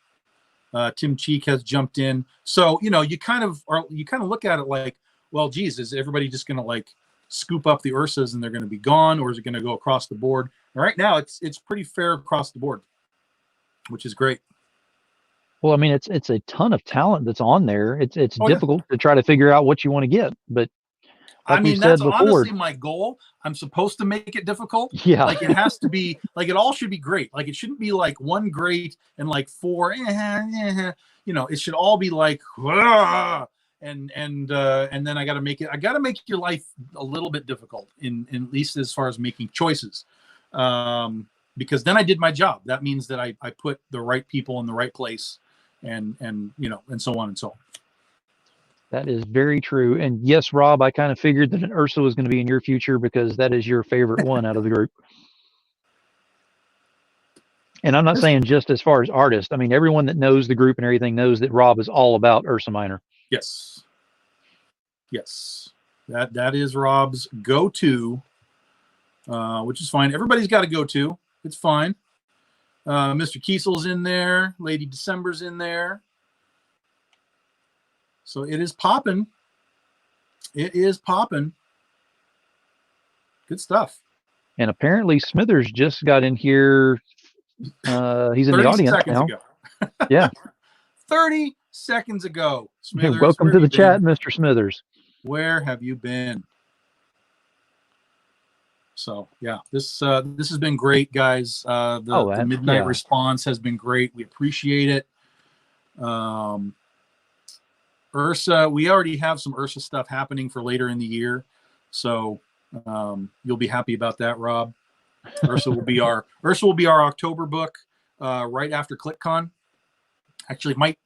S2: Tim Cheek has jumped in. So you know, you kind of look at it like, well, geez, is everybody just going to like scoop up the Ursas and they're going to be gone, or is it going to go across the board? And right now, it's pretty fair across the board, which is great.
S1: Well, I mean, it's a ton of talent that's on there. It's difficult to try to figure out what you want to get, but like
S2: I mean,
S1: we've
S2: that's
S1: said before,
S2: honestly my goal. I'm supposed to make it difficult.
S1: Yeah.
S2: Like it has to be like it all should be great. Like it shouldn't be like one great and like 4. You know, it should all be like. And then I got to make your life a little bit difficult in at least as far as making choices, because then I did my job. That means that I put the right people in the right place, and you know, and so on and so on.
S1: That is very true. And yes, Rob, I kind of figured that an Ursa was going to be in your future because that is your favorite one out of the group. And I'm not saying just as far as artist. I mean, everyone that knows the group and everything knows that Rob is all about Ursa Minor.
S2: Yes. That is Rob's go-to, which is fine. Everybody's got a go-to. It's fine. Mr. Kiesel's in there. Lady December's in there. So it is popping. It is popping. Good stuff.
S1: And apparently Smithers just got in here. He's in the
S2: 30
S1: audience
S2: seconds
S1: now.
S2: ago.
S1: Yeah.
S2: 30 seconds ago. Smithers,
S1: Welcome
S2: where
S1: to
S2: have
S1: the
S2: you
S1: chat,
S2: been?
S1: Mr. Smithers.
S2: Where have you been? So yeah, this has been great, guys. The midnight response has been great. We appreciate it. Ursa, we already have some Ursa stuff happening for later in the year, so you'll be happy about that, Rob. Ursa will be our October book right after ClickCon. Actually, it might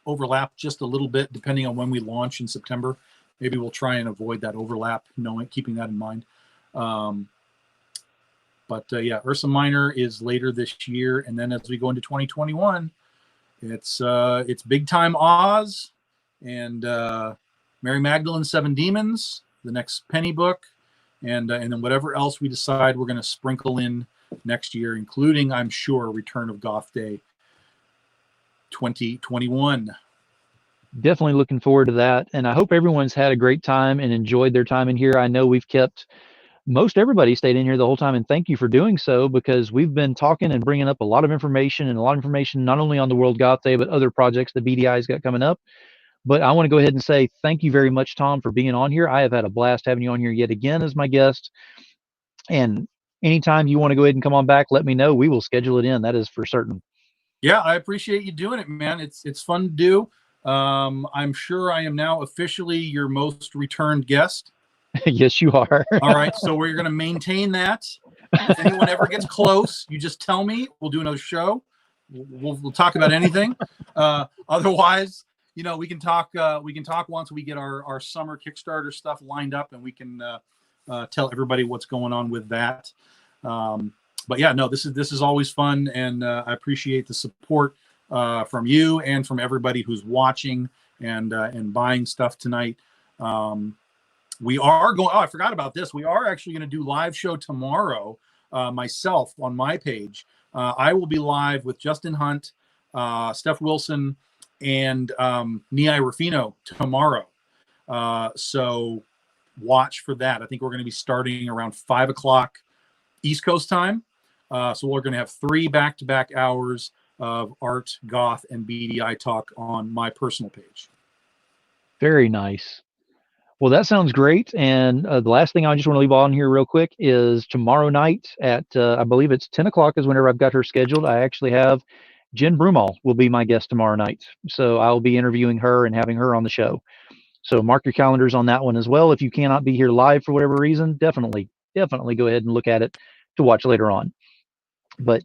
S2: overlap just a little bit depending on when we launch in September. Maybe we'll try and avoid that overlap, keeping that in mind. But yeah, Ursa Minor is later this year, and then as we go into 2021, it's big time Oz and Mary Magdalene, Seven Demons, the next Penny book, and then whatever else we decide we're going to sprinkle in next year, including, I'm sure, Return of Goth Day 2021.
S1: Definitely looking forward to that, and I hope everyone's had a great time and enjoyed their time in here. I know we've kept most everybody stayed in here the whole time, and thank you for doing so, because we've been talking and bringing up a lot of information not only on the World Goth Day, but other projects the BDI's got coming up. But I want to go ahead and say thank you very much, Tom, for being on here. I have had a blast having you on here yet again as my guest. And anytime you want to go ahead and come on back, let me know. We will schedule it in. That is for certain.
S2: Yeah, I appreciate you doing it, man. It's fun to do. I'm sure I am now officially your most returned guest.
S1: Yes, you are.
S2: All right, so we're going to maintain that. If anyone ever gets close, you just tell me. We'll do another show. We'll talk about anything. Otherwise, we can talk. We can talk once we get our summer Kickstarter stuff lined up, and we can tell everybody what's going on with that. But yeah, no, this is always fun, and I appreciate the support from you and from everybody who's watching and buying stuff tonight. We are going. Oh, I forgot about this. We are actually going to do live show tomorrow. Myself on my page. I will be live with Justin Hunt, Steph Wilson, and Nia Rufino tomorrow. So watch for that. I think we're going to be starting around 5 o'clock East Coast time. So we're going to have 3 back-to-back hours of art, goth, and BDI talk on my personal page.
S1: Very nice. Well, that sounds great. And the last thing I just want to leave on here real quick is tomorrow night at, I believe it's 10 o'clock is whenever I've got her scheduled. I actually have Jen Broomall will be my guest tomorrow night. So I'll be interviewing her and having her on the show. So mark your calendars on that one as well. If you cannot be here live for whatever reason, definitely go ahead and look at it to watch later on. But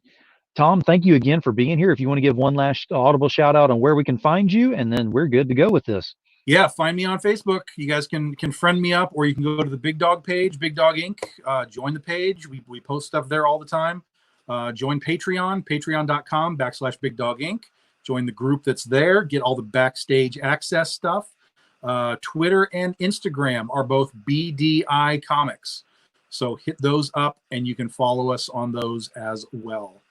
S1: Tom, thank you again for being here. If you want to give one last audible shout out on where we can find you, and then we're good to go with this.
S2: Yeah, find me on Facebook. You guys can friend me up, or you can go to the Big Dog page, Big Dog Inc. Join the page. We post stuff there all the time. Join Patreon, patreon.com/Big Dog Inc. Join the group that's there. Get all the backstage access stuff. Twitter and Instagram are both BDI Comics. So hit those up, and you can follow us on those as well.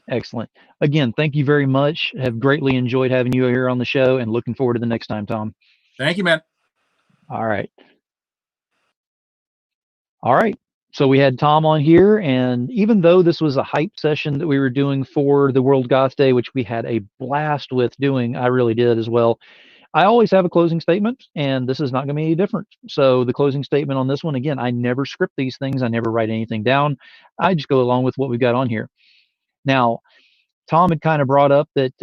S1: Excellent. Again, thank you very much. Have greatly enjoyed having you here on the show, and looking forward to the next time, Tom.
S2: Thank you, man.
S1: All right. All right. So we had Tom on here, and even though this was a hype session that we were doing for the World Goth Day, which we had a blast with doing, I really did as well. I always have a closing statement, and this is not going to be any different. So the closing statement on this one, again, I never script these things. I never write anything down. I just go along with what we've got on here. Now, Tom had kind of brought up that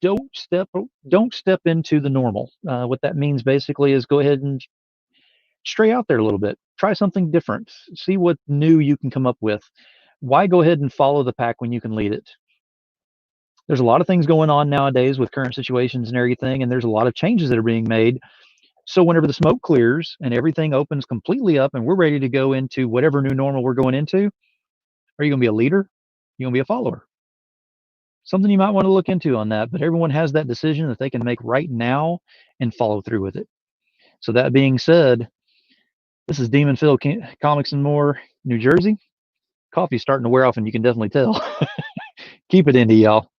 S1: don't step into the normal. What that means basically is go ahead and stray out there a little bit. Try something different. See what new you can come up with. Why go ahead and follow the pack when you can lead it? There's a lot of things going on nowadays with current situations and everything, and there's a lot of changes that are being made. So whenever the smoke clears and everything opens completely up and we're ready to go into whatever new normal we're going into, are you going to be a leader? You're going to be a follower? Something you might want to look into on that, but everyone has that decision that they can make right now and follow through with it. So that being said, this is Demon Phil Comics and More, New Jersey. Coffee's starting to wear off, and you can definitely tell. Keep it indie, y'all.